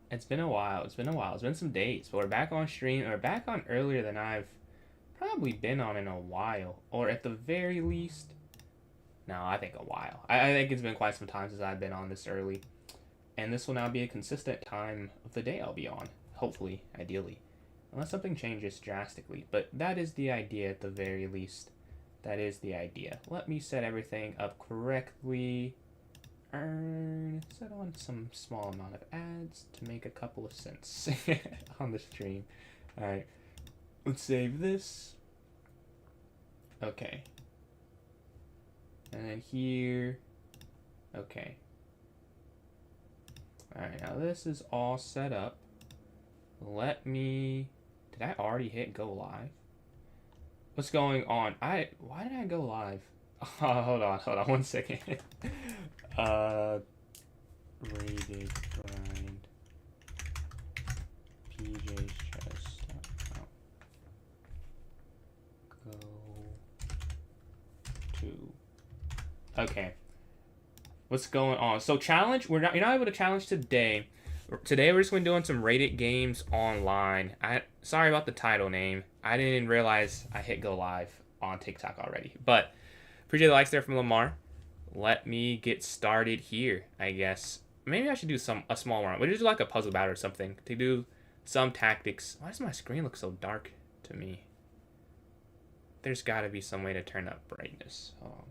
It's been a while. It's been a while. It's been some days, but we're back on stream. We're back on earlier than I've probably been on in a while, or at the very least, no, I think a while. I think it's been quite some time since I've been on this early, and this will now be a consistent time of the day I'll be on. Hopefully, ideally, unless something changes drastically. But that is the idea at the very least. That is the idea. Let me set everything up correctly. Set on some small amount of ads to make a couple of cents on the stream. Alright, let's save this. Okay. And then here. Okay. Alright, now this is all set up. Let me... Did I already hit go live? What's going on? Why did I go live? Oh, hold on 1 second. Rated grind PJ's chest. Go to. Okay. What's going on? So challenge. You're not able to challenge today. Today we're just going to be doing some rated games online. Sorry about the title name. I didn't realize I hit go live on TikTok already. But appreciate the likes there from Lamar. Let me get started here, I guess. Maybe I should do a small one. We just do like a puzzle battle or something to do some tactics. Why does my screen look so dark to me? There's got to be some way to turn up brightness. Oh.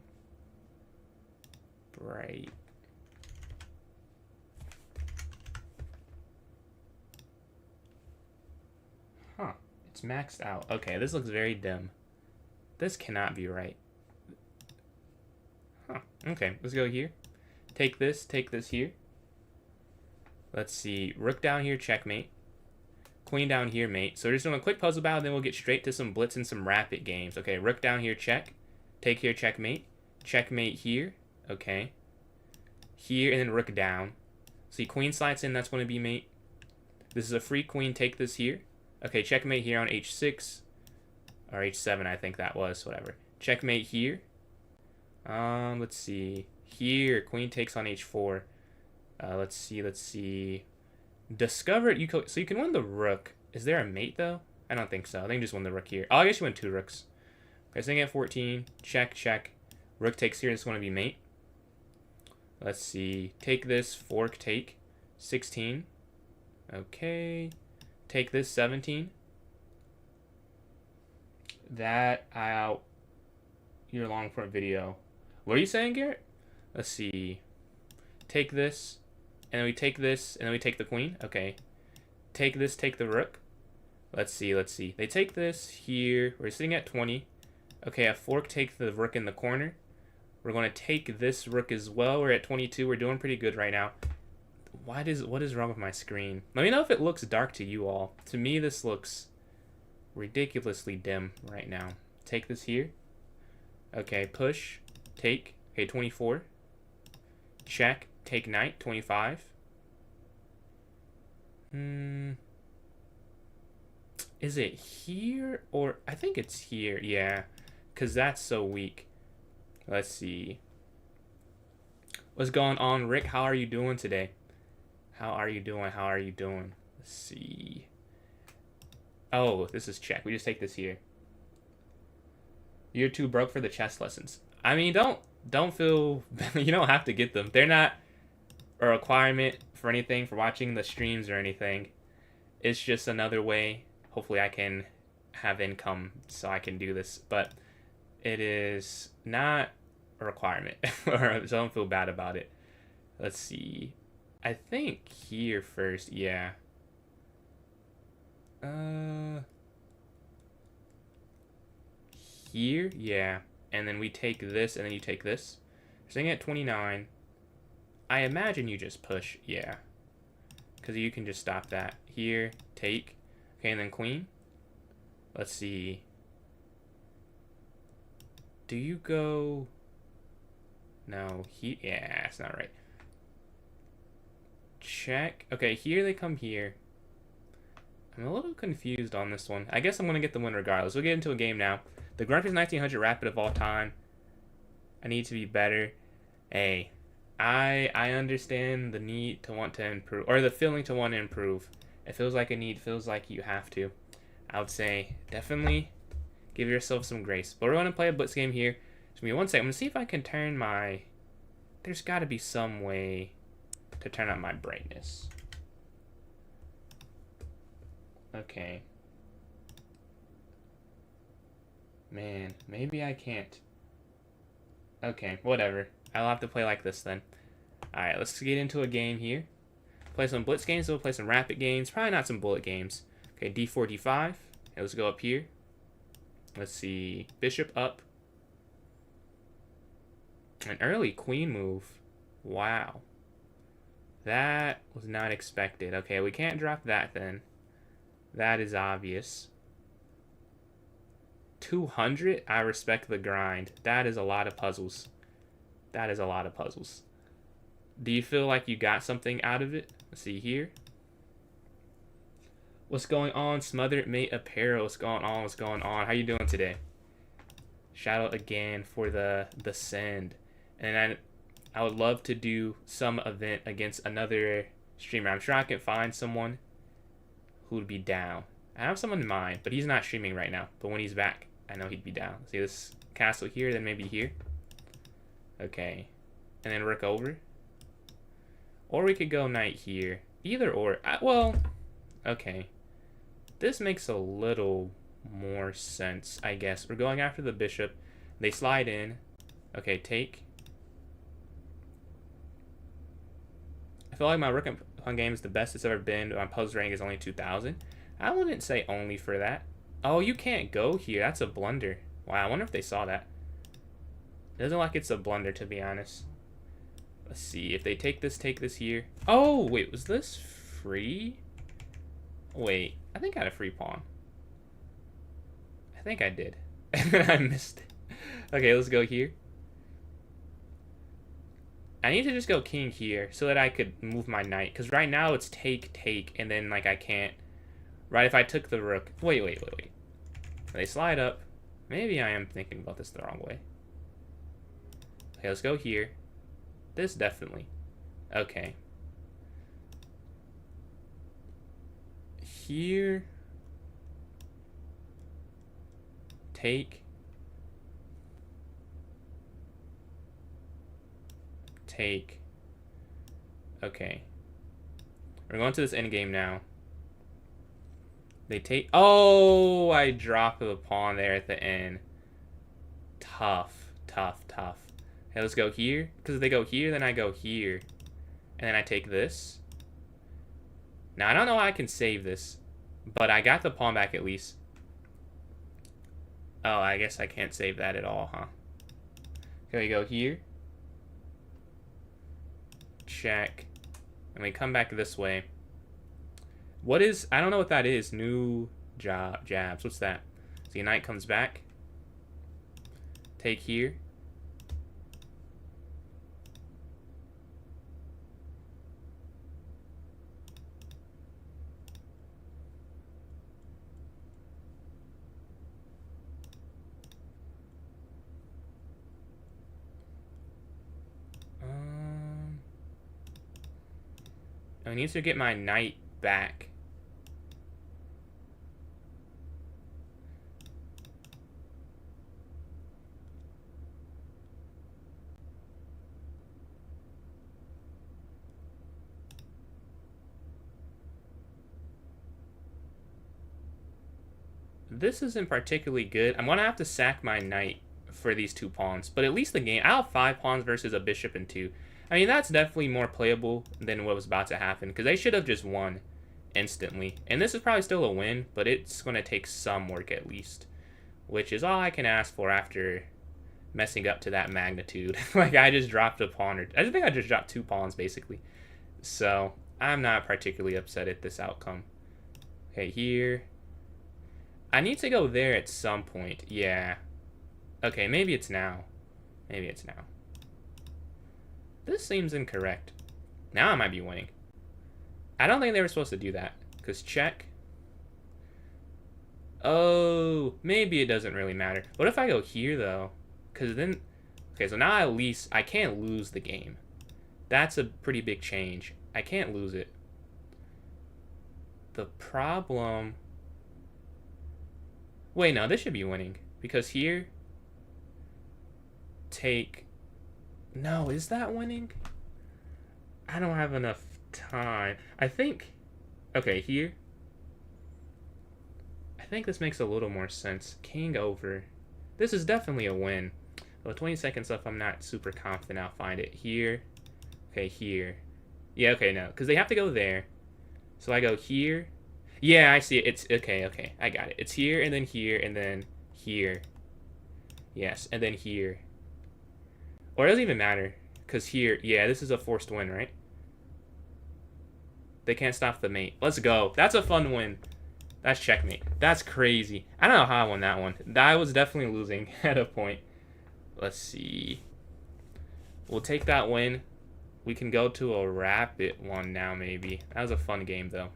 Bright. Huh. It's maxed out. Okay, this looks very dim. This cannot be right. Huh. Okay, let's go here. Take this here. Let's see. Rook down here, checkmate. Queen down here, mate. So we're just doing a quick puzzle battle, then we'll get straight to some blitz and some rapid games. Okay, rook down here, check. Take here, checkmate. Checkmate here. Okay. Here, and then rook down. See, queen slides in, that's going to be mate. This is a free queen, take this here. Okay, checkmate here on h6. Or h7, I think that was, whatever. Checkmate here. Let's see. Here, queen takes on h4. Let's see. Discover it. So you can win the rook. Is there a mate, though? I don't think so. I think you just won the rook here. Oh, I guess you won 2 rooks. Okay, so at 14. Check. Rook takes here. This is going to be mate. Let's see. Take this. Fork, take. 16. Okay. Take this. 17. That out. Your long form video. What are you saying, Garrett? Let's see. Take this. And then we take this. And then we take the queen. Okay. Take this. Take the rook. Let's see. They take this here. We're sitting at 20. Okay, a fork take the rook in the corner. We're going to take this rook as well. We're at 22. We're doing pretty good right now. What is wrong with my screen? Let me know if it looks dark to you all. To me, this looks ridiculously dim right now. Take this here. Okay, push. Take. Okay, 24. Check. Take knight. 25. Is it here? Or I think it's here. Yeah. Because that's so weak. Let's see. What's going on, Rick? How are you doing today? How are you doing? Let's see. Oh, this is check. We just take this here. You're too broke for the chess lessons. I mean, don't feel... you don't have to get them. They're not a requirement for anything, for watching the streams or anything. It's just another way. Hopefully I can have income so I can do this. But it is not a requirement. So don't feel bad about it. Let's see. I think here first. Yeah. Here? Yeah. And then we take this, and then you take this. Sitting at 29. I imagine you just push. Yeah. Because you can just stop that. Here. Take. Okay, and then queen. Let's see. Do you go... No. Yeah, that's not right. Check. Okay, here they come here. I'm a little confused on this one. I guess I'm going to get the win regardless. We'll get into a game now. The Grumpiest 1900 Rapid of all time. I need to be better. Hey, I understand the need to want to improve, or the feeling to want to improve. It feels like a need, feels like you have to. I would say definitely give yourself some grace. But we're going to play a blitz game here. Just give me 1 second. I'm going to see if I can turn my... There's got to be some way to turn up my brightness. Okay. Man, maybe I can't. Okay, whatever. I'll have to play like this then. Alright, let's get into a game here. Play some blitz games, we'll play some rapid games. Probably not some bullet games. Okay, d4, d5. Okay, let's go up here. Let's see. Bishop up. An early queen move. Wow. That was not expected. Okay, we can't drop that then. That is obvious. 200? I respect the grind. That is a lot of puzzles. That is a lot of puzzles. Do you feel like you got something out of it? Let's see here. What's going on? Smothered Mate Apparel. What's going on? What's going on? How you doing today? Shout out again for the send. And I would love to do some event against another streamer. I'm sure I can find someone who would be down. I have someone in mind, but he's not streaming right now. But when he's back, I know he'd be down. See this castle here, then maybe here. Okay. And then rook over. Or we could go knight here. Either or. Well, okay. This makes a little more sense, I guess. We're going after the bishop. They slide in. Okay, take. I feel like my rook and pawn game is the best it's ever been. My puzzle rank is only 2,000. I wouldn't say only for that. Oh, you can't go here. That's a blunder. Wow, I wonder if they saw that. It doesn't look like it's a blunder, to be honest. Let's see. If they take this here. Oh, wait. Was this free? Wait. I think I had a free pawn. I think I did. And then I missed it. Okay, let's go here. I need to just go king here so that I could move my knight. Because right now it's take, and then, like, I can't. Right, if I took the rook. Wait. They slide up. Maybe I am thinking about this the wrong way. Okay, let's go here. This definitely. Okay. Here. Take. Okay. We're going to this endgame now. They take... Oh, I dropped the pawn there at the end. Tough. Okay, let's go here. Because if they go here, then I go here. And then I take this. Now, I don't know how I can save this. But I got the pawn back at least. Oh, I guess I can't save that at all, huh? Okay, we go here. Check. And we come back this way. What is... I don't know what that is. New jabs. What's that? See, knight comes back. Take here. I need to get my knight back. This isn't particularly good. I'm going to have to sack my knight for these 2 pawns. But at least the game... I have 5 pawns versus a bishop and 2. I mean, that's definitely more playable than what was about to happen. Because they should have just won instantly. And this is probably still a win. But it's going to take some work at least. Which is all I can ask for after messing up to that magnitude. Like, I just dropped a pawn. I think I just dropped 2 pawns, basically. So, I'm not particularly upset at this outcome. Okay, here... I need to go there at some point. Yeah. Okay, maybe it's now. This seems incorrect. Now I might be winning. I don't think they were supposed to do that. Because check. Oh, maybe it doesn't really matter. What if I go here, though? Because then... Okay, so now at least I can't lose the game. That's a pretty big change. I can't lose it. The problem... Wait, no, this should be winning. Because here... Take... No, is that winning? I don't have enough time. I think... Okay, here. I think this makes a little more sense. King over. This is definitely a win. Well, 20 seconds left, I'm not super confident I'll find it. Here. Okay, here. Yeah, okay, no. Because they have to go there. So I go here. Yeah, I see it. It's... Okay. I got it. It's here, and then here, and then here. Yes, and then here. Or it doesn't even matter. Because here... Yeah, this is a forced win, right? They can't stop the mate. Let's go. That's a fun win. That's checkmate. That's crazy. I don't know how I won that one. I was definitely losing at a point. Let's see. We'll take that win. We can go to a rapid one now, maybe. That was a fun game, though.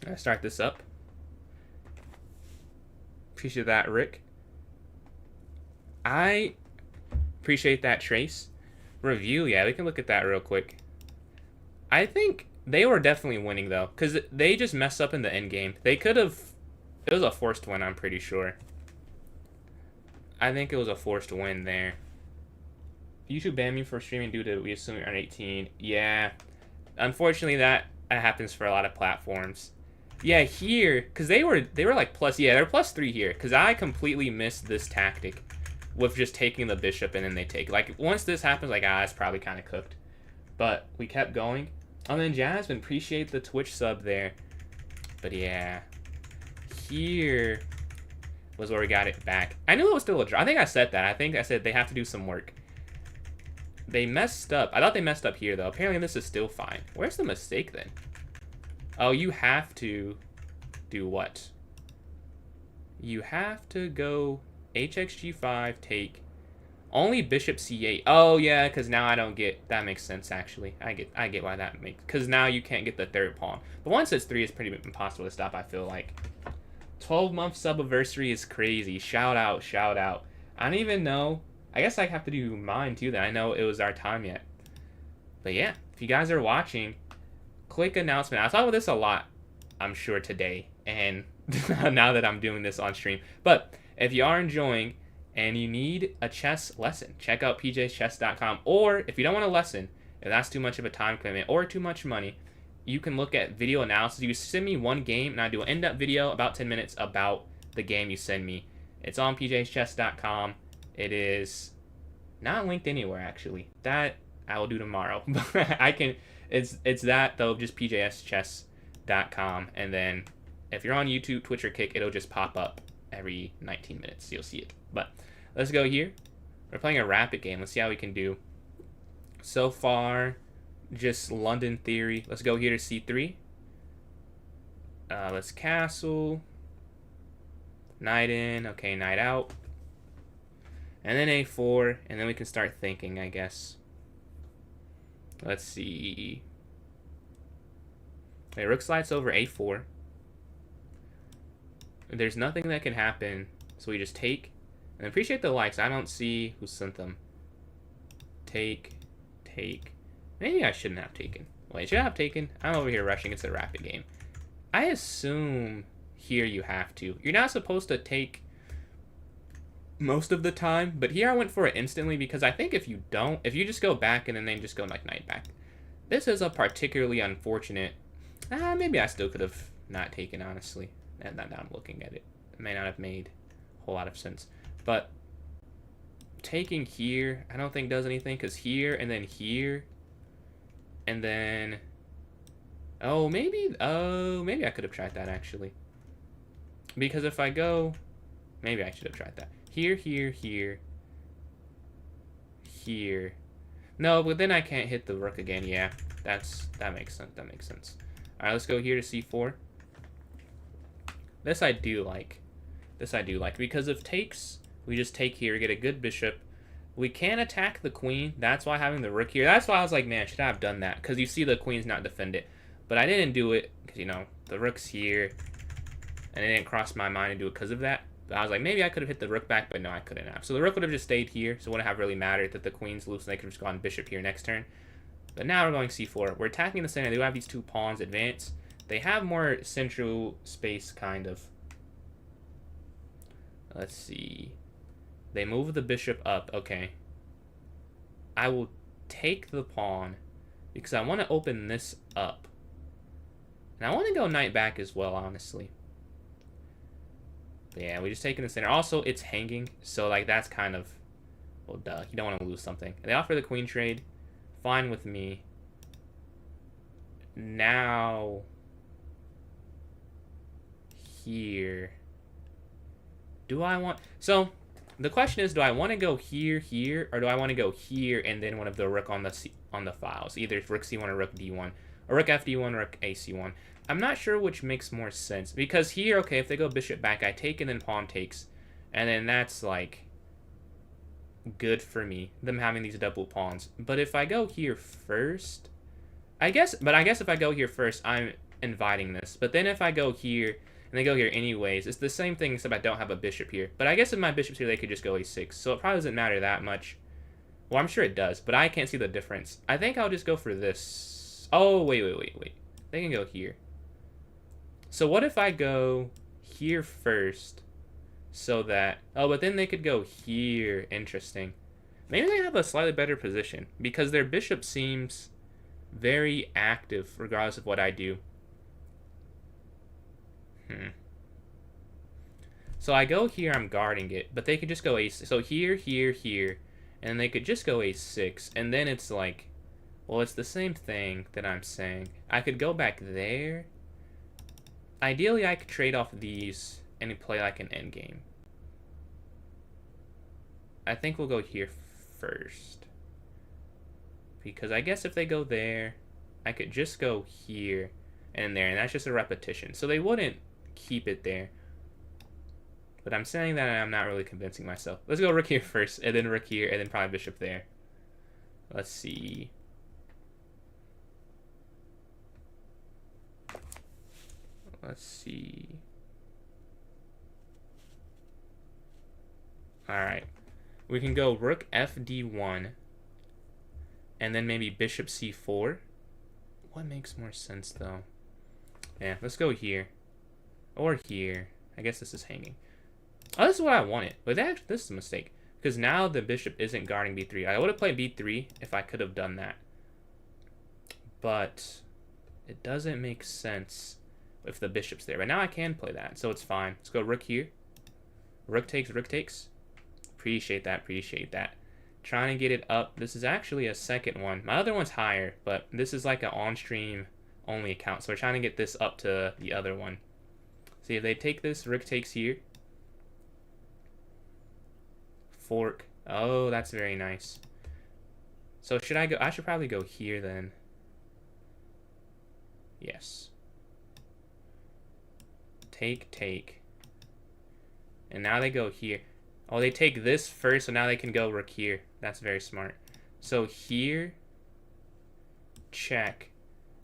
I'm gonna start this up. Appreciate that, Rick. I appreciate that, Trace. Review, yeah, we can look at that real quick. I think they were definitely winning, though, because they just messed up in the end game. They could have... It was a forced win, I'm pretty sure. I think it was a forced win there. YouTube banned me for streaming due to we assume you're under 18. Yeah. Unfortunately, that happens for a lot of platforms. Yeah, here, because they were like plus... Yeah, they're +3 here, because I completely missed this tactic with just taking the bishop and then they take... Like, once this happens, like, it's probably kind of cooked. But we kept going. And then Jasmine, appreciate the Twitch sub there. But yeah. Here was where we got it back. I knew it was still a draw. I think I said that. I think I said they have to do some work. They messed up. I thought they messed up here, though. Apparently this is still fine. Where's the mistake, then? Oh, you have to do what? You have to go HXG5, take... Only bishop c8. Oh, yeah, because now I don't get... That makes sense, actually. I get why that makes... Because now you can't get the third pawn. But once it's 3, it's pretty impossible to stop, I feel like. 12-month sub-anniversary is crazy. Shout out, shout out. I don't even know... I guess I have to do mine, too, that I know it was our time yet. But yeah, if you guys are watching, click announcement. I thought about this a lot, I'm sure, today. And now that I'm doing this on stream. But if you are enjoying... and you need a chess lesson, check out pjschess.com. Or if you don't want a lesson, if that's too much of a time commitment or too much money, you can look at video analysis. You send me one game and I do an in-depth video about 10 minutes about the game you send me. It's on pjschess.com. It is not linked anywhere, actually. That I will do tomorrow. I can. It's that though, just pjschess.com. And then if you're on YouTube, Twitch, or Kick, it'll just pop up every 19 minutes. You'll see it. But let's go here. We're playing a rapid game. Let's see how we can do. So far, just London theory. Let's go here to c3. Let's castle. Knight in. Okay, knight out. And then a4. And then we can start thinking, I guess. Let's see. Okay, rook slides over a4. There's nothing that can happen. So we just take. And appreciate the likes. I don't see who sent them. Take. Maybe I shouldn't have taken. Wait, should I have taken? I'm over here rushing. It's a rapid game. I assume here you have to. You're not supposed to take most of the time. But here I went for it instantly because I think if you don't, if you just go back and then just go like knight back. This is a particularly unfortunate. Maybe I still could have not taken, honestly. And now I'm looking at it. It may not have made a whole lot of sense. But taking here, I don't think does anything, because here and then here, and then maybe I could have tried that actually, because if I go, maybe I should have tried that here. No, but then I can't hit the rook again. Yeah, that makes sense. All right, let's go here to c4. This I do like because if takes, we just take here, get a good bishop. We can attack the queen. That's why having the rook here. That's why I was like, man, should I have done that? Because you see the queen's not defended. But I didn't do it because, you know, the rook's here. And it didn't cross my mind to do it because of that. But I was like, maybe I could have hit the rook back, but no, I couldn't have. So the rook would have just stayed here. So it wouldn't have really mattered that the queen's loose and they could have just gone bishop here next turn. But now we're going c4. We're attacking the center. They do have these 2 pawns advance. They have more central space, kind of. Let's see. They move the bishop up. Okay. I will take the pawn because I want to open this up. And I want to go knight back as well, honestly. But yeah, we just take in the center. Also, it's hanging, so like that's kind of, well, duh. You don't want to lose something. They offer the queen trade. Fine with me. Now, here. Do I want... So, the question is, do I want to go here, or do I want to go here and then one of the rook on the files? Either rook c1 or rook d1. Or rook fd1 or rook ac1. I'm not sure which makes more sense. Because here, okay, if they go bishop back, I take and then pawn takes. And then that's, like, good for me. Them having these double pawns. But if I go here first... I guess if I go here first, I'm inviting this. But then if I go here... and they go here anyways. It's the same thing, except I don't have a bishop here. But I guess if my bishop's here, they could just go a6. So it probably doesn't matter that much. Well, I'm sure it does, but I can't see the difference. I think I'll just go for this. Oh, wait. They can go here. So what if I go here first? So that... oh, but then they could go here. Interesting. Maybe they have a slightly better position. Because their bishop seems very active, regardless of what I do. So I go here, I'm guarding it, but they could just go a6. So here, and then they could just go a6, and then it's like, well, it's the same thing that I'm saying. I could go back there. Ideally, I could trade off these and play like an endgame. I think we'll go here first. Because I guess if they go there, I could just go here and there, and that's just a repetition. So they wouldn't keep it there. But I'm saying that I'm not really convincing myself. Let's go rook here first, and then rook here, and then probably bishop there. Let's see. Alright. We can go rook fd1, and then maybe bishop c4. What makes more sense, though? Yeah, let's go here. Or here. I guess this is hanging. Oh, this is what I wanted. But this is a mistake. Because now the bishop isn't guarding b3. I would have played b3 if I could have done that. But it doesn't make sense if the bishop's there. But now I can play that, so it's fine. Let's go rook here. Rook takes, rook takes. Appreciate that. Trying to get it up. This is actually a second one. My other one's higher, but this is like an on-stream only account. So we're trying to get this up to the other one. See, if they take this, rook takes here. Fork. Oh, that's very nice. So should I go? I should probably go here then. Yes. Take. And now they go here. Oh, they take this first, so now they can go rook here. That's very smart. So here, check.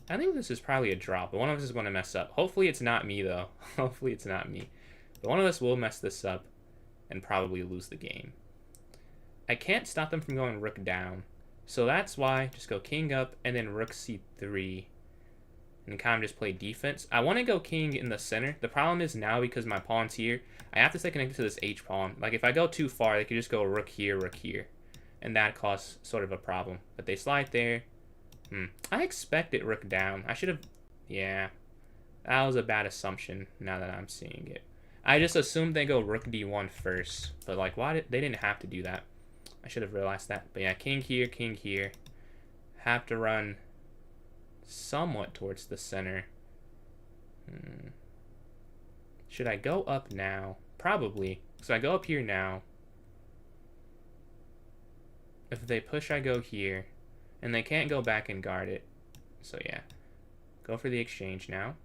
I think this is probably a draw, but one of us is going to mess up. Hopefully it's not me, though. Hopefully it's not me. But one of us will mess this up and probably lose the game. I can't stop them from going rook down. So that's why just go king up and then rook c3. And kind of just play defense. I want to go king in the center. The problem is now because my pawn's here, I have to stay connected to this h pawn. Like if I go too far, they could just go rook here. And that causes sort of a problem. But they slide there. I expected rook down. I should have... yeah. That was a bad assumption now that I'm seeing it. I just assumed they go rook d1 first. But like, why they didn't have to do that. I should have realized that. But yeah, king here. Have to run somewhat towards the center. Should I go up now? Probably. So I go up here now. If they push, I go here. And they can't go back and guard it. So yeah. Go for the exchange now.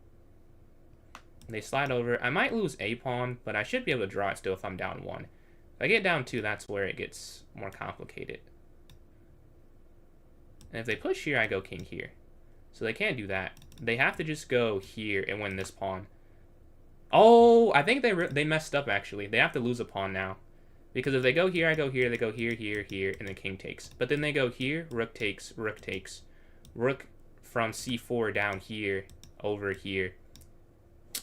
They slide over. I might lose a pawn, but I should be able to draw it still if I'm down 1. If I get down 2, that's where it gets more complicated. And if they push here, I go king here. So they can't do that. They have to just go here and win this pawn. Oh, I think they messed up, actually. They have to lose a pawn now. Because if they go here, I go here, they go here, and then king takes. But then they go here, rook takes, rook from c4 down here, over here.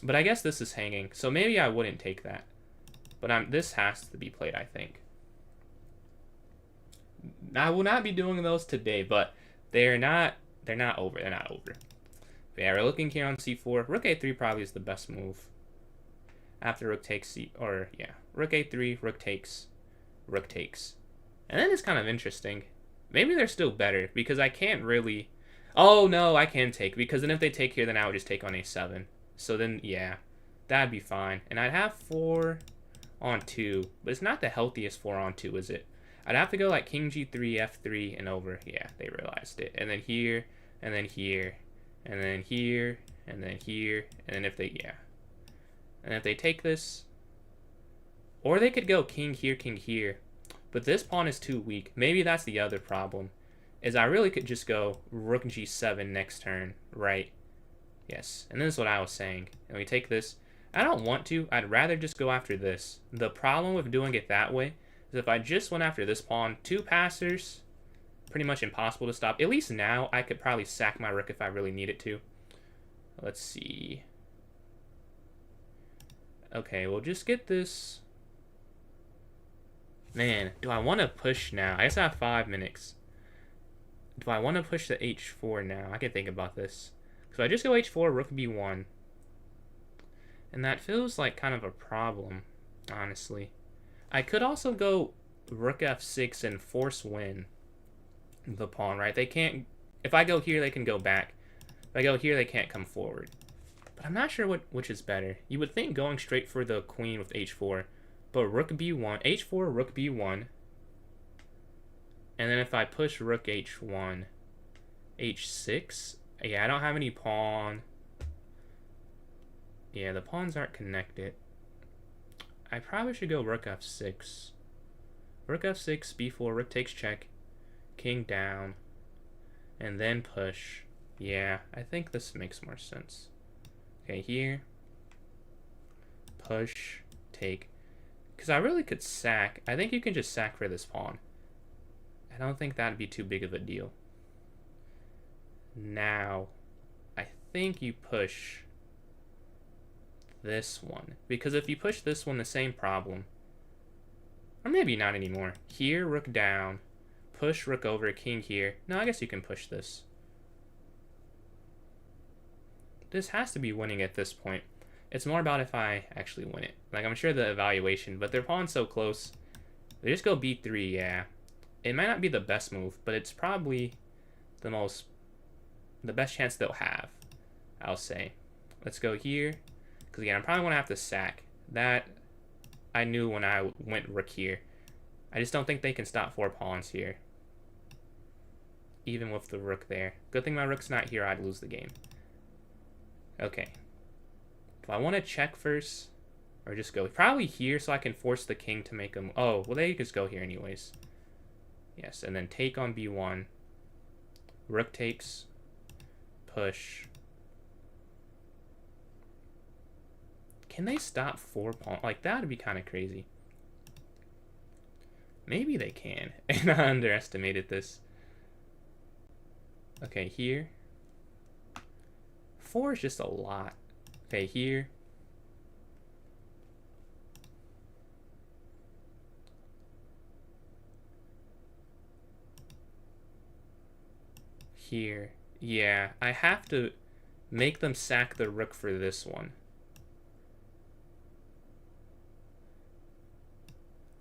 But I guess this is hanging, so maybe I wouldn't take that. But this has to be played, I think. I will not be doing those today, but they're not over. They're not over. But yeah, we're looking here on c4. Rook a3 probably is the best move. After rook takes rook a3, rook takes, rook takes. And then it's kind of interesting. Maybe they're still better, because I can't really... Oh, no, I can take, because then if they take here, then I would just take on a7. So then, yeah, that'd be fine. And I'd have 4 on 2, but it's not the healthiest 4 on 2, is it? I'd have to go like king g3, f3, and over. Yeah, they realized it. And then here, and then here, and then here, and then here, and then if they, yeah. And if they take this, or they could go king here, but this pawn is too weak. Maybe that's the other problem, is I really could just go rook g7 next turn, right? Yes, and this is what I was saying. And we take this. I don't want to. I'd rather just go after this. The problem with doing it that way is if I just went after this pawn, 2 passers, pretty much impossible to stop. At least now, I could probably sack my rook if I really needed to. Let's see. Okay, we'll just get this. Man, do I want to push now? I guess I have 5 minutes. Do I want to push the h4 now? I can think about this. So I just go h4, rook b1. And that feels like kind of a problem, honestly. I could also go rook f6 and force win the pawn, right? They can't... If I go here, they can go back. If I go here, they can't come forward. But I'm not sure which is better. You would think going straight for the queen with h4. But rook b1, h4, rook b1. And then if I push rook h1, h6... Yeah, I don't have any pawn. Yeah, the pawns aren't connected. I probably should go rook f6. Rook f6, b4, rook takes check. King down. And then push. Yeah, I think this makes more sense. Okay, here. Push. Take. Because I really could sack. I think you can just sack for this pawn. I don't think that'd be too big of a deal. Now, I think you push this one. Because if you push this one, the same problem. Or maybe not anymore. Here, rook down. Push rook over, king here. No, I guess you can push this. This has to be winning at this point. It's more about if I actually win it. Like, I'm sure the evaluation, but their pawn's so close. They just go b3, yeah. It might not be the best move, but it's probably the best chance they'll have, I'll say. Let's go here. Because, again, I'm probably going to have to sack. That I knew when I went rook here. I just don't think they can stop 4 pawns here. Even with the rook there. Good thing my rook's not here, I'd lose the game. Okay. Do I want to check first? Or just go? Probably here so I can force the king to make him... Oh, well, they just go here anyways. Yes, and then take on b1. Rook takes. Push. Can they stop 4 pawns? Like, that would be kind of crazy. Maybe they can. And I underestimated this. Okay, here. 4 is just a lot. Okay, here. Here. Yeah, I have to make them sack the rook for this one.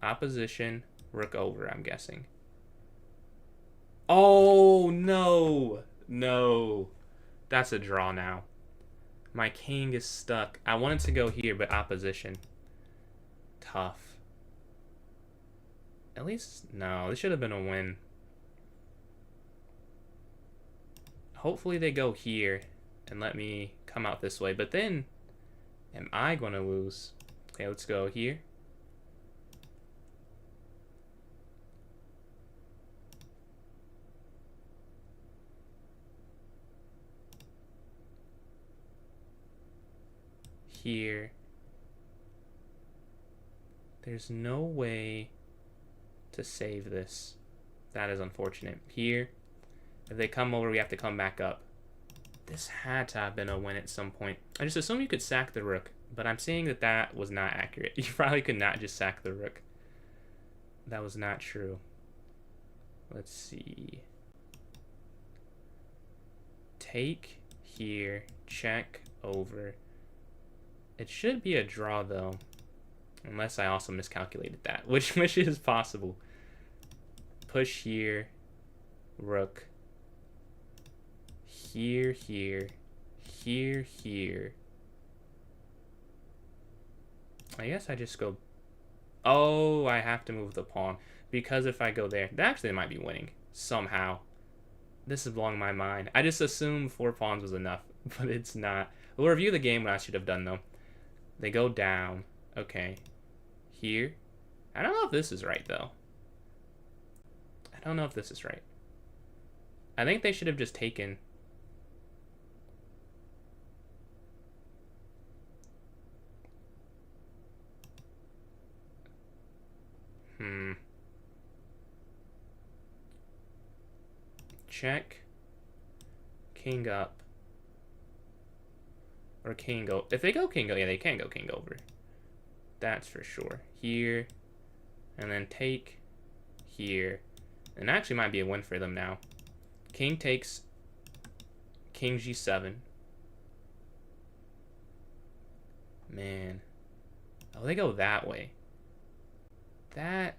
Opposition, rook over, I'm guessing. Oh, no. No. That's a draw now. My king is stuck. I wanted to go here, but opposition. Tough. At least, no, this should have been a win. Hopefully they go here and let me come out this way. But then, am I going to lose? Okay, let's go here. Here. There's no way to save this. That is unfortunate. Here. If they come over, we have to come back up. This had to have been a win at some point. I just assumed you could sack the rook, but I'm seeing that that was not accurate. You probably could not just sack the rook. That was not true. Let's see. Take here, check over. It should be a draw though, unless I also miscalculated that, which is possible. Push here, rook. Here, here, here, here. I guess I just go... Oh, I have to move the pawn. Because if I go there... Actually, they might be winning. Somehow. This is blowing my mind. I just assumed 4 pawns was enough. But it's not. We'll review the game, what I should have done, though. They go down. Okay. Here. I don't know if this is right, though. I don't know if this is right. I think they should have just taken... Check. King up. Or king go. If they go king go, yeah, they can go king over. That's for sure. Here. And then take. Here. And actually might be a win for them now. King takes. King g7. Man. Oh, they go that way. That.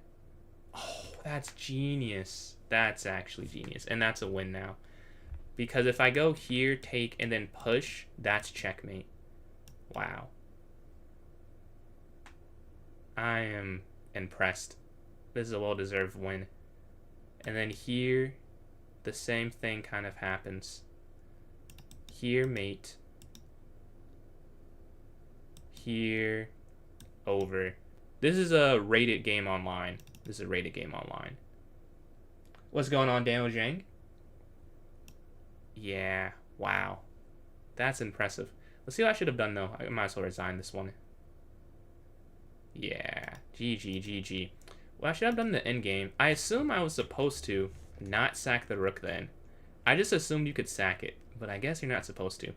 Oh, that's genius. That's actually genius. And that's a win now. Because if I go here, take, and then push, that's checkmate. Wow. I am impressed. This is a well-deserved win. And then here, the same thing kind of happens. Here, mate. Here, over. This is a rated game online. This is a rated game online. What's going on, Daniel Zhang? Yeah, wow. That's impressive. Let's see what I should have done, though. I might as well resign this one. Yeah, GG, GG. Well, I should have done the endgame. I assume I was supposed to not sack the rook then. I just assumed you could sack it, but I guess you're not supposed to.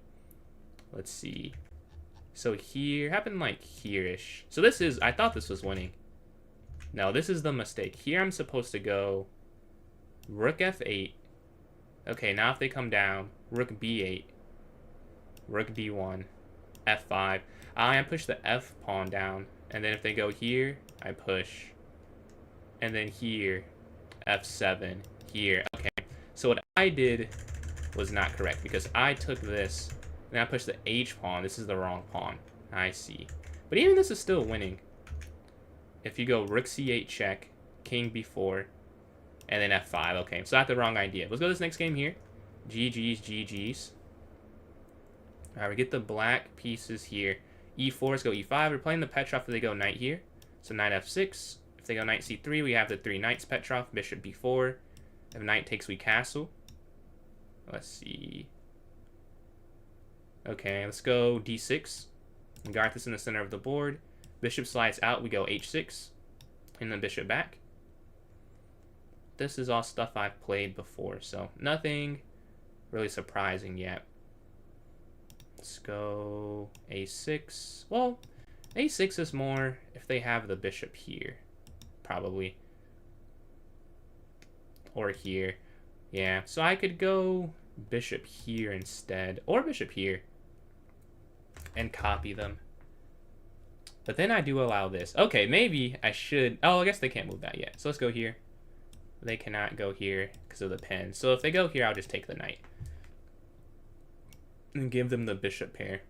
Let's see. So here, happened like here-ish. So this is, I thought this was winning. No, this is the mistake. Here I'm supposed to go rook f8. Okay, now if they come down, rook b8, rook b1, f5. I push the f pawn down, and then if they go here, I push. And then here, f7, here. Okay, so what I did was not correct, because I took this, and I pushed the h pawn. This is the wrong pawn. I see. But even this is still winning. If you go rook c8 check, king b4, and then f5. Okay, so I had the wrong idea. Let's go to this next game here. GG's, GG's. All right, we get the black pieces here. E4, let's go e5. We're playing the Petrov if they go knight here. So knight f6. If they go knight c3, we have the 3 knights Petrov. Bishop b4. If knight takes, we castle. Let's see. Okay, let's go d6. We got this in the center of the board. Bishop slides out, we go h6. And then bishop back. This is all stuff I've played before, so nothing really surprising yet. Let's go a6. Well, a6 is more if they have the bishop here, probably. Or here. Yeah, so I could go bishop here instead, or bishop here, and copy them. But then I do allow this. Okay, maybe I should... Oh, I guess they can't move that yet. So let's go here. They cannot go here because of the pin. So if they go here, I'll just take the knight. And give them the bishop pair.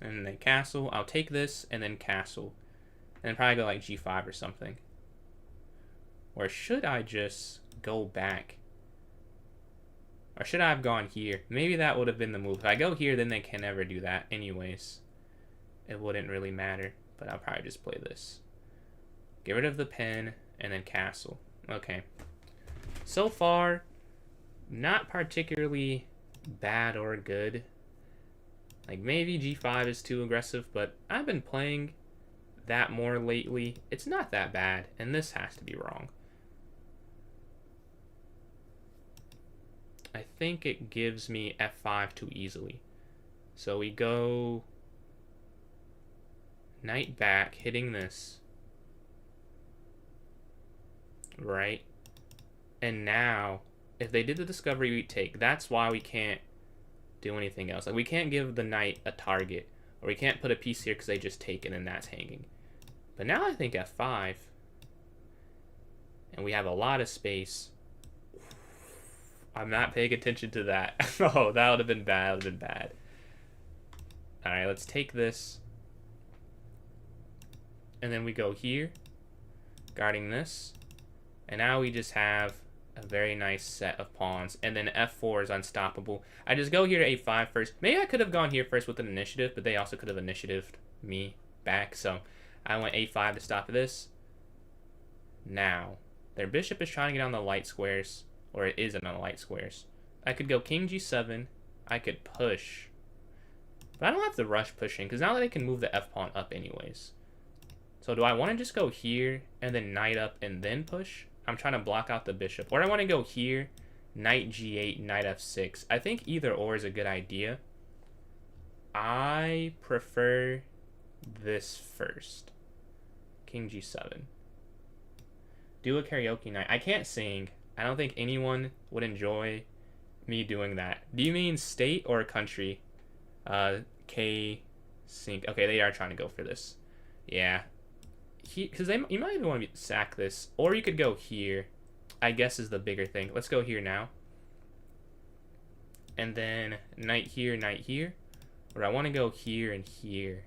And they castle. I'll take this and then castle. And probably go like g5 or something. Or should I just go back? Or should I have gone here? Maybe that would have been the move. If I go here, then they can never do that anyways. It wouldn't really matter. But I'll probably just play this. Get rid of the pin, and then castle. Okay. So far, not particularly bad or good. Like, maybe g5 is too aggressive, but I've been playing that more lately. It's not that bad, and this has to be wrong. I think it gives me f5 too easily. So we go knight back, hitting this. Right? And now, if they did the discovery, we take. That's why we can't do anything else. Like, we can't give the knight a target. Or we can't put a piece here because they just take it and that's hanging. But now I think f5. And we have a lot of space. I'm not paying attention to that. Oh, that would have been bad. That would have been bad. Alright, let's take this. And then we go here. Guarding this. And now we just have a very nice set of pawns. And then f4 is unstoppable. I just go here to a5 first. Maybe I could have gone here first with an initiative, but they also could have initiatived me back. So I went a5 to stop this. Now, their bishop is trying to get on the light squares. Or it isn't on the light squares. I could go king g7. I could push. But I don't have to rush pushing, because now that I can move the f-pawn up anyways. So do I want to just go here, and then knight up, and then push? I'm trying to block out the bishop. Or I want to go here, knight g8, knight f6. I think either or is a good idea. I prefer this first. King g7. Do a karaoke night. I can't sing. I don't think anyone would enjoy me doing that. Do you mean state or country? K sync. Okay, they are trying to go for this. Yeah. Because you might even want to sack this. Or you could go here. I guess is the bigger thing. Let's go here now. And then knight here, knight here. Or I want to go here and here.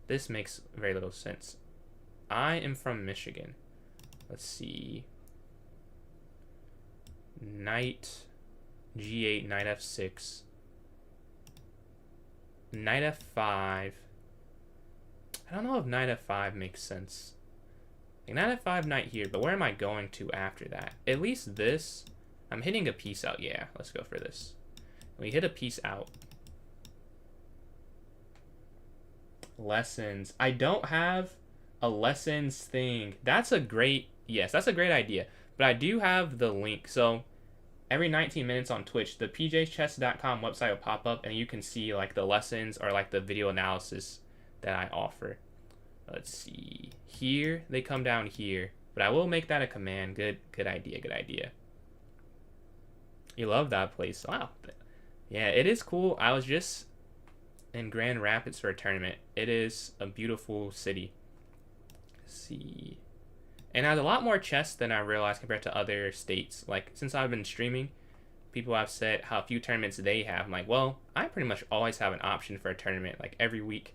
This makes very little sense. I am from Michigan. Let's see. Knight g8, knight f6. Knight f5. I don't know if knight f5 makes sense. Like knight f5, knight here, but where am I going to after that? At least this. I'm hitting a piece out. Yeah, let's go for this. We hit a piece out. Lessons. I don't have a lessons thing. That's a great, yes, that's a great idea. But I do have the link. So every 19 minutes on Twitch, the pjschess.com website will pop up and you can see like the lessons or like the video analysis that I offer. Let's see. Here, they come down here. But I will make that a command. Good idea, good idea. You love that place. Wow. Yeah, it is cool. I was just in Grand Rapids for a tournament. It is a beautiful city. Let's see. And it has a lot more chess than I realized compared to other states. Like, since I've been streaming, people have said how few tournaments they have. I'm like, well, I pretty much always have an option for a tournament. Like, every week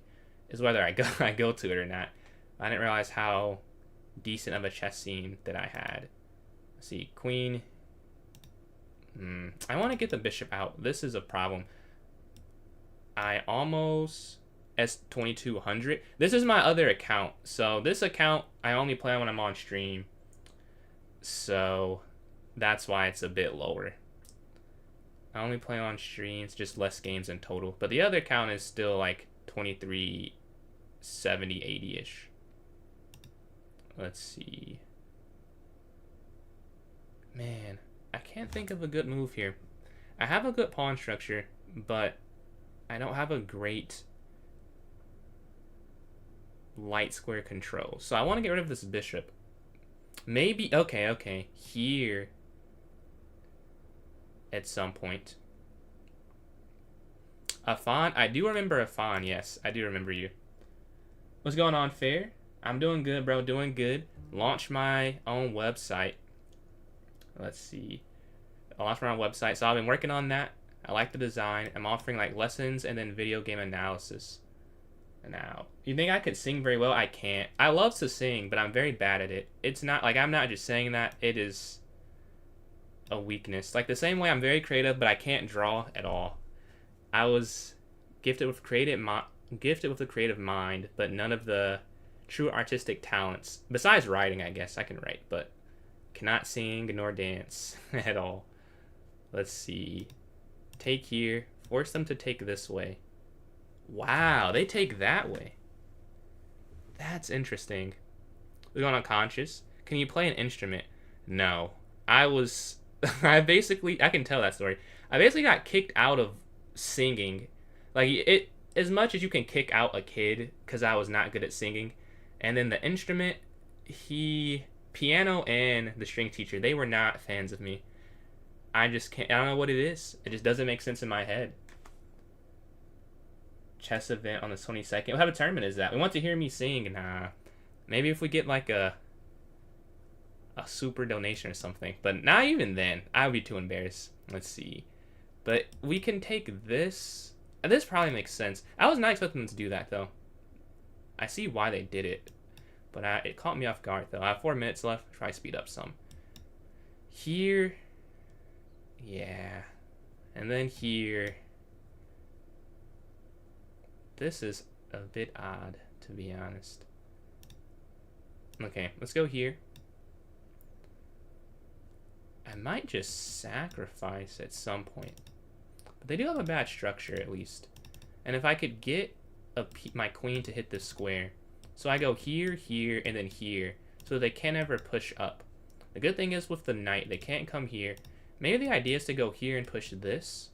is whether I go to it or not. I didn't realize how decent of a chess scene that I had. Let's see, queen. I want to get the bishop out. This is a problem. I almost... S2200. This is my other account. So this account I only play when I'm on stream. So that's why it's a bit lower. I only play on streams, just less games in total. But the other account is still like 2370, 80-ish. Let's see. Man, I can't think of a good move here. I have a good pawn structure, but I don't have a great light square control. So I want to get rid of this bishop. Maybe, okay, here at some point. Afan, I do remember Afan, yes, I do remember you. What's going on, Fair? I'm doing good, bro, doing good. Launch my own website. Let's see. I launched my own website, so I've been working on that. I like the design. I'm offering like lessons and then video game analysis. Now, you think I could sing very well? I can't. I love to sing, but I'm very bad at it. It's not like I'm not just saying that. It is a weakness. Like the same way I'm very creative, but I can't draw at all. I was gifted with a creative mind, but none of the true artistic talents. Besides writing, I guess I can write, but cannot sing nor dance at all. Let's see. Take here. Force them to take this way. Wow, they take that way. That's interesting. We're going unconscious. Can you play an instrument? No. I was I can tell that story. I basically got kicked out of singing. Like, it, as much as you can kick out a kid because I was not good at singing. And then the instrument, piano and the string teacher, they were not fans of me. I just can't, I don't know what it is. It just doesn't make sense in my head. Chess event on the 22nd. What type of tournament is that? We want to hear me sing. Nah. Maybe if we get like a super donation or something. But not even then. I would be too embarrassed. Let's see. But we can take this. This probably makes sense. I was not expecting them to do that, though. I see why they did it. But it caught me off guard, though. I have 4 minutes left. Try to speed up some. Here. Yeah. And then here. This is a bit odd, to be honest. Okay, let's go here. I might just sacrifice at some point. But they do have a bad structure, at least. And if I could get my queen to hit this square. So I go here, here, and then here. So they can't ever push up. The good thing is with the knight, they can't come here. Maybe the idea is to go here and push this.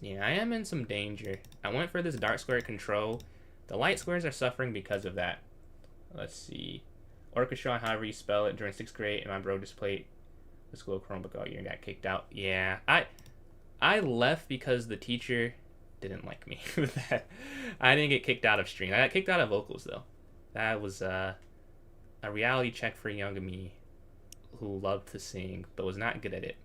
Yeah, I am in some danger. I went for this dark square control. The light squares are suffering because of that. Let's see. Orchestra, however you spell it, during 6th grade, and my bro just played the school Chromebook all year and got kicked out. Yeah, I left because the teacher didn't like me with that. I didn't get kicked out of string. I got kicked out of vocals, though. That was a reality check for young me who loved to sing but was not good at it.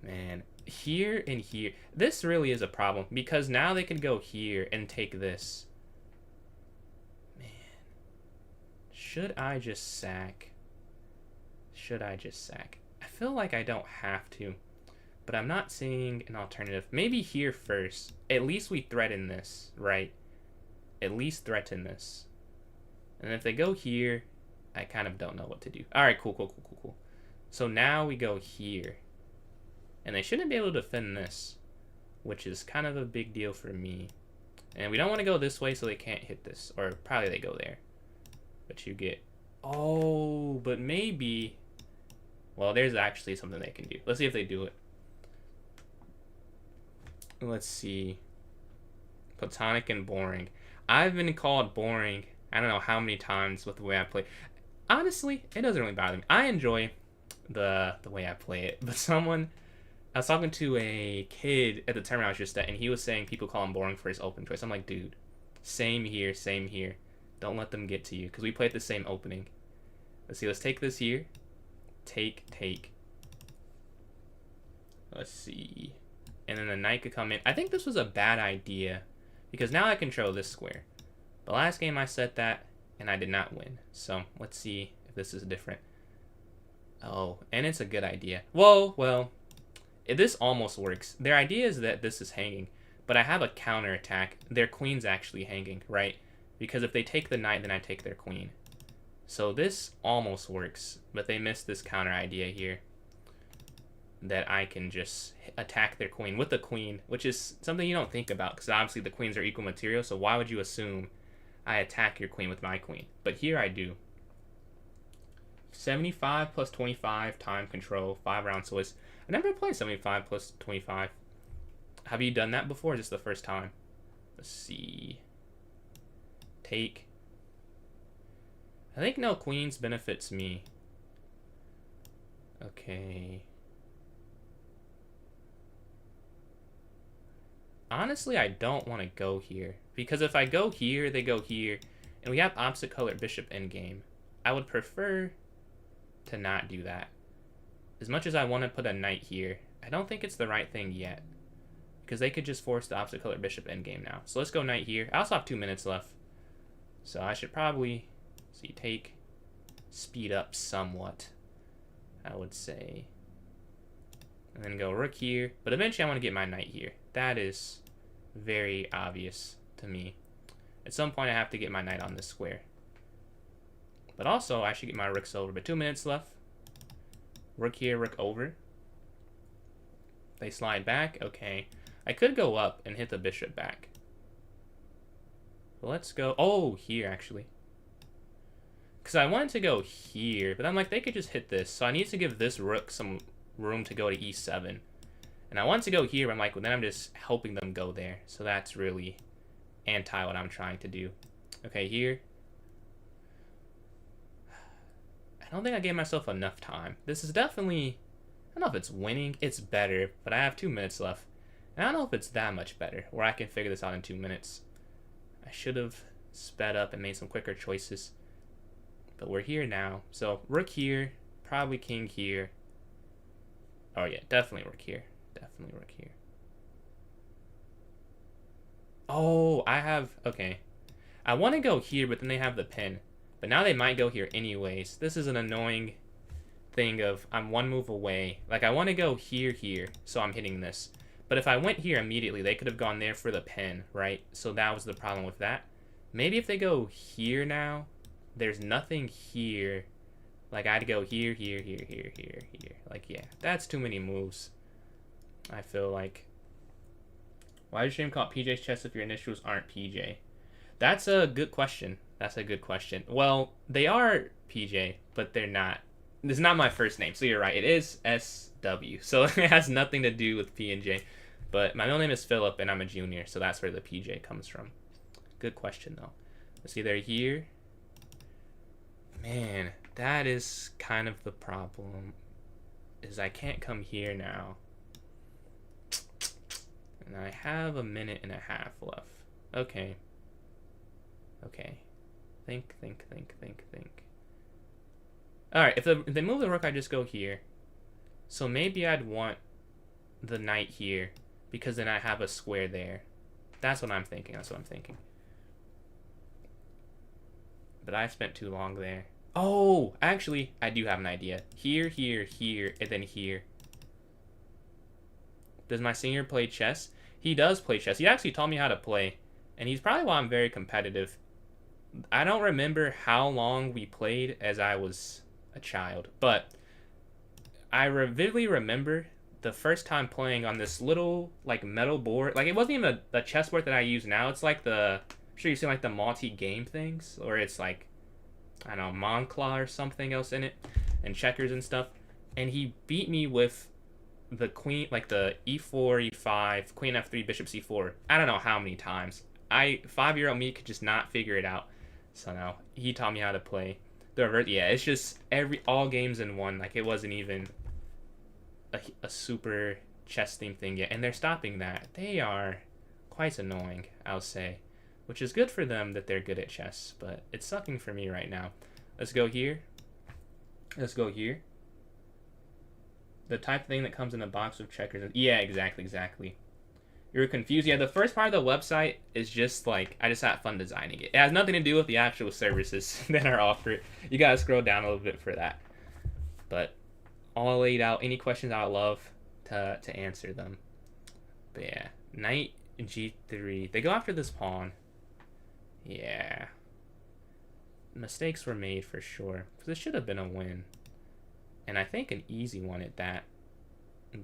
Man, here and here. This really is a problem because now they can go here and take this. Man. Should I just sack? Should I just sack? I feel like I don't have to, but I'm not seeing an alternative. Maybe here first. At least we threaten this, right? At least threaten this. And if they go here, I kind of don't know what to do. All right, cool. So now we go here. And they shouldn't be able to defend this, which is kind of a big deal for me. And we don't want to go this way so they can't hit this. Or probably they go there. But you get... Oh, but maybe... Well, there's actually something they can do. Let's see if they do it. Let's see. Platonic and boring. I've been called boring I don't know how many times with the way I play. Honestly, it doesn't really bother me. I enjoy the way I play it. But I was talking to a kid at the tournament I was just at, and he was saying people call him boring for his open choice. I'm like, dude, same here. Don't let them get to you, because we played the same opening. Let's see, let's take this here. Take. Let's see. And then the knight could come in. I think this was a bad idea, because now I control this square. The last game I said that, and I did not win. So, let's see if this is different. Oh, and it's a good idea. Whoa, well, this almost works. Their idea is that this is hanging, but I have a counter attack. Their queen's actually hanging, right? Because if they take the knight, then I take their queen. So this almost works, but they missed this counter idea here. That I can just attack their queen with the queen, which is something you don't think about, because obviously the queens are equal material, so why would you assume I attack your queen with my queen? But here I do. 75 plus 25 time control, 5 round choice. I never played 75 plus 25. Have you done that before, or is this the first time? Let's see. Take. I think no queens benefits me. Okay. Honestly, I don't want to go here. Because if I go here, they go here. And we have opposite colored bishop endgame. I would prefer to not do that. As much as I want to put a knight here, I don't think it's the right thing yet. Because they could just force the opposite colored bishop endgame now. So let's go knight here. I also have 2 minutes left. So I should probably, take, speed up somewhat, I would say. And then go rook here. But eventually I want to get my knight here. That is very obvious to me. At some point I have to get my knight on this square. But also I should get my rooks over. But 2 minutes left. Rook here, rook over. They slide back. Okay. I could go up and hit the bishop back. But let's go. Oh, here actually. Because I wanted to go here, but I'm like, they could just hit this. So I need to give this rook some room to go to e7. And I want to go here, but I'm like, well, then I'm just helping them go there. So that's really anti what I'm trying to do. Okay, here. I don't think I gave myself enough time. This is definitely, I don't know if it's winning. It's better, but I have 2 minutes left. And I don't know if it's that much better, where I can figure this out in 2 minutes. I should have sped up and made some quicker choices. But we're here now. So rook here, probably king here. Oh yeah, definitely rook here. Definitely rook here. Oh, I have, okay. I want to go here, but then they have the pin. But now they might go here anyways. This is an annoying thing of I'm one move away. Like I want to go here, so I'm hitting this. But if I went here immediately, they could have gone there for the pin, right? So that was the problem with that. Maybe if they go here now, there's nothing here. Like I'd go here. Like, yeah, that's too many moves. I feel like. Why does your name call it PJ's Chess if your initials aren't PJ? That's a good question. That's a good question. Well, they are PJ, but they're not. This is not my first name, so you're right. It is SW, so it has nothing to do with P and J. But my middle name is Philip, and I'm a junior, so that's where the PJ comes from. Good question, though. Let's see, they're here. Man, that is kind of the problem. Is I can't come here now. And I have a minute and a half left. Okay. Okay. Think. Alright, if they move the rook, I just go here. So maybe I'd want the knight here, because then I have a square there. That's what I'm thinking. But I spent too long there. Oh, actually, I do have an idea. Here, and then here. Does my senior play chess? He does play chess. He actually taught me how to play. And he's probably why I'm very competitive. I don't remember how long we played as I was a child. But I vividly remember the first time playing on this little, like, metal board. Like, it wasn't even a chessboard that I use now. It's like the... I'm sure you've seen, like, the multi-game things. Or it's like... I don't know, Moncla or something else in it, and checkers and stuff. And he beat me with the queen, like the e4, e5, queen f3, bishop c4. I don't know how many times. 5-year-old me could just not figure it out. So no, he taught me how to play the reverse. Yeah, it's just all games in one. Like it wasn't even a super chess themed thing yet. And they're stopping that. They are quite annoying, I'll say. Which is good for them that they're good at chess, but it's sucking for me right now. Let's go here. Let's go here. The type of thing that comes in a box with checkers. Yeah, exactly. You're confused. Yeah, the first part of the website is just like, I just had fun designing it. It has nothing to do with the actual services that are offered. You gotta scroll down a little bit for that. But all laid out. Any questions, I would love to answer them. But yeah, knight g3. They go after this pawn. Yeah. Mistakes were made for sure. Because it should have been a win. And I think an easy one at that.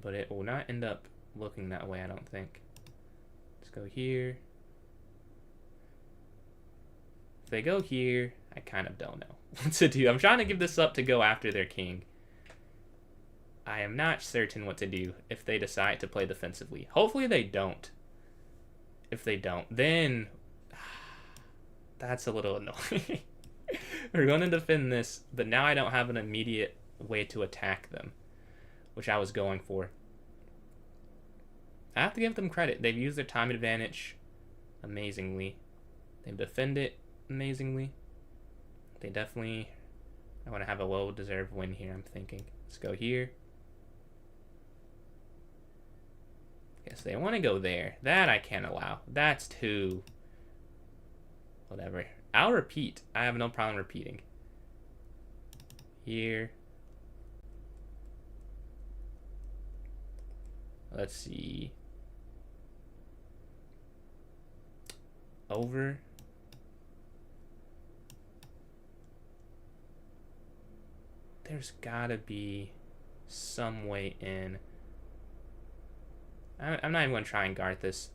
But it will not end up looking that way, I don't think. Let's go here. If they go here, I kind of don't know what to do. I'm trying to give this up to go after their king. I am not certain what to do if they decide to play defensively. Hopefully they don't. If they don't, then... That's a little annoying. We're going to defend this, but now I don't have an immediate way to attack them, which I was going for. I have to give them credit. They've used their time advantage amazingly. They've defended amazingly. They definitely... I want to have a well-deserved win here, I'm thinking. Let's go here. Yes, they want to go there. That I can't allow. That's too... Whatever. I'll repeat. I have no problem repeating. Here. Let's see. Over. There's gotta be some way in. I'm not even gonna try and guard this.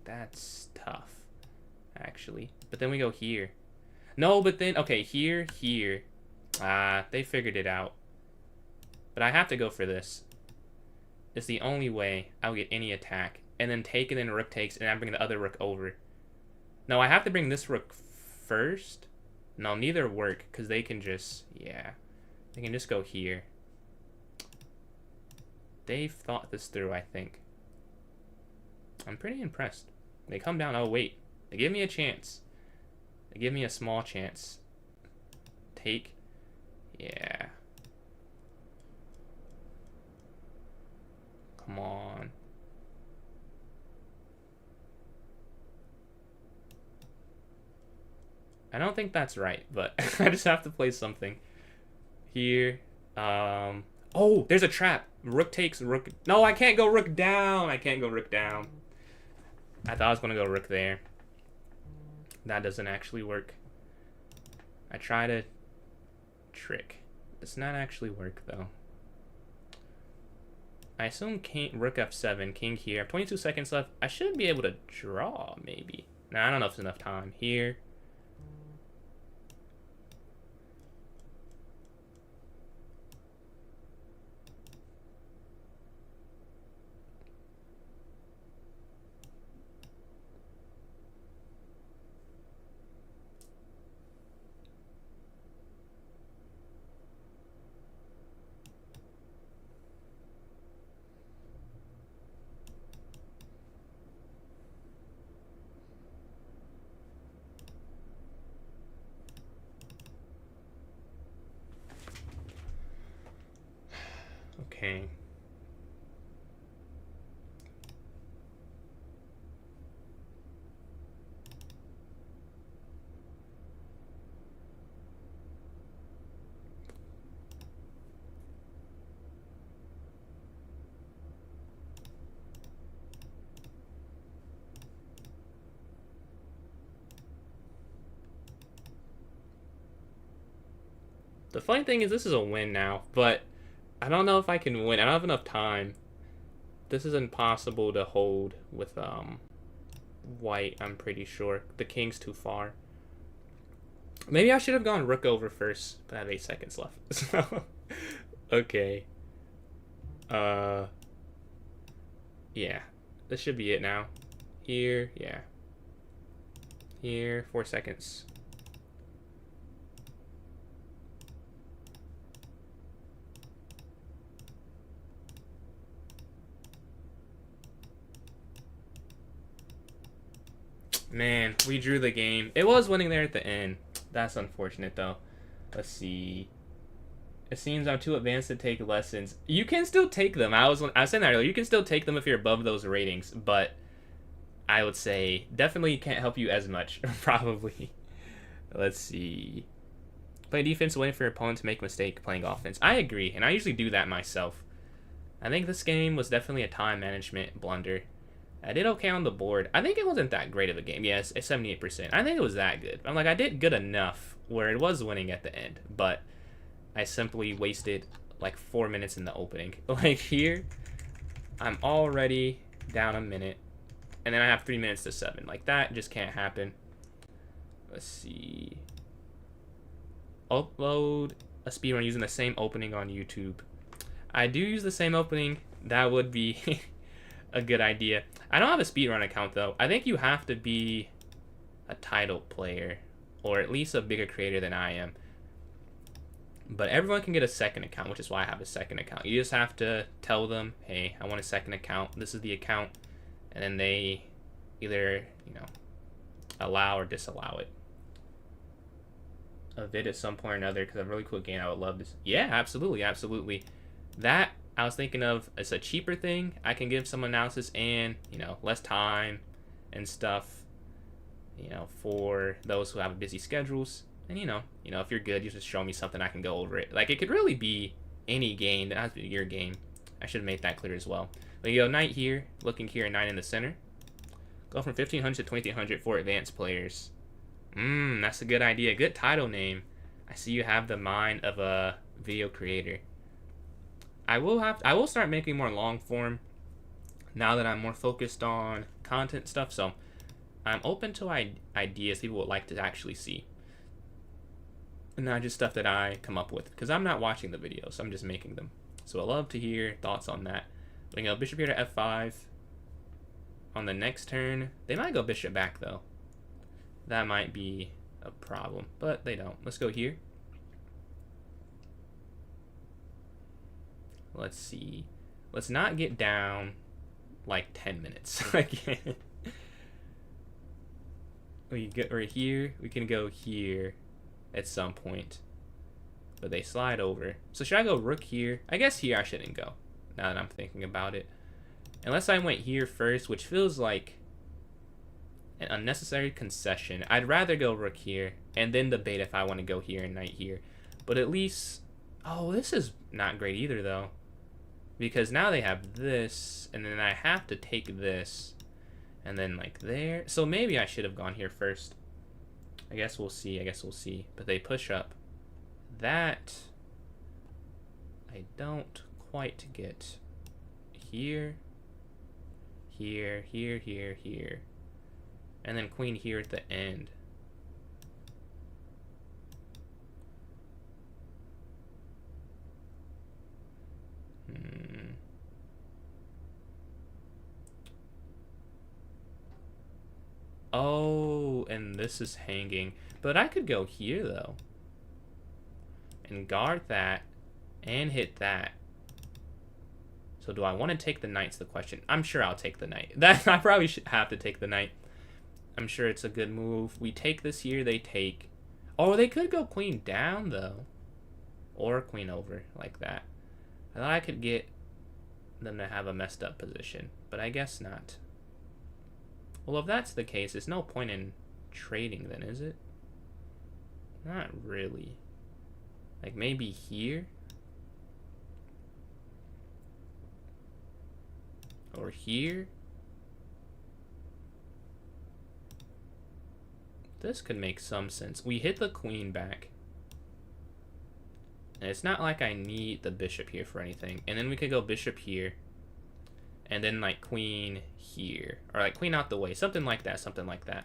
That's tough, actually. But then we go here. No, but then, okay, here. They figured it out. But I have to go for this. It's the only way I'll get any attack. And then take it, and rook takes, and I bring the other rook over. No, I have to bring this rook first. No, neither work, because they can just, yeah. They can just go here. They've thought this through, I think. I'm pretty impressed. They come down, oh wait. They give me a chance. They give me a small chance. Take. Yeah. Come on. I don't think that's right, but I just have to play something. Here. Oh, there's a trap. Rook takes rook. No, I can't go rook down. I can't go rook down. I thought I was going to go rook there. That doesn't actually work. I try to trick. Does not actually work, though. I assume king, rook f7, king here. I have 22 seconds left. I should be able to draw, maybe. Nah, I don't know if there's enough time. Here. Okay. The funny thing is this is a win now, but I don't know if I can win. I don't have enough time. This is impossible to hold with white, I'm pretty sure. The king's too far. Maybe I should have gone rook over first, but I have 8 seconds left. So, okay. Yeah. This should be it now. Here, yeah. Here, 4 seconds. Man, we drew the game. It was winning there at the end. That's unfortunate, though. Let's see. It seems I'm too advanced to take lessons. You can still take them. I was saying that earlier. You can still take them if you're above those ratings, but I would say definitely can't help you as much, probably. Let's see. Play defense, waiting for your opponent to make a mistake playing offense. I agree, and I usually do that myself. I think this game was definitely a time management blunder. I did okay on the board. I think it wasn't that great of a game. Yes, it's 78%. I think it was that good. I'm like, I did good enough where it was winning at the end, but I simply wasted like 4 minutes in the opening. Like here, I'm already down a minute, and then I have 3 minutes to 7. Like that just can't happen. Let's see. Upload a speedrun using the same opening on YouTube. I do use the same opening. That would be a good idea. I don't have a speedrun account though. I think you have to be a title player or at least a bigger creator than I am. But everyone can get a second account, which is why I have a second account. You just have to tell them, hey, I want a second account. This is the account. And then they either, allow or disallow it. A vid at some point or another, because I'm a really cool game. I would love this. Yeah, absolutely, absolutely. That I was thinking of as a cheaper thing. I can give some analysis and, less time and stuff, for those who have busy schedules. And, if you're good, you just show me something, I can go over it. Like, it could really be any game. That has to be your game. I should have made that clear as well. But you go knight here, looking here, knight in the center. Go from 1500 to 2300 for advanced players. That's a good idea. Good title name. I see you have the mind of a video creator. I will start making more long form now that I'm more focused on content stuff. So I'm open to ideas people would like to actually see. not just stuff that I come up with, because I'm not watching the videos, I'm just making them. So I'd love to hear thoughts on that. We can go bishop here to f5. On the next turn, they might go bishop back though. That might be a problem, but they don't. Let's go here. Let's see. Let's not get down like 10 minutes again. We get right here. We can go here at some point, but they slide over. So should I go rook here? I guess here I shouldn't go, now that I'm thinking about it. Unless I went here first, which feels like an unnecessary concession. I'd rather go rook here and then debate if I want to go here and knight here. But at least, oh, this is not great either though, because now they have this, and then I have to take this, and then like there. So maybe I should have gone here first. I guess we'll see. But they push up. That I don't quite get. Here, here, here, here, here. And then queen here at the end. Oh, and this is hanging. But I could go here, though. And guard that. And hit that. So do I want to take the knight's the question. I'm sure I'll take the knight. That I probably should have to take the knight. I'm sure it's a good move. We take this here, they take. Oh, they could go queen down, though. Or queen over, like that. I thought I could get them to have a messed up position. But I guess not. Well, if that's the case, there's no point in trading then, is it? Not really. Like, maybe here? Or here? This could make some sense. We hit the queen back. And it's not like I need the bishop here for anything. And then we could go bishop here. And then like queen here. Or like queen out the way. Something like that. Something like that.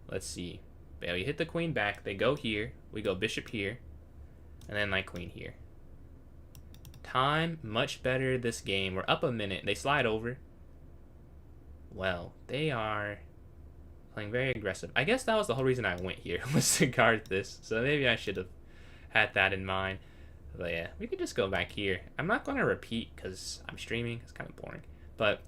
Let's see. Yeah, we hit the queen back. They go here. We go bishop here. And then like queen here. Time much better this game. We're up a minute. They slide over. Well, they are playing very aggressive. I guess that was the whole reason I went here, was to guard this. So maybe I should have had that in mind. But yeah, we could just go back here. I'm not going to repeat because I'm streaming. It's kind of boring. But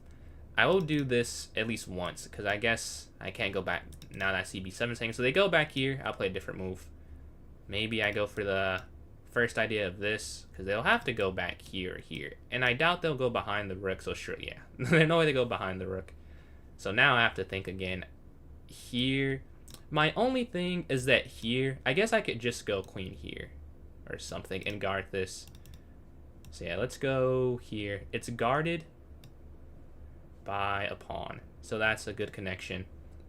I will do this at least once because I guess I can't go back now that I see B7 saying. So they go back here. I'll play a different move. Maybe I go for the first idea of this because they'll have to go back here or here. And I doubt they'll go behind the rook. So sure, yeah. There's no way they go behind the rook. So now I have to think again. Here. My only thing is that here, I guess I could just go queen here or something and guard this. So yeah, let's go here. It's guarded by a pawn. So that's a good connection.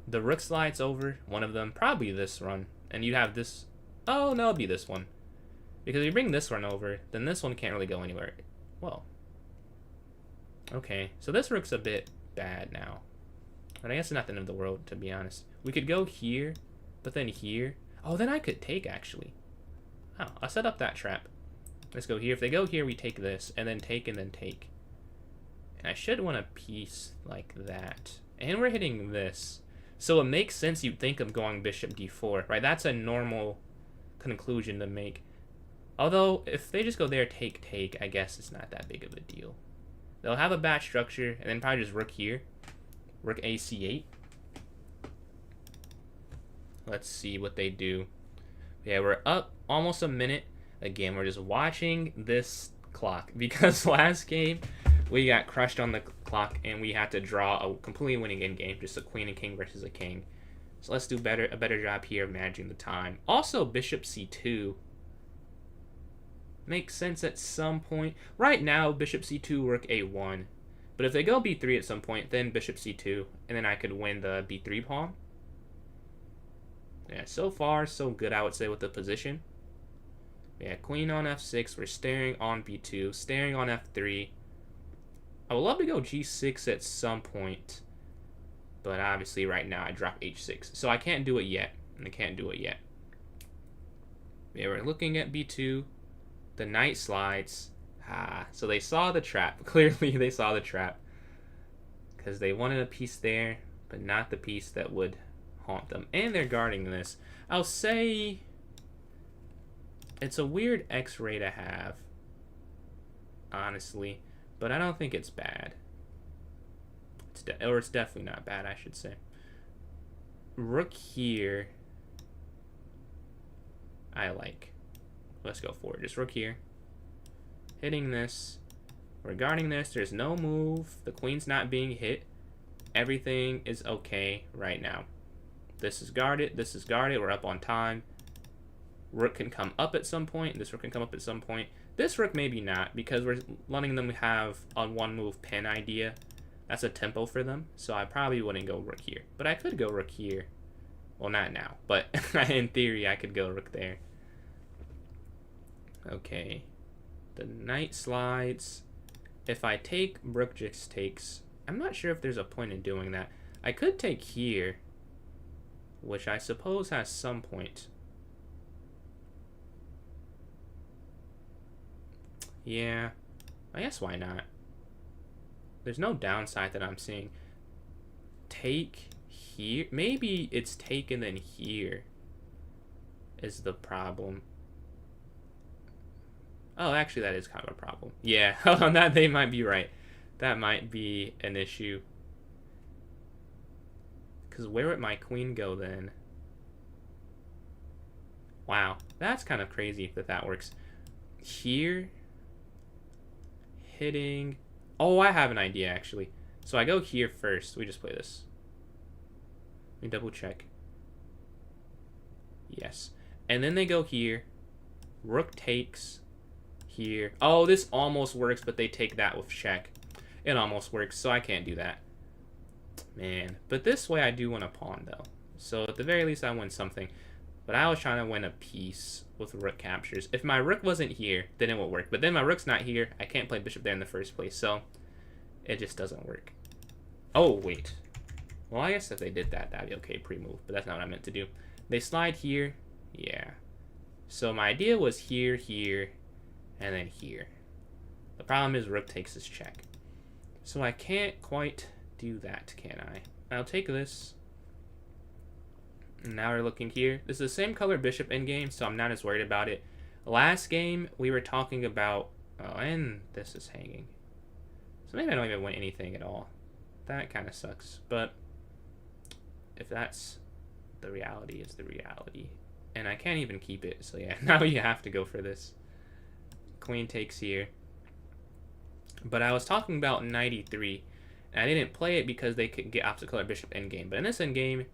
The rook slides over, one of them, probably this run. And you have this, oh no, it'll be this one. Because if you bring this one over, then this one can't really go anywhere. Well, okay, so this rook's a bit bad now. But I guess it's not the end of the world, to be honest. We could go here, but then here. Oh, then I could take, actually. Oh, I'll set up that trap. Let's go here. If they go here, we take this, and then take, and then take. And I should want a piece like that. And we're hitting this. So it makes sense you'd think of going bishop d4, right? That's a normal conclusion to make. Although, if they just go there, take, take, I guess it's not that big of a deal. They'll have a batch structure, and then probably just rook here. Rook AC8. Let's see what they do. Yeah, we're up almost a minute. Again, we're just watching this clock because last game we got crushed on the clock and we had to draw a completely winning end game, just a queen and king versus a king. So let's do a better job here of managing the time. Also, bishop c2 makes sense at some point. Right now, bishop c2, rook a1. But if they go b3 at some point, then bishop c2, and then I could win the b3 pawn. Yeah, so far, so good, I would say, with the position. Yeah, queen on f6, we're staring on b2, staring on f3. I would love to go g6 at some point, but obviously right now I drop h6. So I can't do it yet, and I can't do it yet. Yeah, we're looking at b2. The knight slides. So they saw the trap. Clearly, they saw the trap. Because they wanted a piece there, but not the piece that would haunt them. And they're guarding this. I'll say it's a weird X-ray to have, honestly. But I don't think it's bad. It's definitely not bad, I should say. Rook here, I like. Let's go for it. Just rook here. Hitting this. We're guarding this. There's no move. The queen's not being hit. Everything is okay right now. This is guarded. This is guarded. We're up on time. Rook can come up at some point. This rook can come up at some point. This rook maybe not, because we're letting them have a one move pin idea. That's a tempo for them, so I probably wouldn't go rook here. But I could go rook here. Well, not now, but in theory I could go rook there. Okay. The knight slides. If I take, rook just takes. I'm not sure if there's a point in doing that. I could take here, which I suppose has some point. Yeah, I guess why not? There's no downside that I'm seeing. Take here. Maybe it's taken then here is the problem. Oh, actually, that is kind of a problem. Yeah, on that they might be right. That might be an issue. Because where would my queen go then? Wow, that's kind of crazy if that works. Here. Hitting. Oh, I have an idea, actually. So I go here first. We just play this. Let me double check. Yes. And then they go here. Rook takes here. Oh, this almost works, but they take that with check. It almost works, so I can't do that. Man. But this way I do win a pawn, though. So at the very least I win something. But I was trying to win a piece with rook captures. If my rook wasn't here, then it would work. But then my rook's not here. I can't play bishop there in the first place, so it just doesn't work. Oh, wait. Well, I guess if they did that, that'd be okay pre-move. But that's not what I meant to do. They slide here. Yeah. So my idea was here, here, and then here. The problem is rook takes this check. So I can't quite do that, can I? I'll take this. Now we're looking here. This is the same color bishop in game, so I'm not as worried about it. Last game, we were talking about... Oh, and this is hanging. So maybe I don't even win anything at all. That kind of sucks. But if that's the reality, it's the reality. And I can't even keep it, so yeah. Now you have to go for this. Queen takes here. But I was talking about knight e3. And I didn't play it because they could get opposite color bishop endgame. But in this endgame,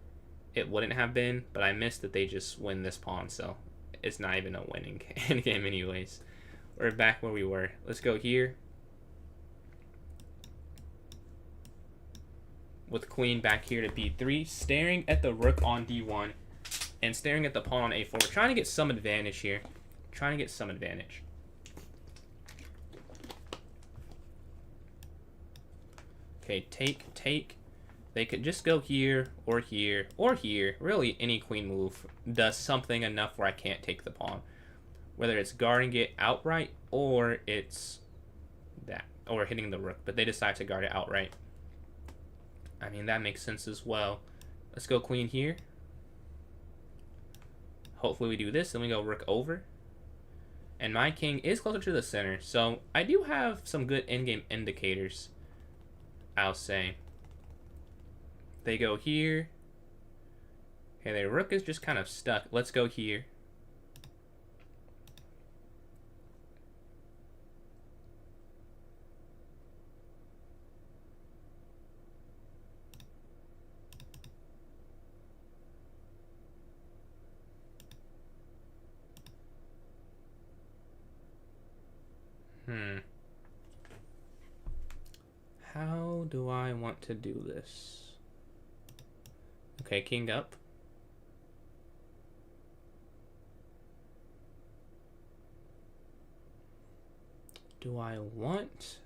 it wouldn't have been, but I missed that they just win this pawn, so it's not even a winning endgame anyways. We're back where we were. Let's go here. With queen back here to b3, staring at the rook on d1, and staring at the pawn on a4. We're trying to get some advantage here. Trying to get some advantage. Okay, take, take. They could just go here, or here, or here. Really, any queen move does something enough where I can't take the pawn. Whether it's guarding it outright, or it's that, or hitting the rook. But they decide to guard it outright. I mean, that makes sense as well. Let's go queen here. Hopefully we do this, then we go rook over. And my king is closer to the center, so I do have some good endgame indicators, I'll say. They go here. Okay, their rook is just kind of stuck. Let's go here. How do I want to do this? Okay, king up. Do I want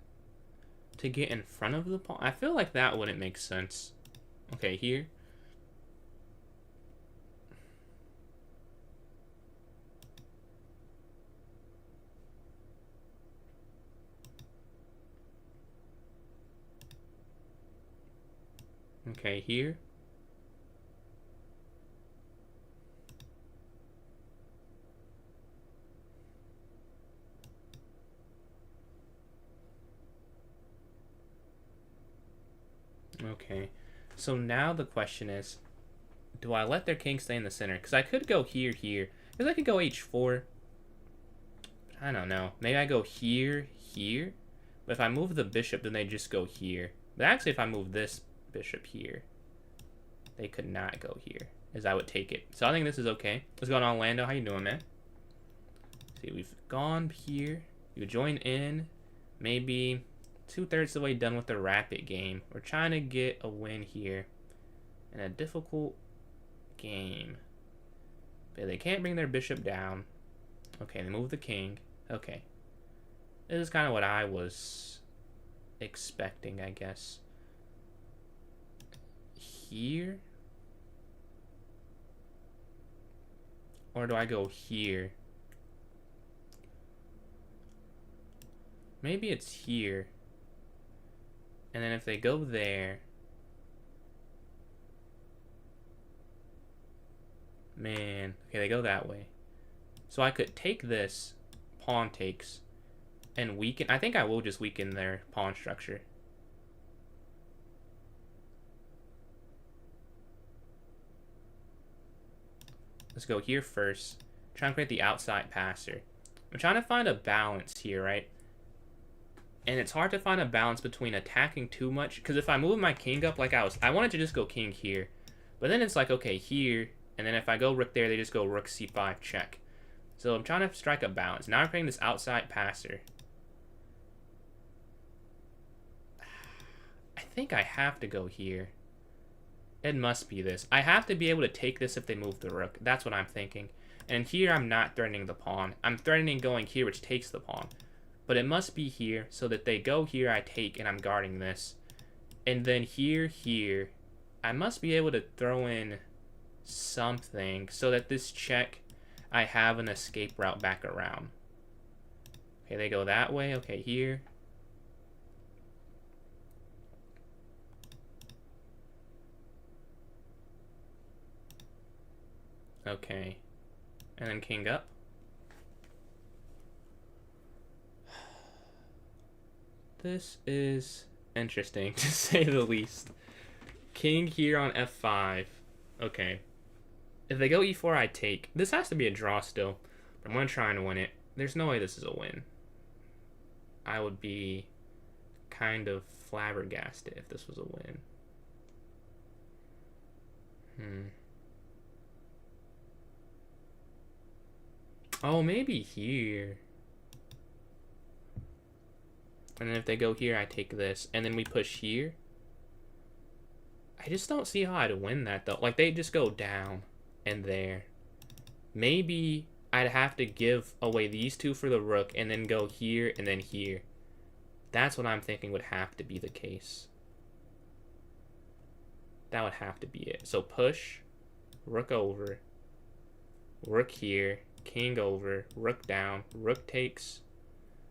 to get in front of the pawn? I feel like that wouldn't make sense. Okay, here. Okay, here. Okay, so now the question is, do I let their king stay in the center? Because I could go here. Because I could go h4. But I don't know. Maybe I go here. But if I move the bishop, then they just go here. But actually, if I move this bishop here, they could not go here, as I would take it. So I think this is okay. What's going on, Lando? How you doing, man? See, we've gone here. You join in. Maybe 2/3 of the way done with the rapid game. We're trying to get a win here in a difficult game. But they can't bring their bishop down. Okay, they move the king. Okay. This is kind of what I was expecting, I guess. Here? Or do I go here? Maybe it's here. And then if they go there... Man. Okay, they go that way. So I could take this, pawn takes, and weaken. I think I will just weaken their pawn structure. Let's go here first. Trying to create the outside passer. I'm trying to find a balance here, right? And it's hard to find a balance between attacking too much. Because if I move my king up like I wanted to just go king here. But then it's like, okay, here. And then if I go rook there, they just go rook c5 check. So I'm trying to strike a balance. Now I'm creating this outside passer. I think I have to go here. It must be this. I have to be able to take this if they move the rook. That's what I'm thinking. And here I'm not threatening the pawn. I'm threatening going here, which takes the pawn. But it must be here, so that they go here, I take, and I'm guarding this. And then here, I must be able to throw in something so that this check, I have an escape route back around. Okay, they go that way. Okay, here. Okay. And then king up. This is interesting, to say the least. King here on f5. Okay. If they go e4, I take. This has to be a draw still. But I'm going to try and win it. There's no way this is a win. I would be kind of flabbergasted if this was a win. Oh, maybe here. And then if they go here, I take this. And then we push here. I just don't see how I'd win that, though. Like, they just go down and there. Maybe I'd have to give away these two for the rook and then go here and then here. That's what I'm thinking would have to be the case. That would have to be it. So push, rook over, rook here, king over, rook down, rook takes.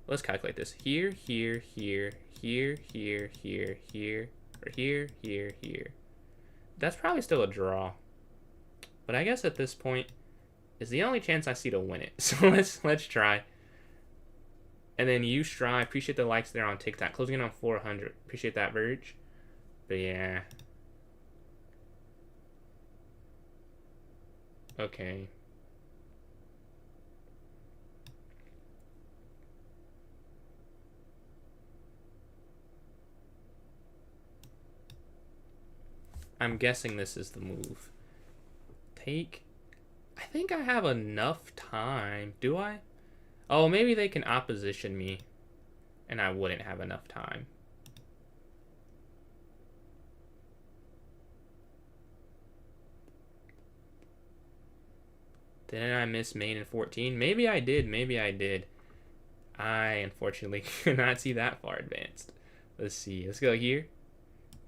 Let's calculate this. Here, here, here, here, here, here, here, or here, here, here. That's probably still a draw. But I guess at this point is the only chance I see to win it. So let's try. And then you try. Appreciate the likes there on TikTok. Closing in on 400. Appreciate that, Verge. But yeah. Okay. I'm guessing this is the move. Take. I think I have enough time. Do I? Oh, maybe they can opposition me. And I wouldn't have enough time. Didn't I miss main in 14? Maybe I did. Maybe I did. I, unfortunately, could not see that far advanced. Let's see. Let's go here.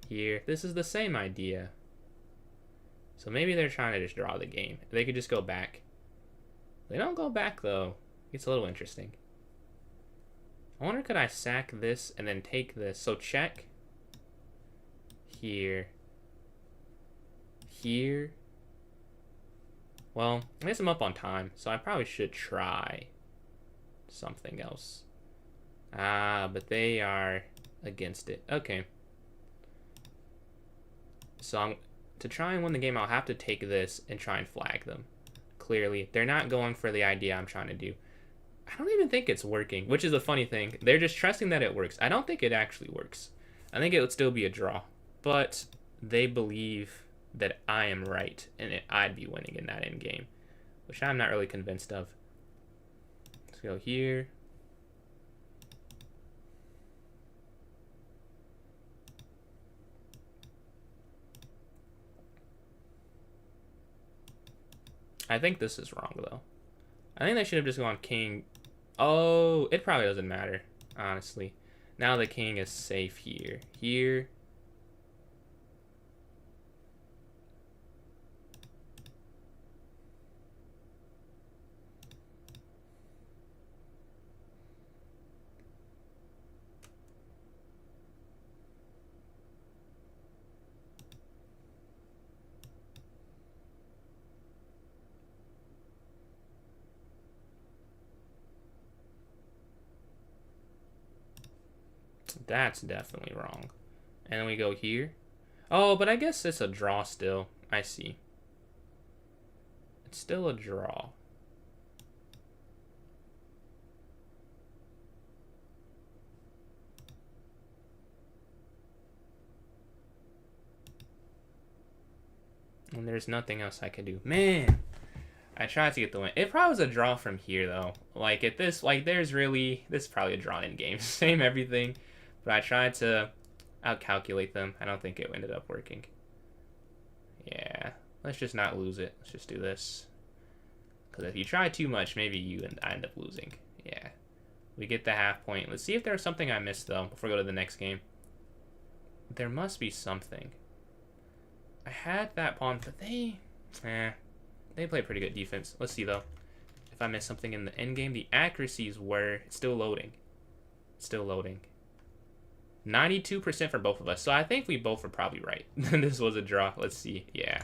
Here. This is the same idea. So maybe they're trying to just draw the game. They could just go back. They don't go back, though. It's a little interesting. I wonder, could I sack this and then take this? So check. Here. here. Well, I guess I'm up on time, so I probably should try something else. Ah, but they are against it. Okay. So to try and win the game, I'll have to take this and try and flag them. Clearly, they're not going for the idea I'm trying to do. I don't even think it's working, which is a funny thing. They're just trusting that it works. I don't think it actually works. I think it would still be a draw. But they believe that I am right and I'd be winning in that end game, which I'm not really convinced of. Let's go here. I think this is wrong, though. I think they should have just gone king. Oh, it probably doesn't matter, honestly. Now the king is safe here. Here. That's definitely wrong. And then we go here. Oh, but I guess it's a draw still. I see. It's still a draw. And there's nothing else I could do. Man, I tried to get the win. It probably was a draw from here, though. Like, at this, like, there's really... This is probably a drawn-in game. Same everything. But I tried to outcalculate them. I don't think it ended up working. Yeah. Let's just not lose it. Let's just do this. Because if you try too much, maybe you end up losing. Yeah. We get the half point. Let's see if there's something I missed, though, before we go to the next game. There must be something. I had that pawn, but they play pretty good defense. Let's see, though. If I missed something in the endgame, the accuracies were... It's still loading. It's still loading. 92% for both of us. So I think we both were probably right. This was a draw. Let's see. Yeah,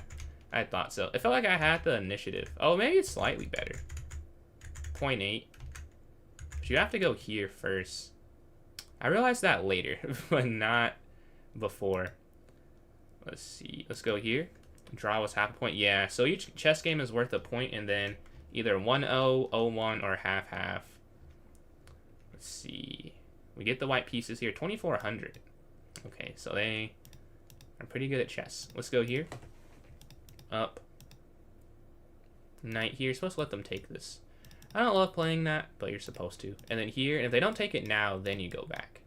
I thought so. It felt like I had the initiative. Oh, maybe it's slightly better. 0.8. But you have to go here first. I realized that later, but not before. Let's see. Let's go here. Draw was half a point. Yeah, so each chess game is worth a point, and then either 1-0, 0-1, or half-half. Let's see. We get the white pieces here. 2,400. Okay, so they are pretty good at chess. Let's go here. Up. Knight here. You're supposed to let them take this. I don't love playing that, but you're supposed to. And then here, and if they don't take it now, then you go back.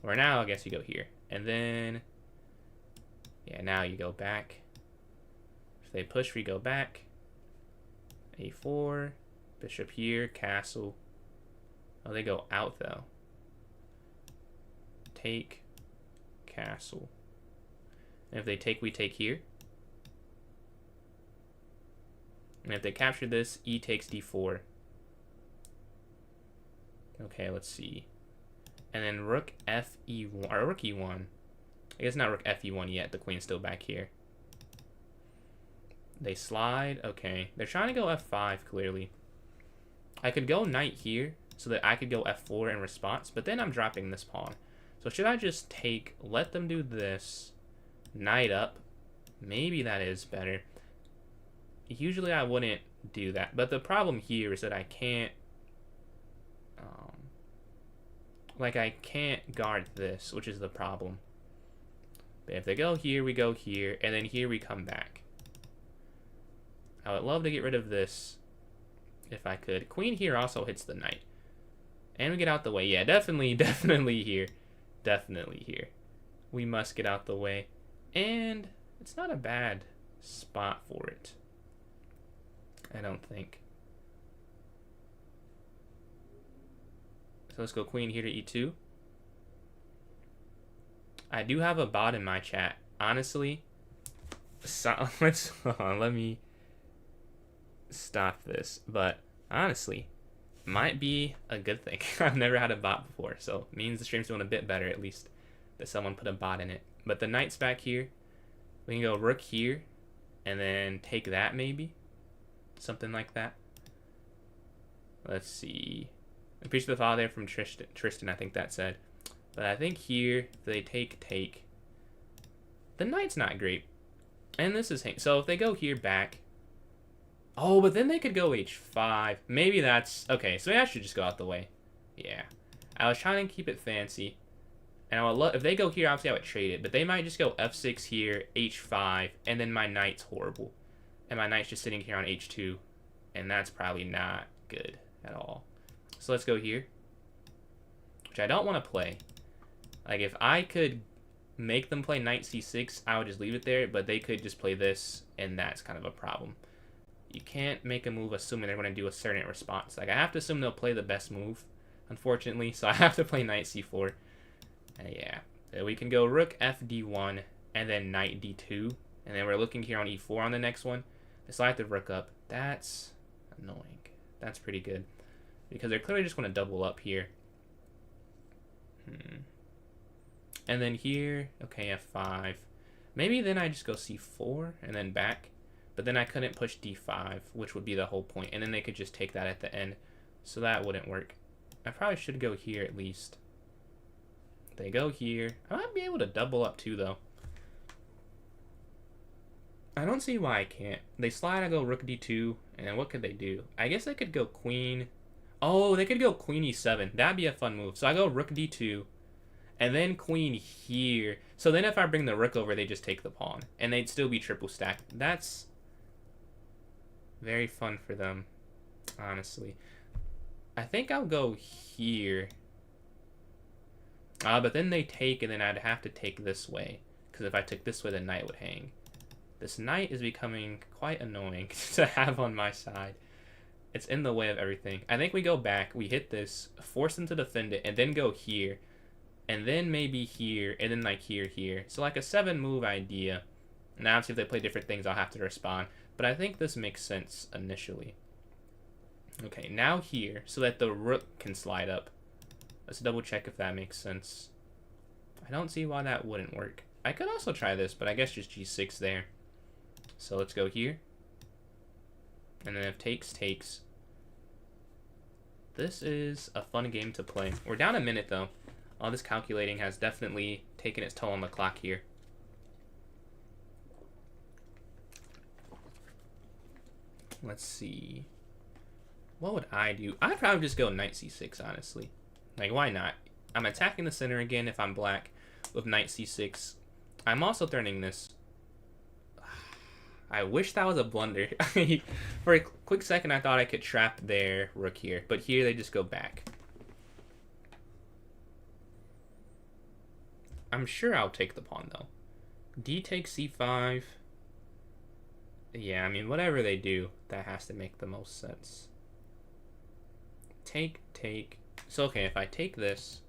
Or now, I guess you go here. And then... Yeah, now you go back. If they push, we go back. A4. Bishop here. Castle. Oh, they go out, though. Take. Castle. And if they take, we take here. And if they capture this, E takes D4. Okay, let's see. And then rook Fe1, or rook E1. I guess not rook Fe1 yet, the queen's still back here. They slide, okay. They're trying to go F5, clearly. I could go knight here, so that I could go F4 in response, but then I'm dropping this pawn. So should I just take, let them do this, knight up? Maybe that is better. Usually I wouldn't do that, but the problem here is that I can't, I can't guard this, which is the problem. But if they go here, we go here, and then here we come back. I would love to get rid of this if I could. Queen here also hits the knight. And we get out the way. Yeah, definitely here. Definitely here. We must get out the way. And it's not a bad spot for it. I don't think. So let's go queen here to E2. I do have a bot in my chat. Honestly, let me stop this. But honestly, might be a good thing. I've never had a bot before, so it means the stream's doing a bit better at least that someone put a bot in it. But the knight's back here. We can go rook here, and then take that maybe. Something like that. Let's see. A piece of the file there from Tristan, I think that said. But I think here, if they take. The knight's not great. And this is... So if they go here back... Oh, but then they could go h5. Maybe that's... Okay, so maybe I should just go out the way. Yeah. I was trying to keep it fancy. And I would if they go here, obviously I would trade it. But they might just go f6 here, h5, and then my knight's horrible. And my knight's just sitting here on h2. And that's probably not good at all. So let's go here. Which I don't want to play. Like, if I could make them play knight c6, I would just leave it there. But they could just play this, and that's kind of a problem. You can't make a move assuming they're going to do a certain response. Like, I have to assume they'll play the best move, unfortunately. So I have to play knight c4. Yeah. So we can go rook fd1, and then knight d2. And then we're looking here on e4 on the next one. They slide the rook up. That's annoying. That's pretty good. Because they're clearly just going to double up here. And then here, okay, f5. Maybe then I just go c4 and then back. But then I couldn't push d5, which would be the whole point. And then they could just take that at the end. So that wouldn't work. I probably should go here at least. They go here. I might be able to double up too, though. I don't see why I can't. They slide, I go rook d2. And what could they do? I guess they could go queen. Oh, they could go queen e7. That'd be a fun move. So I go rook d2. And then queen here. So then if I bring the rook over, they just take the pawn. And they'd still be triple stacked. That's very fun for them, honestly. I think I'll go here. But then they take, and then I'd have to take this way. Because if I took this way, the knight would hang. This knight is becoming quite annoying to have on my side. It's in the way of everything. I think we go back, we hit this, force them to defend it, and then go here. And then maybe here, and then like here. So like a 7-move idea. Now obviously if they play different things, I'll have to respond. But I think this makes sense initially. Okay, now here, so that the rook can slide up. Let's double check if that makes sense. I don't see why that wouldn't work. I could also try this, but I guess just g6 there. So let's go here. And then if takes. This is a fun game to play. We're down a minute though. All this calculating has definitely taken its toll on the clock here. Let's see. What would I do? I'd probably just go knight c6, honestly. Like, why not? I'm attacking the center again if I'm black with knight c6. I'm also threatening this. I wish that was a blunder. For a quick second, I thought I could trap their rook here. But here, they just go back. I'm sure I'll take the pawn, though. D takes c5. Yeah, I mean, whatever they do, that has to make the most sense. Take. So, okay, if I take this,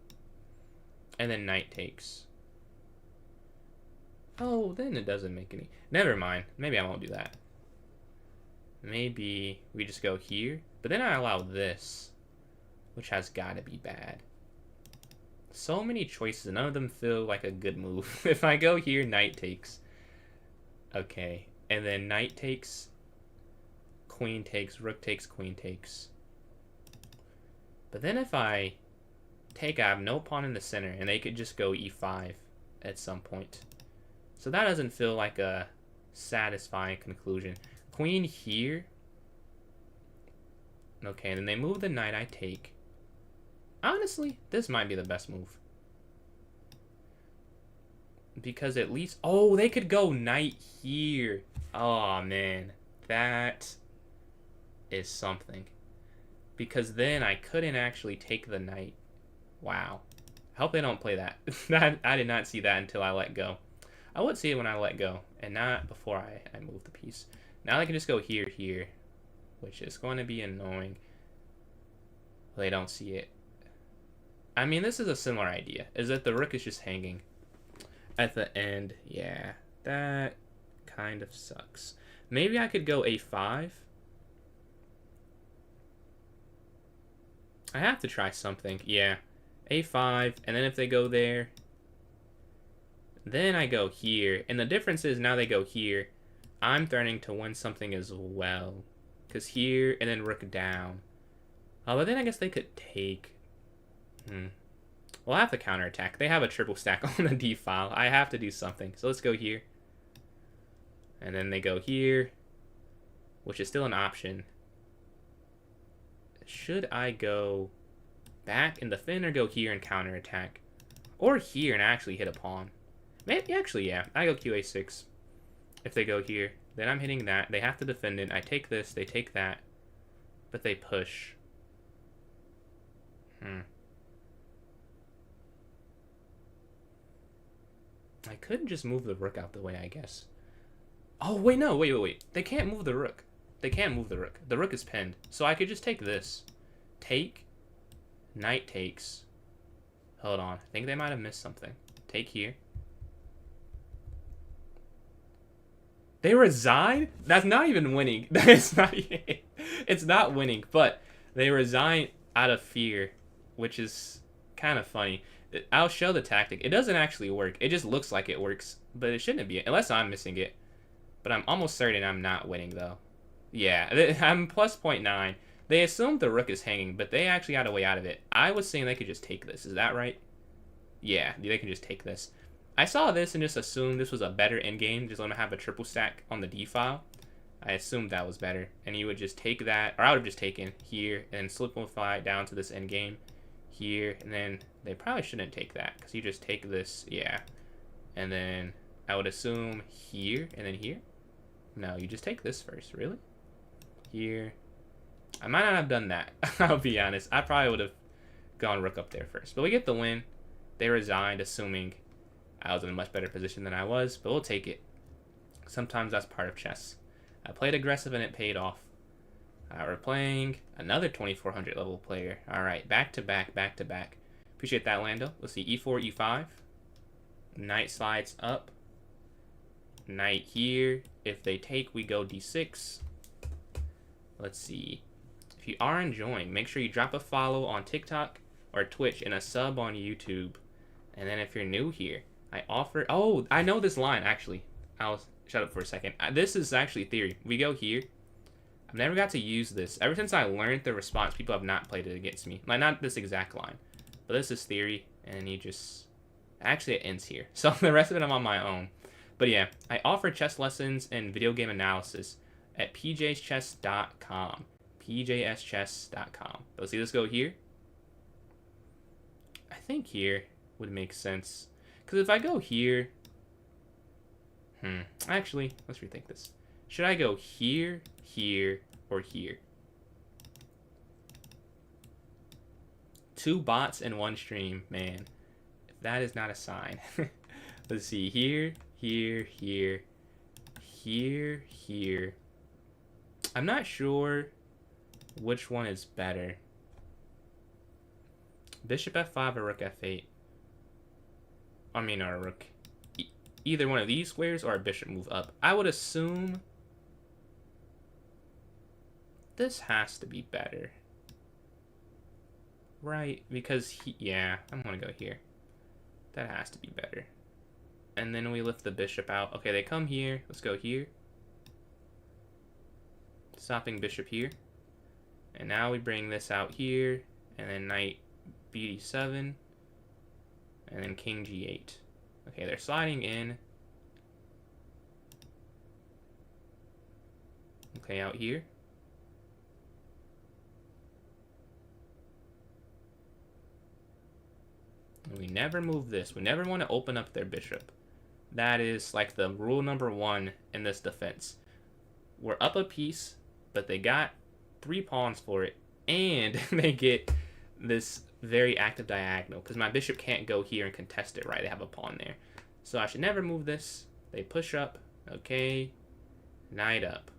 and then knight takes. Oh, then it doesn't make any... Never mind. Maybe I won't do that. Maybe we just go here. But then I allow this, which has got to be bad. So many choices, none of them feel like a good move. If I go here, knight takes. Okay. And then knight takes, queen takes, rook takes, queen takes. But then if I take, I have no pawn in the center, and they could just go e5 at some point. So that doesn't feel like a satisfying conclusion. Queen here. Okay, and then they move the knight, I take. Honestly, this might be the best move. Because at least... Oh, they could go knight here. Oh, man. That is something. Because then I couldn't actually take the knight. Wow. I hope they don't play that. I did not see that until I let go. I would see it when I let go, and not before I move the piece. Now they can just go here, which is going to be annoying. They don't see it. I mean, this is a similar idea, is that the rook is just hanging at the end. Yeah, that kind of sucks. Maybe I could go a5. I have to try something. Yeah, a5, and then if they go there, then I go here. And the difference is now they go here. I'm threatening to win something as well. Because here, and then rook down. Oh, but then I guess they could take... Well, I have to counterattack. They have a triple stack on the d file. I have to do something. So let's go here. And then they go here, which is still an option. Should I go back and defend or go here and counterattack? Or here and actually hit a pawn? Maybe, actually, yeah. I go QA6. If they go here, then I'm hitting that. They have to defend it. I take this, they take that. But they push. I could just move the rook out the way, I guess. Oh, wait, no. Wait. They can't move the rook. They can't move the rook. The rook is pinned. So I could just take this. Take. Knight takes. Hold on. I think they might have missed something. Take here. They resign? That's not even winning. It's not winning, but they resign out of fear, which is kind of funny. I'll show the tactic. It doesn't actually work. It just looks like it works, but it shouldn't be, unless I'm missing it. But I'm almost certain I'm not winning, though. Yeah, I'm plus 0.9. They assumed the rook is hanging, but they actually got a way out of it. I was saying they could just take this. Is that right? Yeah, they can just take this. I saw this and just assumed this was a better endgame. Just let them have a triple stack on the d file. I assumed that was better. And you would just take that, or I would have just taken here and simplify it down to this endgame here. And then they probably shouldn't take that because you just take this, yeah. And then I would assume here and then here. No, you just take this first, really? Here. I might not have done that. I'll be honest. I probably would have gone rook up there first. But we get the win. They resigned, assuming I was in a much better position than I was, but we'll take it. Sometimes that's part of chess. I played aggressive and it paid off. We're playing another 2400 level player. All right, back to back. Appreciate that, Lando. Let's see, e4, e5. Knight slides up. Knight here. If they take, we go d6. Let's see. If you are enjoying, make sure you drop a follow on TikTok or Twitch and a sub on YouTube. And then if you're new here, I offer... Oh, I know this line, actually. I'll shut up for a second. This is actually theory. We go here. I've never got to use this. Ever since I learned the response, people have not played it against me. Like, not this exact line. But this is theory, and you just... Actually, it ends here. So the rest of it, I'm on my own. But yeah, I offer chess lessons and video game analysis at pjschess.com. pjschess.com. Let's see this go here. I think here would make sense. Because if I go here... Actually, let's rethink this. Should I go here, here, or here? 2 bots in 1 stream, man. If that is not a sign. Let's see, here, here, here, here, here. I'm not sure which one is better. Bishop f5 or rook f8. I mean, or a rook. Either one of these squares or a bishop move up. I would assume this has to be better. Right, because yeah, I'm gonna go here. That has to be better. And then we lift the bishop out. Okay, they come here. Let's go here. Stopping bishop here. And now we bring this out here. And then knight bd7. And then king g8. Okay, they're sliding in. Okay, out here. And we never move this. We never want to open up their bishop. That is like the rule number 1 in this defense. We're up a piece, but they got 3 pawns for it. And they get this very active diagonal because my bishop can't go here and contest it, right? They have a pawn there. So I should never move this. They push up. Okay. Knight up.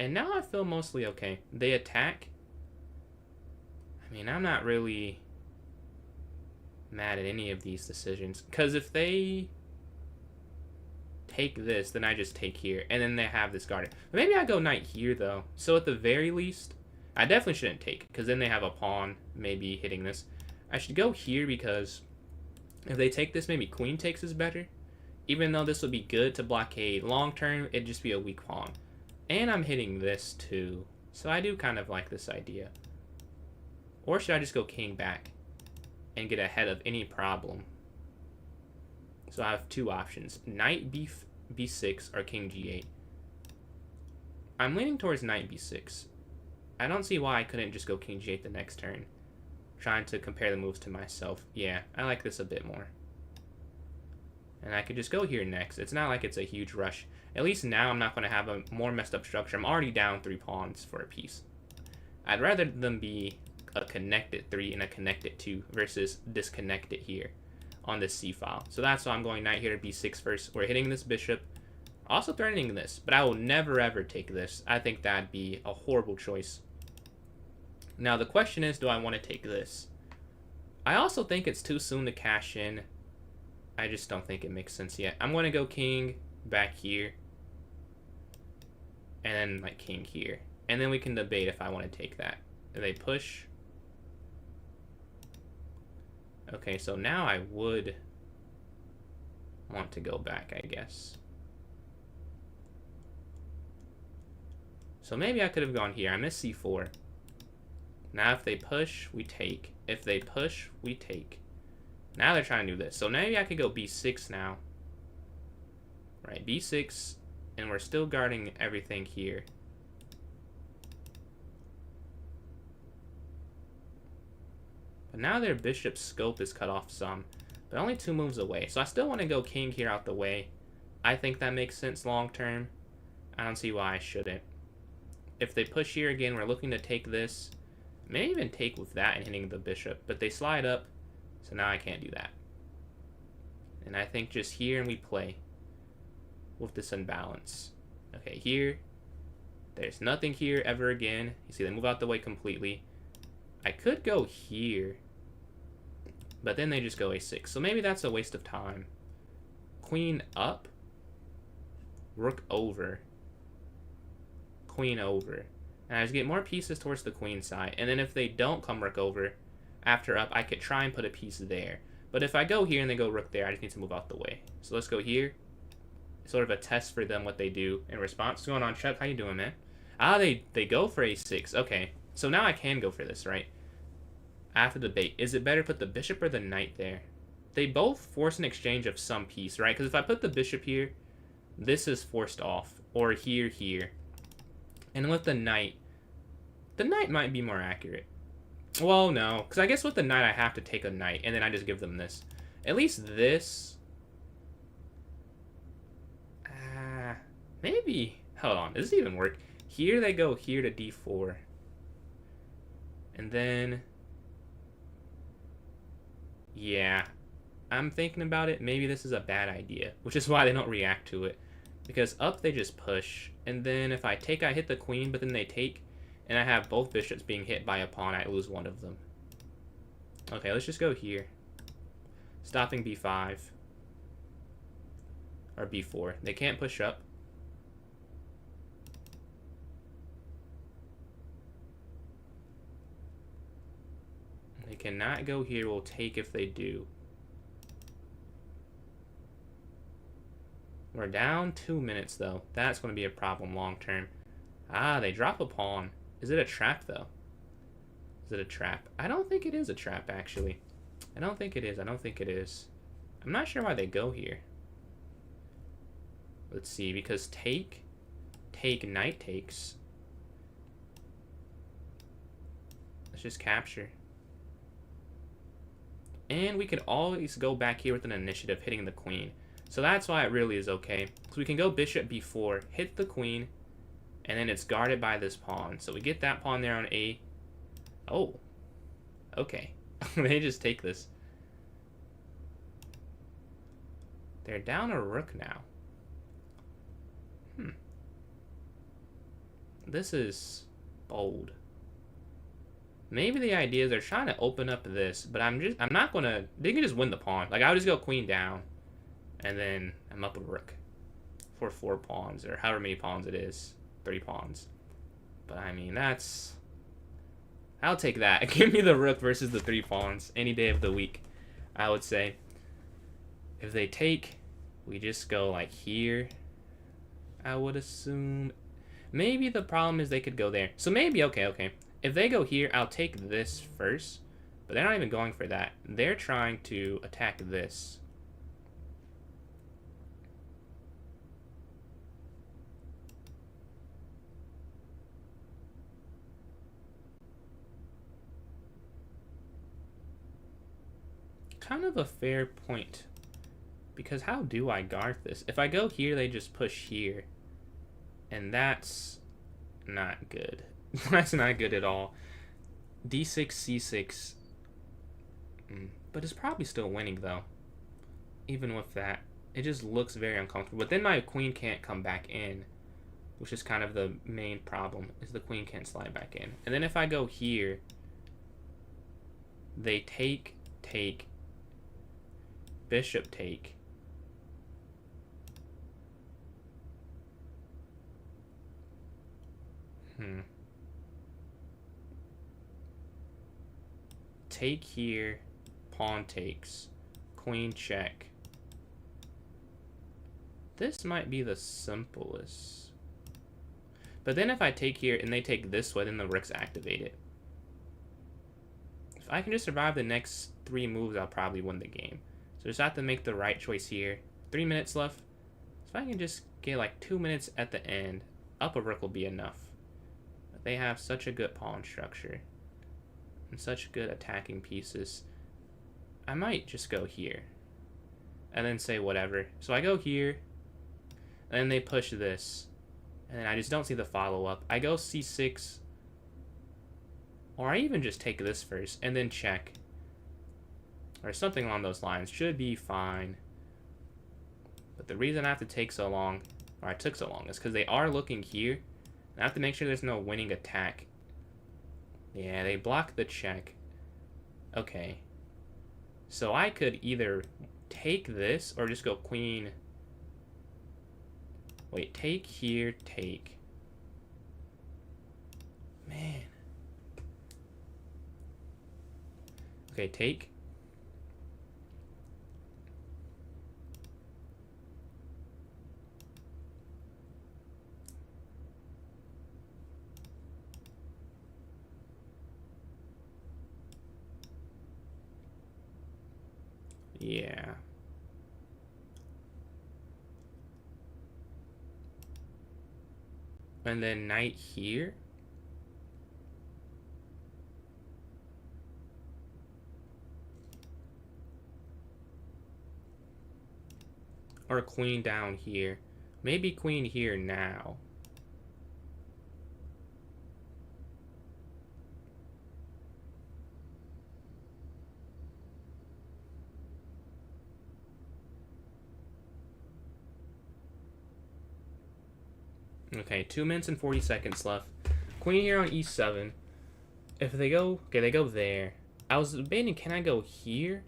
And now I feel mostly okay. They attack. I mean, I'm not really mad at any of these decisions. Because if they take this, then I just take here. And then they have this guarded. Maybe I go knight here, though. So at the very least, I definitely shouldn't take. Because then they have a pawn maybe hitting this. I should go here because if they take this, maybe queen takes is better. Even though this would be good to blockade, long term, it'd just be a weak pawn. And I'm hitting this too. So I do kind of like this idea. Or should I just go king back and get ahead of any problem? So I have two options. Knight b6 or king g8. I'm leaning towards knight b6. I don't see why I couldn't just go king g8 the next turn. Trying to compare the moves to myself. Yeah, I like this a bit more. And I could just go here next. It's not like it's a huge rush. At least now I'm not going to have a more messed up structure. I'm already down 3 pawns for a piece. I'd rather them be a connected 3 and a connected 2 versus disconnected here on this c file. So that's why I'm going knight here to b6 first. We're hitting this bishop. Also threatening this, but I will never ever take this. I think that'd be a horrible choice. Now the question is, do I want to take this? I also think it's too soon to cash in. I just don't think it makes sense yet. I'm going to go king back here. And then like king here. And then we can debate if I want to take that. Do they push? Okay, so now I would want to go back, I guess. So maybe I could have gone here. I missed c4. Now if they push, we take. If they push, we take. Now they're trying to do this. So maybe I could go b6 now. Right, b6. And we're still guarding everything here. But now their bishop's scope is cut off some. But only 2 moves away. So I still want to go king here out the way. I think that makes sense long term. I don't see why I shouldn't. If they push here again, we're looking to take this. Maybe even take with that and hitting the bishop. But they slide up. So now I can't do that. And I think just here and we play with this unbalance. Okay, here. There's nothing here ever again. You see, they move out the way completely. I could go here. But then they just go a6. So maybe that's a waste of time. Queen up. Rook over. Queen over. And I just get more pieces towards the queen side. And then if they don't come rook over after up, I could try and put a piece there. But if I go here and they go rook there, I just need to move out the way. So let's go here. Sort of a test for them what they do in response. What's going on, Chuck? How you doing, man? Ah, they go for a6. Okay. So now I can go for this, right? After the debate. Is it better to put the bishop or the knight there? They both force an exchange of some piece, right? Because if I put the bishop here, this is forced off. Or here. And with the knight might be more accurate. Well, no. Because I guess with the knight, I have to take a knight. And then I just give them this. At least this... maybe... Hold on. Does this even work? Here they go here to d4. And then... yeah. I'm thinking about it. Maybe this is a bad idea. Which is why they don't react to it. Because up they just push. And then if I take, I hit the queen. But then they take. And I have both bishops being hit by a pawn. I lose one of them. Okay, let's just go here. Stopping b5. Or b4. They can't push up. They cannot go here. We'll take if they do. We're down 2 minutes, though. That's going to be a problem long term. Ah, they drop a pawn. Is it a trap, though? Is it a trap? I don't think it is a trap, actually. I don't think it is. I'm not sure why they go here. Let's see, because take, knight takes. Let's just capture. And we could always go back here with an initiative hitting the queen. So that's why it really is okay. So we can go bishop b4, hit the queen, and then it's guarded by this pawn. So we get that pawn there on a... oh. Okay. They just take this. They're down a rook now. This is bold. Maybe the idea is they're trying to open up this, but I'm not gonna... they can just win the pawn. Like, I would just go queen down, and then I'm up a rook for 4 pawns, or however many pawns it is. 3 pawns. But, I mean, that's... I'll take that. Give me the rook versus the 3 pawns any day of the week, I would say. If they take, we just go like here, I would assume. Maybe the problem is they could go there. So maybe, okay. If they go here, I'll take this first. But they're not even going for that. They're trying to attack this. Kind of a fair point. Because how do I guard this? If I go here, they just push here. And that's not good. That's not good at all. D6, C6. But it's probably still winning, though. Even with that. It just looks very uncomfortable. But then my queen can't come back in. Which is kind of the main problem. Is the queen can't slide back in. And then if I go here. They take. Bishop take. Take here, pawn takes, queen check. This might be the simplest. But then if I take here and they take this way, then the rook's activated. If I can just survive the next 3 moves, I'll probably win the game. So just have to make the right choice here. 3 minutes left. If I can just get like 2 minutes at the end, up a rook will be enough. But they have such a good pawn structure. And such good attacking pieces. I might just go here. And then say whatever. So I go here. And then they push this. And then I just don't see the follow-up. I go C6. Or I even just take this first. And then check. Or something along those lines. Should be fine. But the reason I have to take so long. Or I took so long. Is because they are looking here. And I have to make sure there's no winning attack. Yeah, they block the check. Okay. So I could either take this or just go queen. Wait, take here, take. Man. Okay, take. Yeah. And then knight here. Or queen down here. Maybe queen here now. Okay, 2 minutes and 40 seconds left. Queen here on e7. If they go... Okay, they go there. I was debating, can I go here?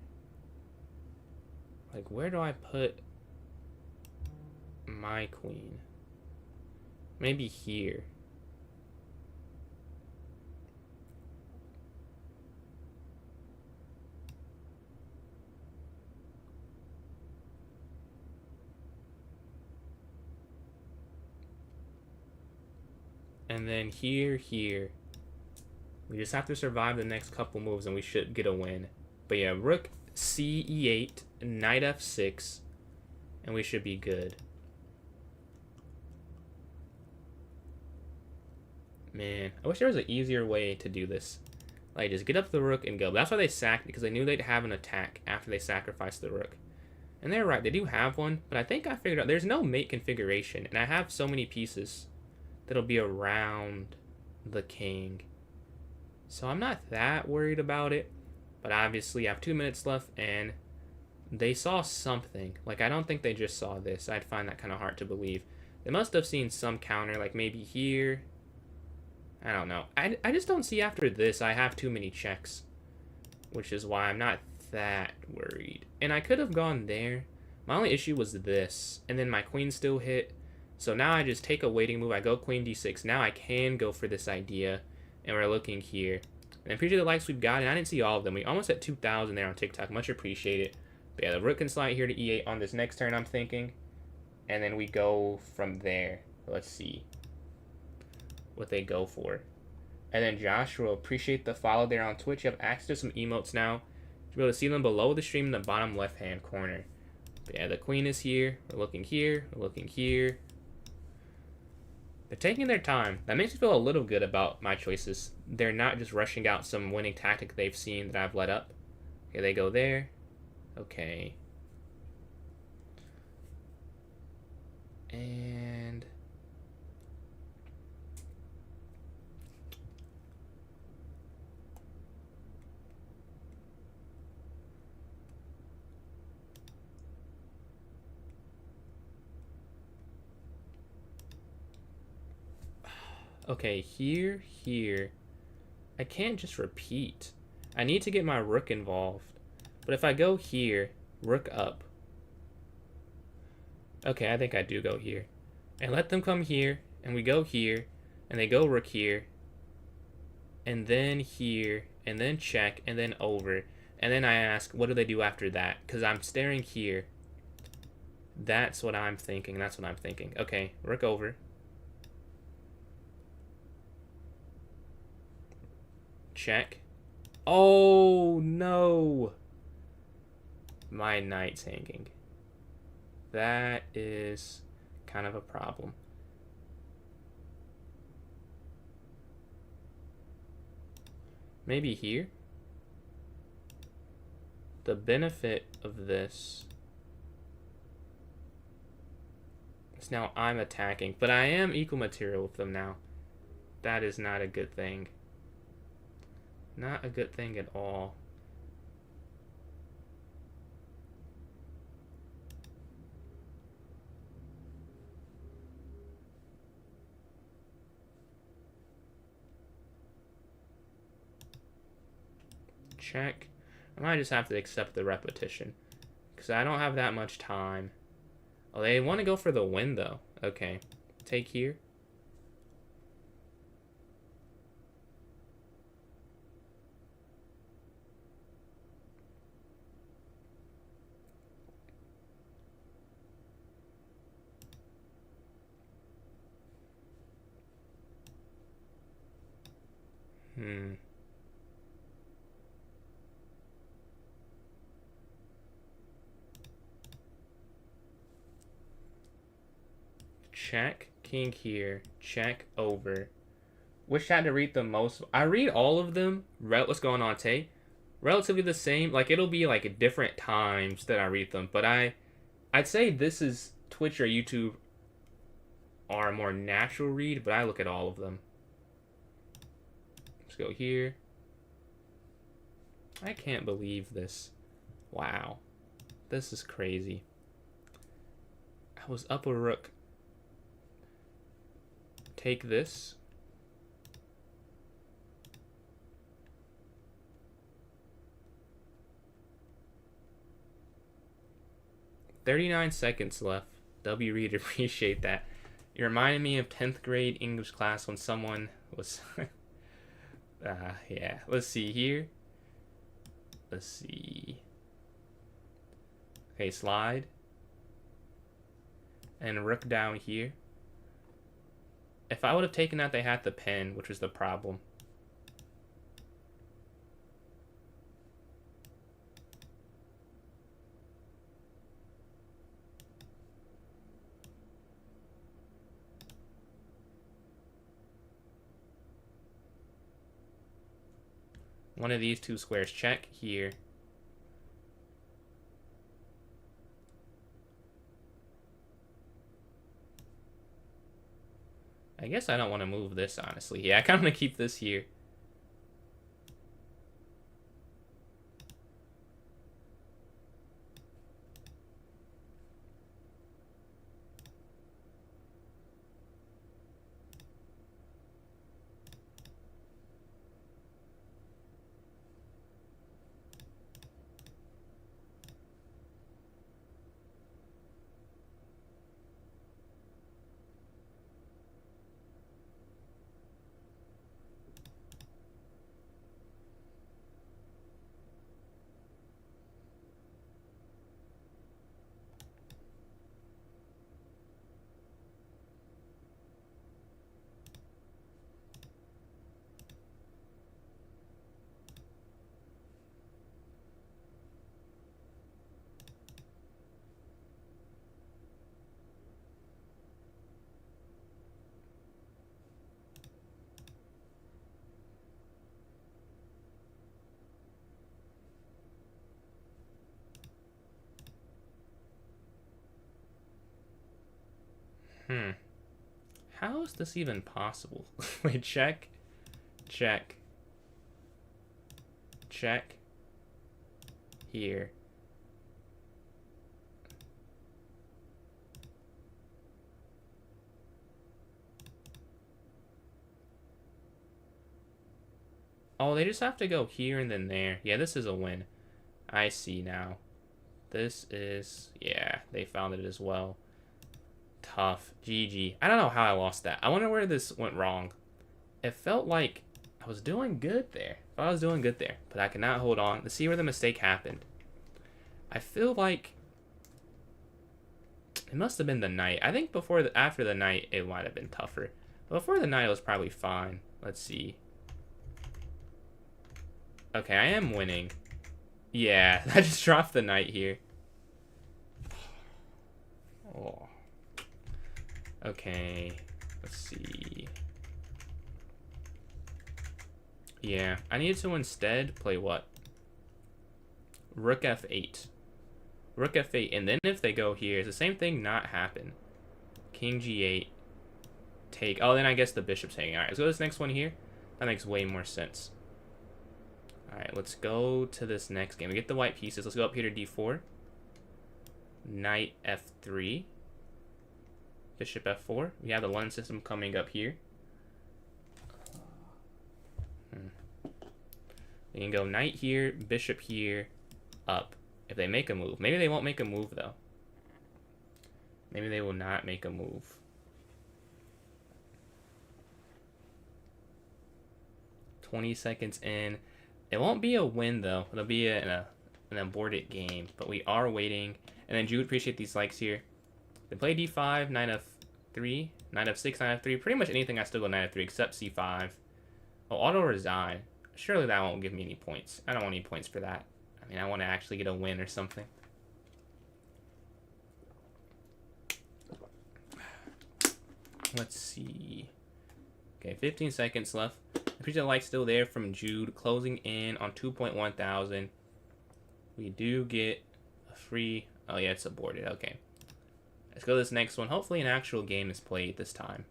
Like, where do I put my queen? Maybe here. And then here. We just have to survive the next couple moves and we should get a win. But yeah, rook c e8, knight f6, and we should be good. Man, I wish there was an easier way to do this. Like, just get up the rook and go. But that's why they sacked, because they knew they'd have an attack after they sacrificed the rook. And they're right, they do have one, but I think I figured out there's no mate configuration, and I have so many pieces that'll be around the king. So I'm not that worried about it, but obviously I have 2 minutes left, and they saw something. Like, I don't think they just saw this. I'd find that kind of hard to believe. They must have seen some counter, like maybe here. I don't know. I just don't see after this I have too many checks, which is why I'm not that worried. And I could have gone there. My only issue was this, and then my queen still hit. So now I just take a waiting move. I go queen d6. Now I can go for this idea, and we're looking here. And I appreciate the likes we've got, and I didn't see all of them. We almost at 2,000 there on TikTok. Much appreciated. But yeah, the rook can slide here to e8 on this next turn, I'm thinking. And then we go from there. Let's see what they go for. And then Joshua, appreciate the follow there on Twitch. You have access to some emotes now. You'll be able to see them below the stream in the bottom left-hand corner. But yeah, the queen is here. We're looking here. We're looking here. They're taking their time. That makes me feel a little good about my choices. They're not just rushing out some winning tactic they've seen that I've let up. Okay, they go there. Okay. And... okay, here, here. I can't just repeat. I need to get my rook involved. But if I go here, rook up. Okay, I think I do go here. And let them come here, and we go here, and they go rook here, and then here, and then check, and then over. And then I ask, what do they do after that? Because I'm staring here. That's what I'm thinking. That's what I'm thinking. Okay, rook over. Check. Oh, no. My knight's hanging. That is kind of a problem. Maybe here? The benefit of this is now I'm attacking, but I am equal material with them now. That is not a good thing. Not a good thing at all. Check. I might just have to accept the repetition, because I don't have that much time. Oh, they want to go for the win, though. Okay. Take here. Check. King here. Check over. Which had to read the most? I read all of them. What's going on, Tay? Relatively the same. Like, it'll be like at different times that I read them. But I'd say this is Twitch or YouTube are a more natural read, but I look at all of them. Let's go here. I can't believe this. Wow. This is crazy. I was up a rook. Take this. $39 seconds left. W Reed, appreciate that. You reminded me of 10th grade English class when someone was... yeah. Let's see here. Let's see. Okay, slide. And rook down here. If I would have taken that, they had the pin, which was the problem. One of these two squares check here. I guess I don't want to move this, honestly. Yeah, I kind of want to keep this here. How is this even possible? Wait, check. Check. Check. Here. Oh, they just have to go here and then there. Yeah, this is a win. I see now. This is... Yeah, they found it as well. Tough. GG. I don't know how I lost that. I wonder where this went wrong. It felt like I was doing good there. I was doing good there. But I cannot hold on. Let's see where the mistake happened. I feel like... It must have been the knight. I think after the knight, it might have been tougher. But before the knight, it was probably fine. Let's see. Okay, I am winning. Yeah, I just dropped the knight here. Oh. Okay, let's see. Yeah, I need to instead play what? Rook f8. Rook f8, and then if they go here, is the same thing not happen? King g8. Take. Oh, then I guess the bishop's hanging. Alright, let's go to this next one here. That makes way more sense. Alright, let's go to this next game. We get the white pieces. Let's go up here to d4. Knight f3. Bishop f4. We have the London system coming up here. We can go knight here, bishop here, up. If they make a move. Maybe they won't make a move, though. Maybe they will not make a move. "20 seconds in. It won't be a win, though. It'll be an aborted game. But we are waiting. And then Jude, appreciate these likes here. They play d5, knight f3, knight f6, knight f3. Pretty much anything I still go knight f3 except c5. Oh, auto resign. Surely that won't give me any points. I don't want any points for that. I mean, I want to actually get a win or something. Let's see. Okay, 15 seconds left. Appreciate the like still there from Jude. Closing in on 2.1 thousand. We do get a free... Oh, yeah, it's aborted. Okay. Let's go to this next one. Hopefully an actual game is played this time.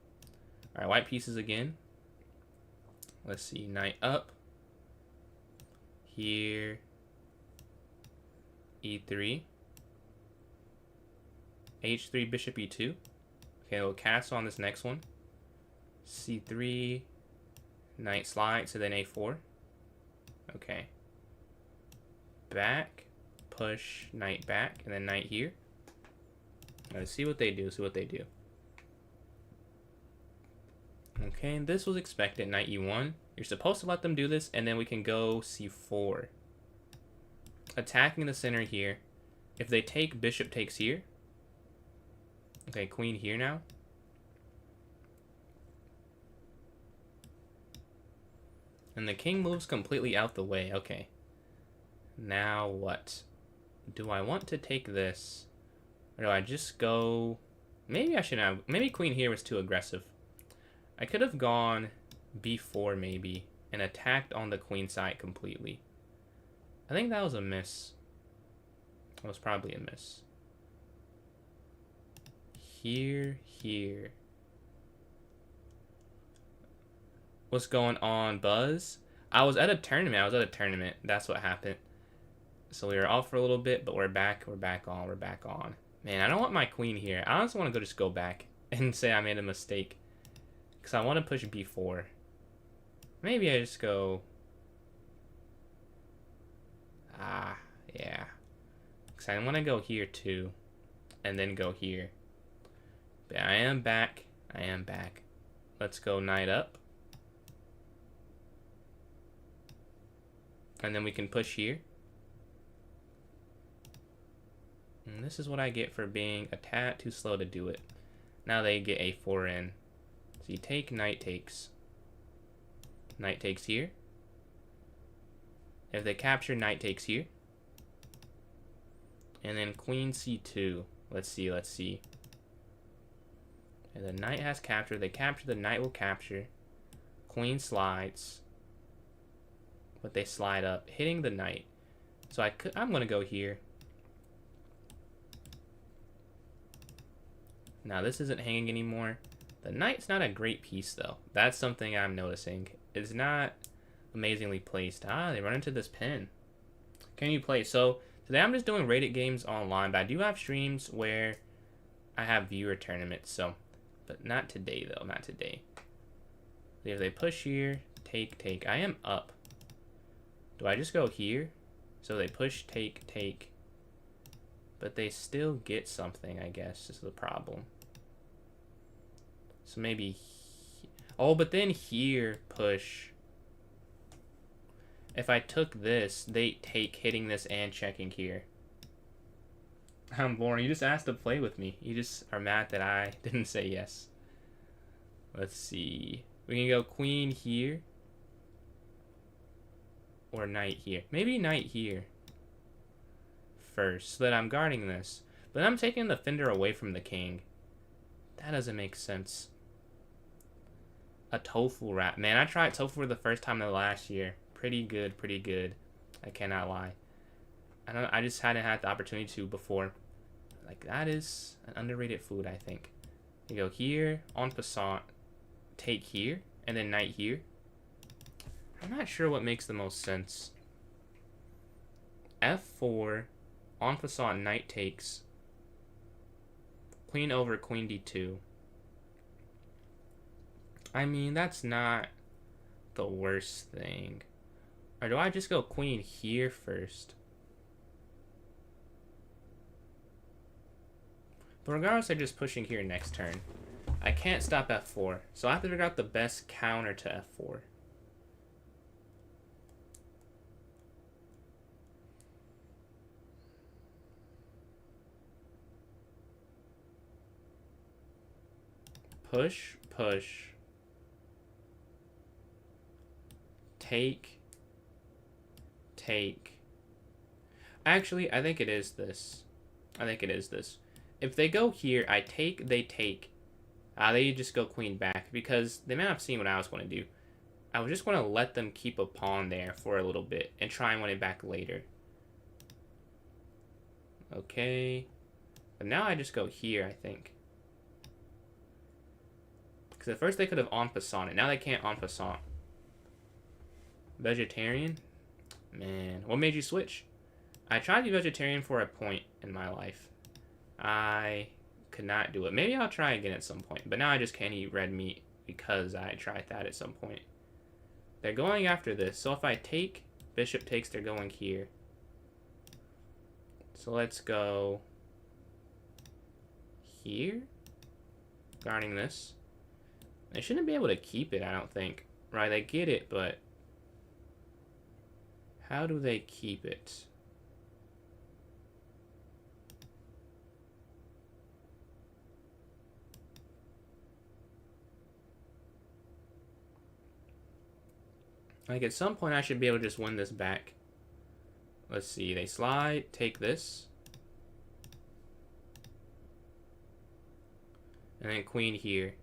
Alright, white pieces again. Let's see. Knight up. Here. E3. H3, bishop E2. Okay, we'll castle on this next one. C3. Knight slides, so then A4. Okay. Back. Push. Knight back. And then knight here. Let's see what they do. See what they do. Okay, and this was expected. Knight E1. You're supposed to let them do this, and then we can go C4. Attacking the center here. If they take, bishop takes here. Okay, queen here now. And the king moves completely out the way. Okay. Now what? Do I want to take this? Or do I just go... Maybe I should have... Maybe queen here was too aggressive. I could have gone b4 maybe. And attacked on the queen side completely. I think that was a miss. That was probably a miss. Here, here. What's going on, Buzz? I was at a tournament. That's what happened. So we were off for a little bit, but we're back. We're back on. Man, I don't want my queen here. I honestly want to just go back and say I made a mistake. Because I want to push b4. Maybe I just go... yeah. Because I want to go here too. And then go here. But I am back. Let's go knight up. And then we can push here. And this is what I get for being a tad too slow to do it. Now they get a4 in. So you take, knight takes. Knight takes here. If they capture, knight takes here. And then queen c2. Let's see. And the knight has captured. They capture, the knight will capture. Queen slides. But they slide up, hitting the knight. So I'm going to go here. Now this isn't hanging anymore. The knight's not a great piece though. That's something I'm noticing. It's not amazingly placed. Ah, they run into this pin. Can you play? So today I'm just doing rated games online, but I do have streams where I have viewer tournaments. So, but not today though. Not today. If they push here, take. I am up. Do I just go here? So they push, take. But they still get something, I guess, is the problem. So maybe... Oh, but then here, push. If I took this, they take hitting this and checking here. I'm boring. You just asked to play with me. You just are mad that I didn't say yes. Let's see. We can go queen here. Or knight here. Maybe knight here first, so that I'm guarding this. But I'm taking the fender away from the king. That doesn't make sense. A tofu wrap. Man, I tried tofu for the first time in the last year. Pretty good, pretty good. I cannot lie. I just hadn't had the opportunity to before. Like, that is an underrated food, I think. You go here, en passant, take here, and then knight here. I'm not sure what makes the most sense. F4, en passant, knight takes. Queen over, queen d2. I mean, that's not the worst thing. Or do I just go queen here first? But regardless, they're just pushing here next turn. I can't stop f4, so I have to figure out the best counter to f4. Push, push. Take. Actually, I think it is this. If they go here, I take, they take. They just go queen back because they may have seen what I was going to do. I was just going to let them keep a pawn there for a little bit and try and win it back later. Okay. But now I just go here, I think. Because at first they could have en passant it. Now they can't en passant. Vegetarian? Man, what made you switch? I tried to be vegetarian for a point in my life. I could not do it. Maybe I'll try again at some point. But now I just can't eat red meat because I tried that at some point. They're going after this. So if I take, bishop takes, they're going here. So let's go here. Guarding this. They shouldn't be able to keep it, I don't think. Right, they get it, but how do they keep it? Like, at some point, I should be able to just win this back. Let's see. They slide. Take this. And then queen here.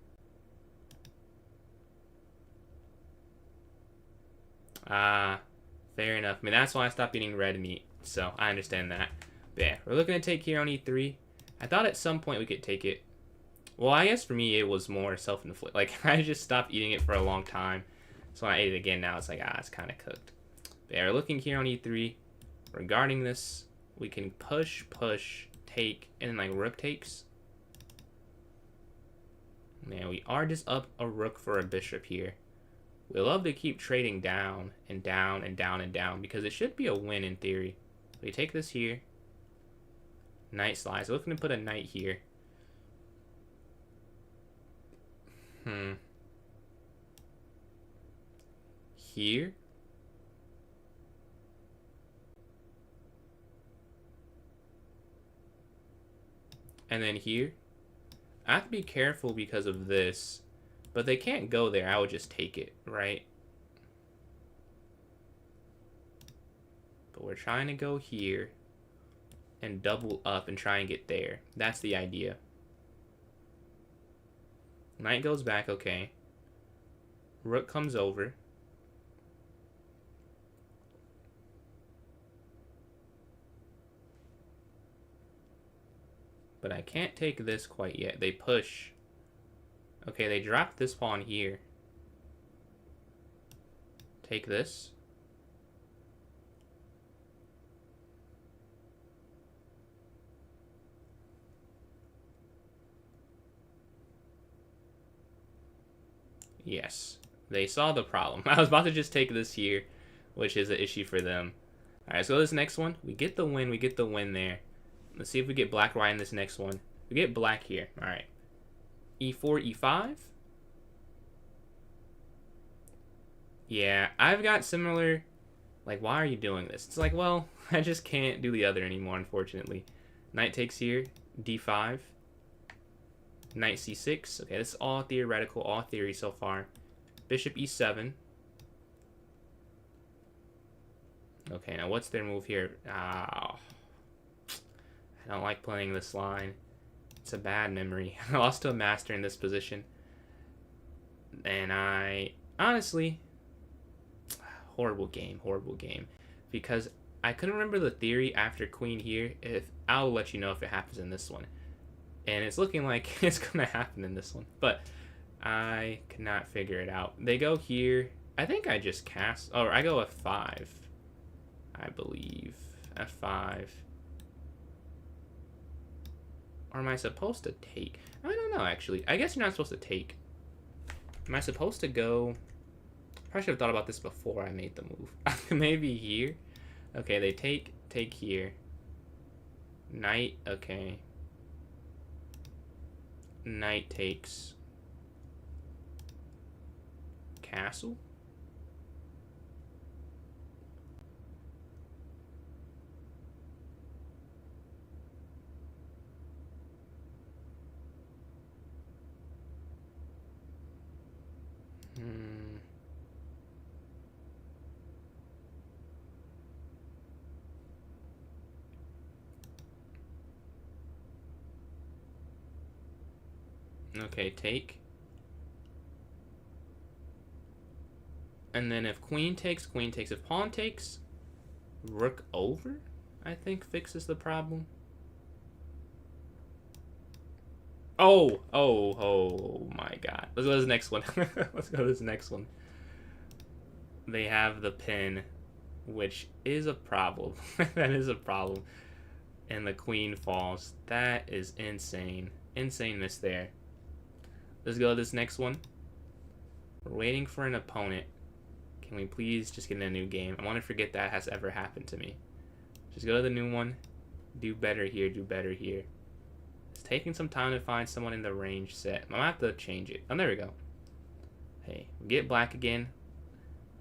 Fair enough. I mean, that's why I stopped eating red meat. So, I understand that. But yeah, we're looking to take here on e3. I thought at some point we could take it. Well, I guess for me, it was more self-inflicted. Like, I just stopped eating it for a long time. So when I ate it again, now it's like, it's kind of cooked. But yeah, we're looking here on e3. Regarding this, we can push, take, and then like rook takes. Man, we are just up a rook for a bishop here. We love to keep trading down and down and down and down because it should be a win in theory. We take this here. Knight slides. We're looking to put a knight here. Here. And then here. I have to be careful because of this. But they can't go there. I would just take it, right? But we're trying to go here. And double up and try and get there. That's the idea. Knight goes back, okay. Rook comes over. But I can't take this quite yet. They push. Okay, they drop this pawn here. Take this. Yes, they saw the problem. I was about to just take this here, which is an issue for them. Alright, so this next one, we get the win there. Let's see if we get black right in this next one. We get black here. Alright. E4, E5. Yeah, I've got similar, like, why are you doing this? It's like, well, I just can't do the other anymore, unfortunately. Knight takes here, D5. Knight C6. Okay, this is all theoretical, all theory so far. Bishop E7. Okay, now what's their move here? Oh, I don't like playing this line. It's a bad memory. I lost to a master in this position. And I... honestly... horrible game. Because I couldn't remember the theory after queen here. I'll let you know if it happens in this one. And it's looking like it's going to happen in this one. But I cannot figure it out. They go here. I think I just cast... oh, I go F5. I believe. F5. Or am I supposed to take? I don't know, actually. I guess you're not supposed to take. Am I supposed to go... I should have thought about this before I made the move. Maybe here? Okay, they take here. Knight, okay. Knight takes castle. Okay, take. And then if queen takes, queen takes. If pawn takes, rook over, I think fixes the problem. Oh my god. Let's go to this next one. Let's go to this next one. They have the pin, which is a problem. That is a problem. And the queen falls. That is insane. Insane miss there. Let's go to this next one. We're waiting for an opponent. Can we please just get in a new game? I want to forget that has ever happened to me. Just go to the new one. Do better here, do better here. It's taking some time to find someone in the range set. I'm going to have to change it. Oh, there we go. Hey, we get black again.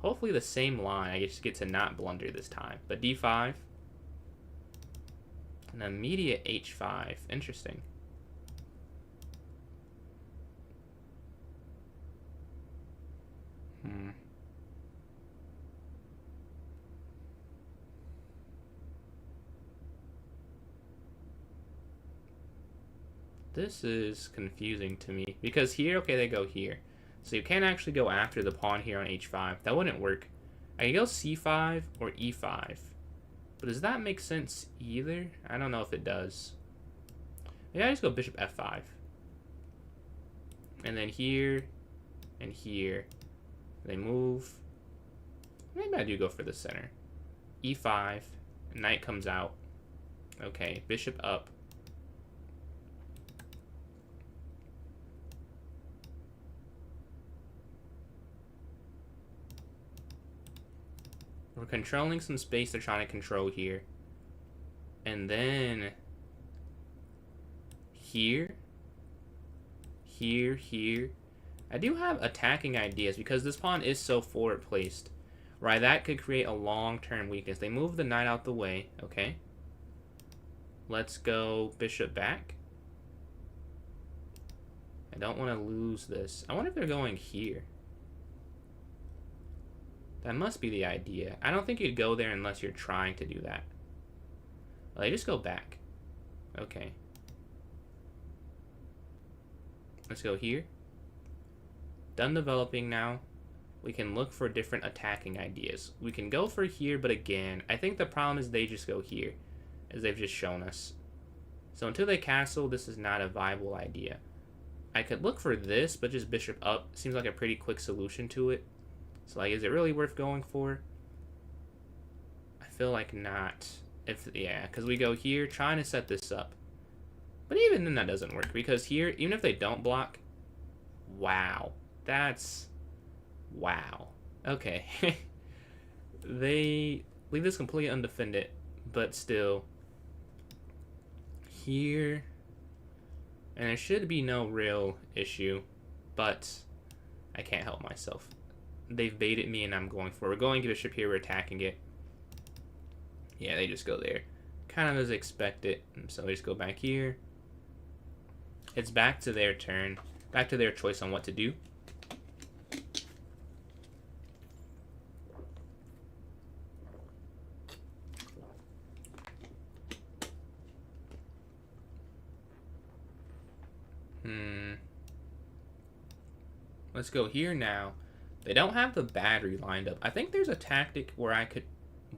Hopefully the same line. I just get to not blunder this time. But D5. An immediate H5. Interesting. This is confusing to me. Because here, okay, they go here. So you can't actually go after the pawn here on H5. That wouldn't work. I can go C5 or E5. But does that make sense either? I don't know if it does. Yeah, I just go bishop F5. And then here and here. They move. Maybe I do go for the center. E5. Knight comes out. Okay, bishop up. We're controlling some space they're trying to control here. And then here. Here. I do have attacking ideas because this pawn is so forward placed. Right, that could create a long-term weakness. They move the knight out the way. Okay. Let's go bishop back. I don't want to lose this. I wonder if they're going here. That must be the idea. I don't think you'd go there unless you're trying to do that. Well, they just go back. Okay. Let's go here. Done developing now. We can look for different attacking ideas. We can go for here, but again, I think the problem is they just go here, as they've just shown us. So until they castle, this is not a viable idea. I could look for this, but just bishop up seems like a pretty quick solution to it. So like, is it really worth going for? I feel like not. Because we go here trying to set this up. But even then that doesn't work, because here, even if they don't block, wow. Wow. Okay. They leave this completely undefended, but still, here, and there should be no real issue, but I can't help myself. They've baited me and I'm going for it. We're going to bishop here, we're attacking it. Yeah, they just go there. Kind of as expected. So they just go back here. It's back to their turn. Back to their choice on what to do. Let's go here now. They don't have the battery lined up. I think there's a tactic where I could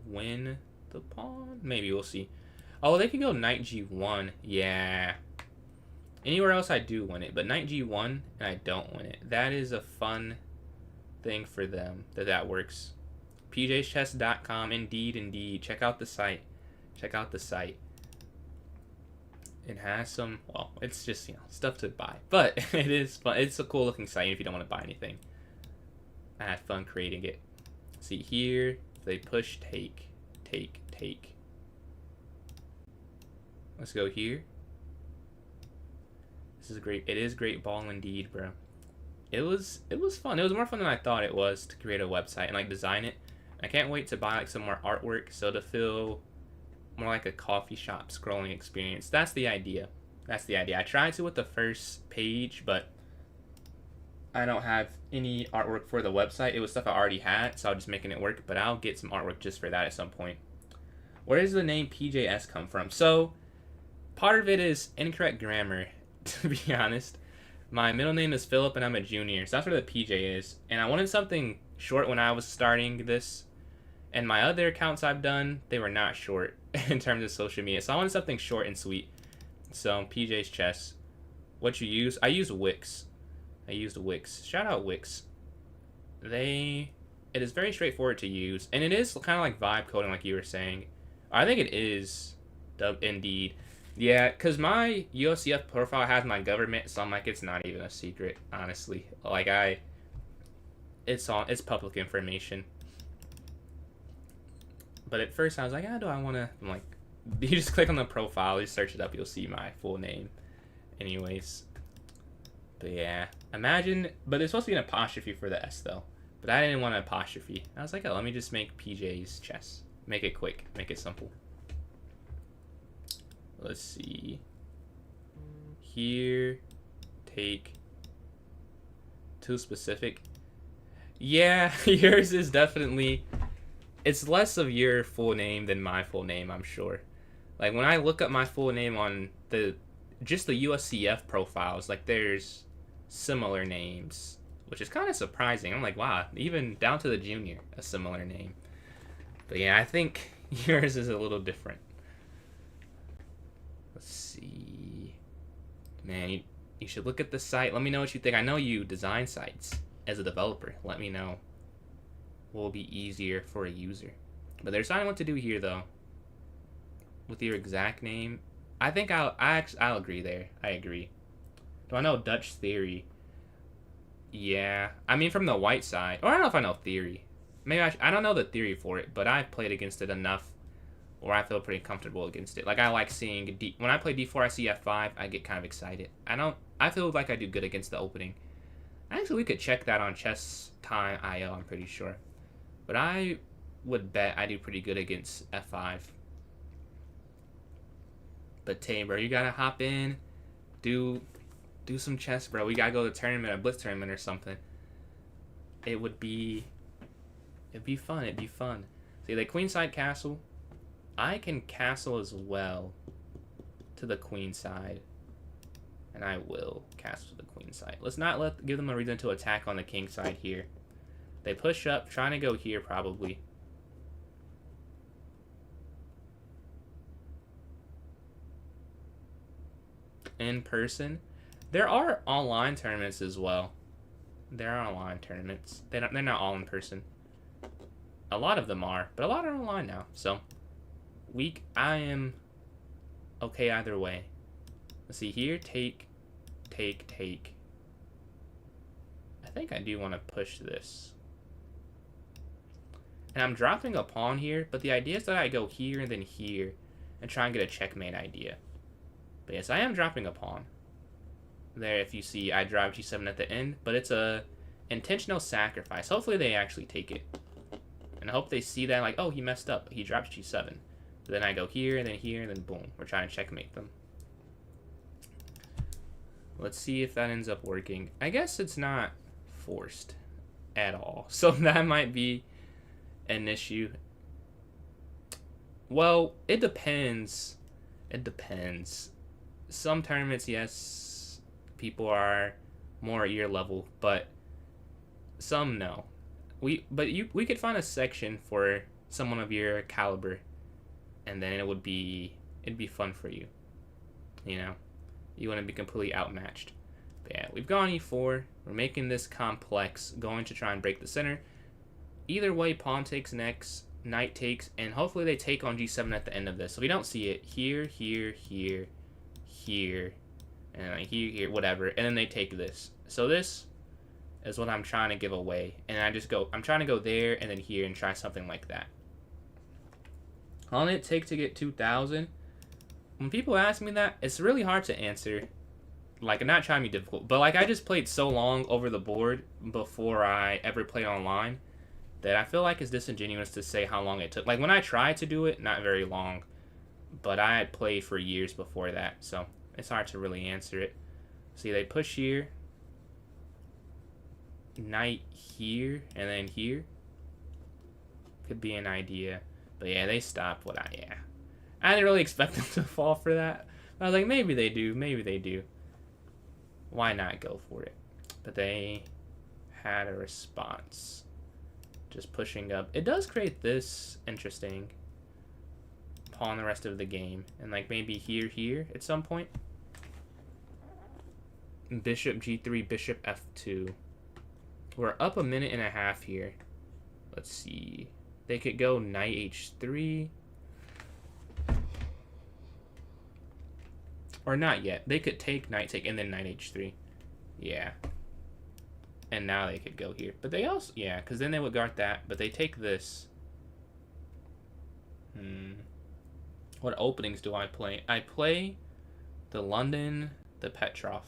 win the pawn. Maybe, we'll see. Oh, they could go knight g1. Yeah. Anywhere else I do win it, but knight g1 and I don't win it. That is a fun thing for them that works. pjschess.com. Indeed. Check out the site. It has some, well, it's just, stuff to buy. But it is fun. It's a cool looking site if you don't want to buy anything. I had fun creating it. See here, they push, take. Let's go here. This is great. It is great ball indeed, bro. It was fun. It was more fun than I thought it was to create a website and like design it. I can't wait to buy like some more artwork, so to feel more like a coffee shop scrolling experience. That's the idea. I tried to with the first page, but I don't have any artwork for the website. It was stuff I already had, so I was just making it work, but I'll get some artwork just for that at some point. Where does the name PJS come from? So, part of it is incorrect grammar, to be honest. My middle name is Philip and I'm a junior, so that's where the PJ is. And I wanted something short when I was starting this, and my other accounts I've done, they were not short in terms of social media. So I wanted something short and sweet. So PJ's Chess. What you use? I use Wix. Shout out Wix. It is very straightforward to use, and it is kind of like vibe coding, like you were saying. I think it is, indeed. Yeah, because my USCF profile has my government, so I'm like, it's not even a secret, honestly. Like, it's public information. But at first I was like, do I want to? I'm like, you just click on the profile, you search it up, you'll see my full name. Anyways. But yeah, but it's supposed to be an apostrophe for the S though. But I didn't want an apostrophe. I was like, let me just make PJ's Chess. Make it quick, make it simple. Let's see. Here, take. Too specific. Yeah, yours is definitely, it's less of your full name than my full name, I'm sure. Like when I look up my full name on just the USCF profiles, like there's similar names, which is kind of surprising. I'm like, wow, even down to the junior, a similar name. But yeah, I think yours is a little different. Let's see. Man, you should look at the site. Let me know what you think. I know you design sites as a developer. Let me know. What will be easier for a user. But they're deciding what to do here, though. With your exact name. I think I'll agree there. I agree. Do I know Dutch theory? Yeah. I mean, from the white side. Or I don't know if I know theory. Maybe I don't know the theory for it, but I've played against it enough where I feel pretty comfortable against it. Like, I like seeing when I play d4, I see f5, I get kind of excited. I feel like I do good against the opening. Actually, we could check that on Chess Time IO, I'm pretty sure. But I would bet I do pretty good against f5. But Tay, bro, you gotta hop in, do some chess, bro. We gotta go to a tournament, a blitz tournament or something. It'd be fun. See, the queenside castle. I can castle as well to the queen side. And I will castle to the queen side. Let's not give them a reason to attack on the king side here. They push up, trying to go here probably. in person. There are online tournaments as well. There are online tournaments. They're not all in person. A lot of them are, but a lot are online now. So, I am okay either way. Let's see here. Take. I think I do want to push this. And I'm dropping a pawn here, but the idea is that I go here and then here and try and get a checkmate idea. But yes, I am dropping a pawn. There, if you see, I drive g7 at the end, but it's a intentional sacrifice. Hopefully they actually take it. And I hope they see that, like, oh, he messed up. He dropped g7. But then I go here, and then boom. We're trying to checkmate them. Let's see if that ends up working. I guess it's not forced at all. So that might be an issue. Well, it depends. It depends. Some tournaments, yes, people are more at your level, but some no. We could find a section for someone of your caliber, and then it'd be fun for you. You know, you want to be completely outmatched. But yeah, we've gone e4. We're making this complex, going to try and break the center. Either way, pawn takes next, knight takes, and hopefully they take on g7 at the end of this. So we don't see it here, here, here, here, and like here, whatever, and then they take this. So this is what I'm trying to give away, and I'm trying to go there and then here and try something like that. How long did it take to get 2,000? When people ask me that, it's really hard to answer. Like, I'm not trying to be difficult, but like I just played so long over the board before I ever played online that I feel like it's disingenuous to say how long it took. Like when I tried to do it, not very long, but I had played for years before that, so it's hard to really answer it. See, they push here, knight here, and then here. Could be an idea, but yeah, they stopped I didn't really expect them to fall for that. I was like, maybe they do, maybe they do. Why not go for it? But they had a response. Just pushing up. It does create this interesting pawn the rest of the game. And like maybe here at some point. Bishop g3, bishop f2. We're up a minute and a half here. Let's see. They could go knight h3. Or not yet. They could take knight take and then knight h3. Yeah. And now they could go here. But they also, yeah, because then they would guard that. But they take this. What openings do I play? I play the London, the Petrov.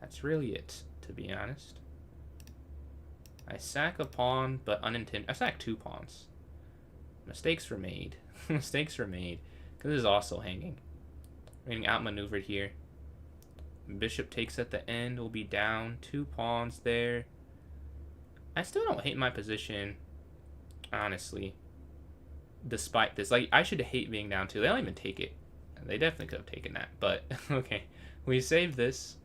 That's really it, to be honest. I sack a pawn, but unintended. I sack 2 pawns. Mistakes were made. Mistakes were made. Because this is also hanging. We're getting outmaneuvered here. Bishop takes at the end. Will be down 2 pawns there. I still don't hate my position, honestly. Despite this, like, I should hate being down 2. They don't even take it. They definitely could have taken that, but okay. We save this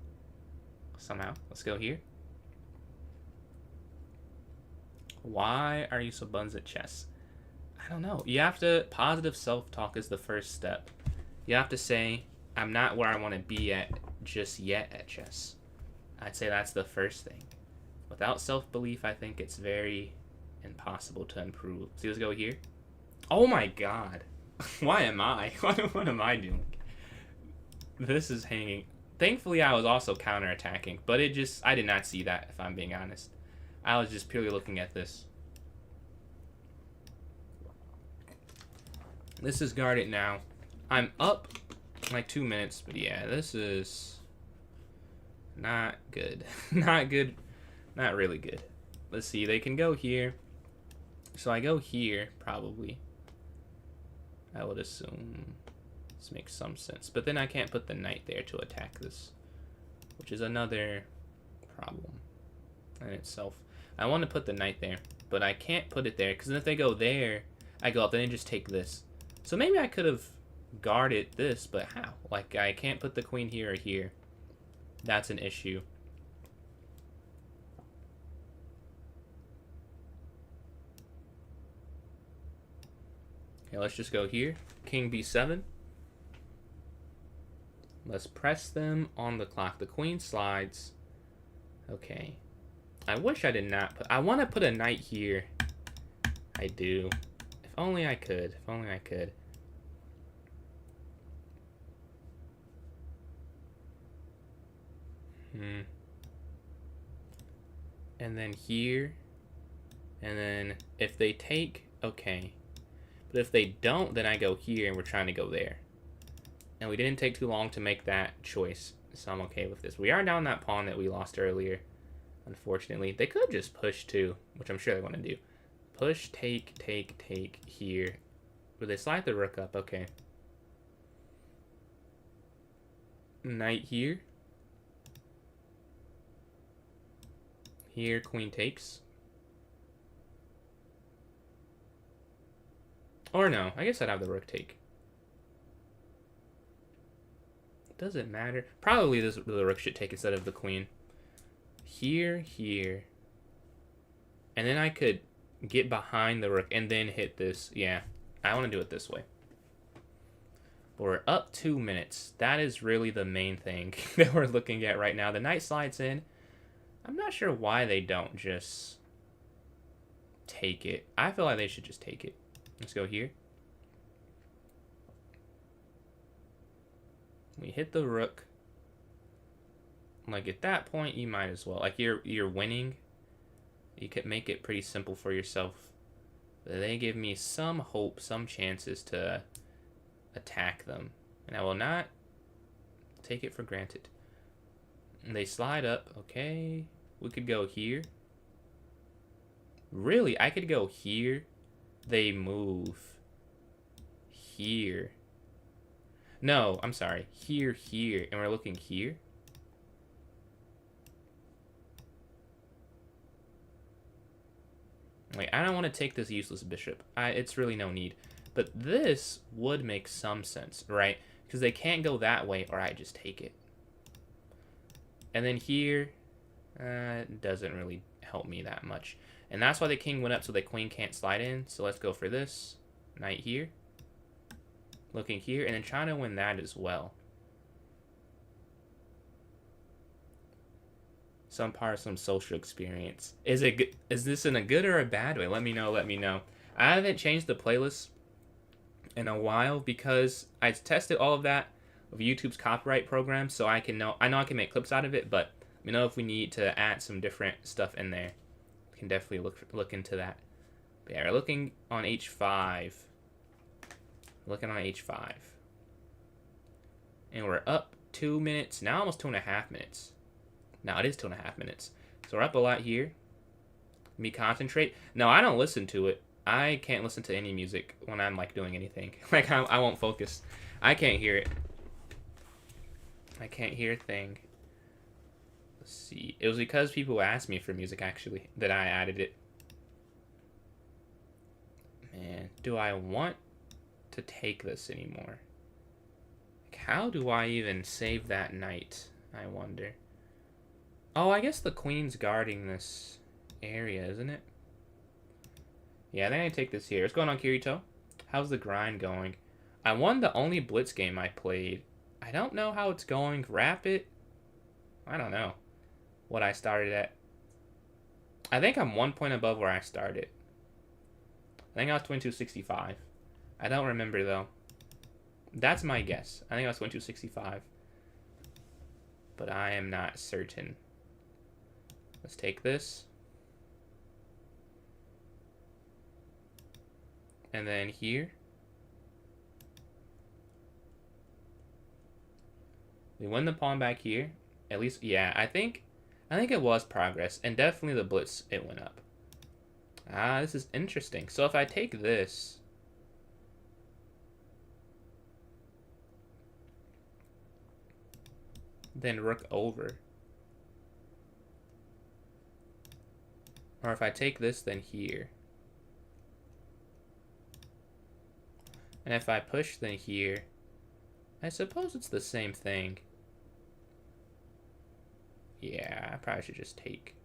somehow. Let's go here. Why are you so buns at chess? I don't know. You have to, positive self-talk is the first step. You have to say, I'm not where I want to be at just yet at chess. I'd say that's the first thing. Without self-belief, I think it's very impossible to improve. So let's go here. Oh my god. Why am I? What am I doing? This is hanging. Thankfully, I was also counterattacking, but I did not see that, if I'm being honest. I was just purely looking at this. This is guarded now. I'm up like 2 minutes, but yeah, this is not good. Not good. Not really good. Let's see, they can go here. So I go here, probably. I would assume this makes some sense. But then I can't put the knight there to attack this, which is another problem in itself. I want to put the knight there, but I can't put it there, because if they go there, I go up, then they just take this. So maybe I could have guarded this, but how? Like, I can't put the queen here or here. That's an issue. Okay, let's just go here. King b7. Let's press them on the clock. The queen slides. Okay. I wish I did not put... I want to put a knight here. I do. If only I could. If only I could. And then here. And then if they take... Okay. But if they don't, then I go here and we're trying to go there. And we didn't take too long to make that choice. So I'm okay with this. We are down that pawn that we lost earlier. Unfortunately. They could just push too, which I'm sure they want to do. Push, take here. Will they slide the rook up? Okay. Knight here. Here, queen takes. Or no, I guess I'd have the rook take. Does it matter? Probably the rook should take instead of the queen. Here. And then I could get behind the rook and then hit this. Yeah, I want to do it this way. But we're up 2 minutes. That is really the main thing that we're looking at right now. The knight slides in. I'm not sure why they don't just take it. I feel like they should just take it. Let's go here. We hit the rook. Like at that point, you might as well. Like you're winning. You could make it pretty simple for yourself. But they give me some hope, some chances to attack them. And I will not take it for granted. And they slide up. Okay. We could go here. Really? I could go here. They move. Here. No, I'm sorry. Here. And we're looking here. Wait, I don't want to take this useless bishop. It's really no need. But this would make some sense, right? Because they can't go that way, or I just take it. And then here, it doesn't really help me that much. And that's why the king went up, so the queen can't slide in. So let's go for this. Knight here. Looking here, and then trying to win that as well. Some part of some social experience. Is this in a good or a bad way? Let me know. I haven't changed the playlist in a while because I tested all of that with YouTube's copyright program, so I know I can make clips out of it, but let me know if we need to add some different stuff in there. We can definitely look into that. But yeah, we're looking on h5. Looking on h5. And we're up 2 minutes, now almost 2.5 minutes. Now it is 2.5 minutes. So we're up a lot here. Let me concentrate. No, I don't listen to it. I can't listen to any music when I'm like doing anything. Like I won't focus. I can't hear it. I can't hear a thing. Let's see. It was because people asked me for music actually that I added it. Man, do I want to take this anymore? Like, how do I even save that knight? I wonder. Oh, I guess the queen's guarding this area, isn't it? Yeah, I think I take this here. What's going on, Kirito? How's the grind going? I won the only Blitz game I played. I don't know how it's going. Rapid? I don't know what I started at. I think I'm 1 point above where I started. I think I was 2265. I don't remember, though. That's my guess. I think I was 2265. But I am not certain. Let's take this. And then here. We win the pawn back here. At least, yeah, I think it was progress. And definitely the blitz, it went up. Ah, this is interesting. So if I take this. Then rook over. Or if I take this, then here. And if I push, then here. I suppose it's the same thing. Yeah, I probably should just take.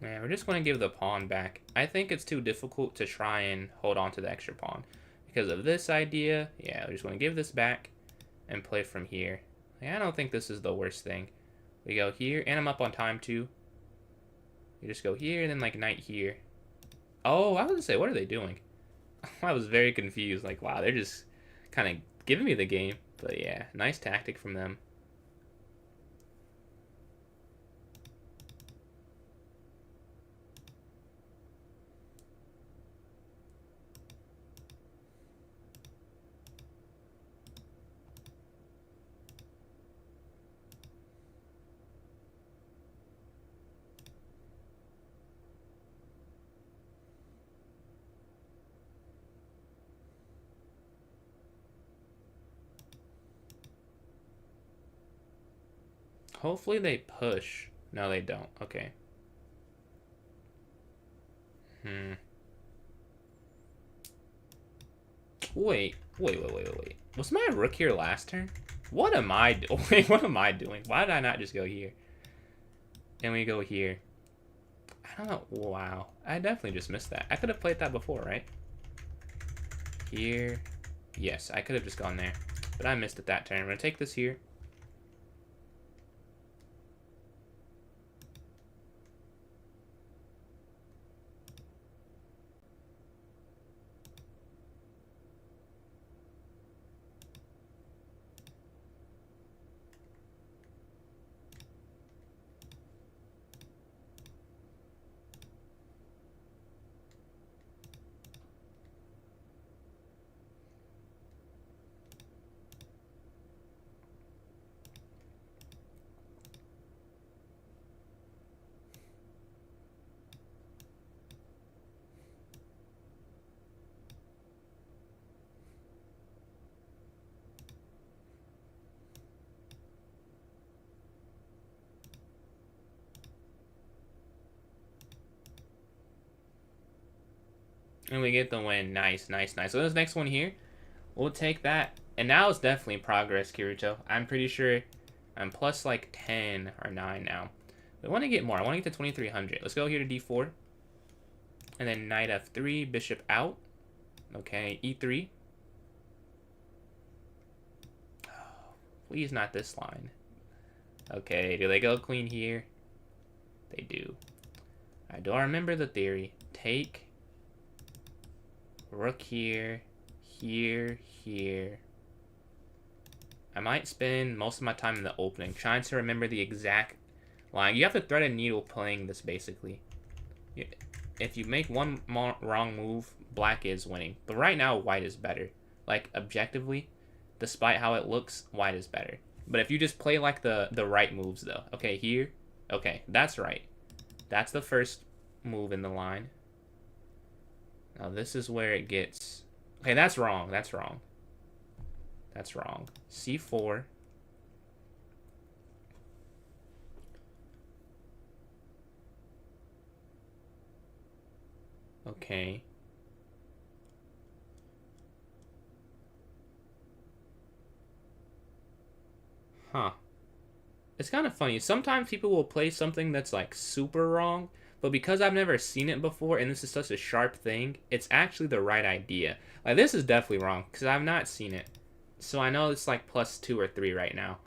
Yeah, we're just going to give the pawn back. I think it's too difficult to try and hold on to the extra pawn. Because of this idea, yeah, we're just going to give this back and play from here. Like, I don't think this is the worst thing. We go here, and I'm up on time too. You just go here, and then like knight here. Oh, I was going to say, what are they doing? I was very confused. Like, wow, they're just kind of giving me the game. But yeah, nice tactic from them. Hopefully they push. No, they don't. Okay. Wait. Was my rook here last turn? What am I doing? Wait, what am I doing? Why did I not just go here? And we go here. I don't know. Wow. I definitely just missed that. I could have played that before, right? Here. Yes, I could have just gone there. But I missed it that turn. I'm going to take this here. And we get the win. Nice. So this next one here, we'll take that. And now it's definitely progress, Kirito. I'm pretty sure I'm plus like 10 or 9 now. I want to get more. I want to get to 2300. Let's go here to d4. And then knight f3, bishop out. Okay, e3. Oh, please not this line. Okay, do they go queen here? They do. I don't remember the theory. Take. Rook here. Here. I might spend most of my time in the opening trying to remember the exact line. You have to thread a needle playing this, basically. If you make one wrong move, black is winning. But right now, white is better. Like, objectively, despite how it looks, white is better. But if you just play, like, the right moves, though. Okay, here. Okay, that's right. That's the first move in the line. Now, this is where it gets... Okay, that's wrong. That's wrong. C4. Okay. Huh. It's kind of funny. Sometimes people will play something that's like super wrong, but because I've never seen it before and this is such a sharp thing, it's actually the right idea. Like, this is definitely wrong because I've not seen it. So I know it's like plus 2 or 3 right now.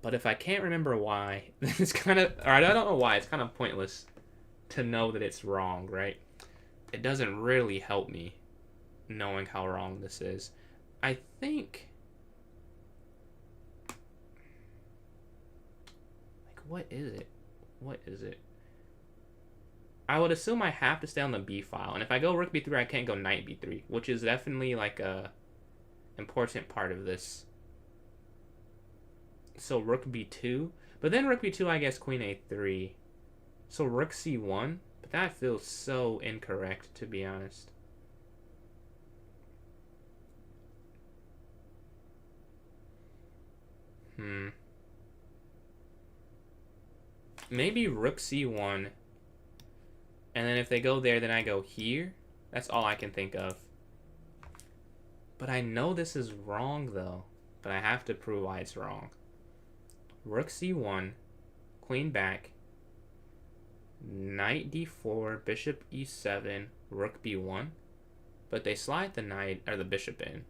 But if I can't remember why, then it's kind of... Or I don't know why. It's kind of pointless to know that it's wrong, right? It doesn't really help me knowing how wrong this is. I think... Like, what is it? I would assume I have to stay on the b file. And if I go rook b3, I can't go knight b3, which is definitely like a important part of this. So rook b2. But then rook b2, I guess queen a3. So rook c1. But that feels so incorrect, to be honest. Maybe rook c1. And then if they go there, then I go here. That's all I can think of. But I know this is wrong, though. But I have to prove why it's wrong. Rook c1. Queen back. Knight d4, bishop e7, rook b1. But they slide the knight or the bishop in.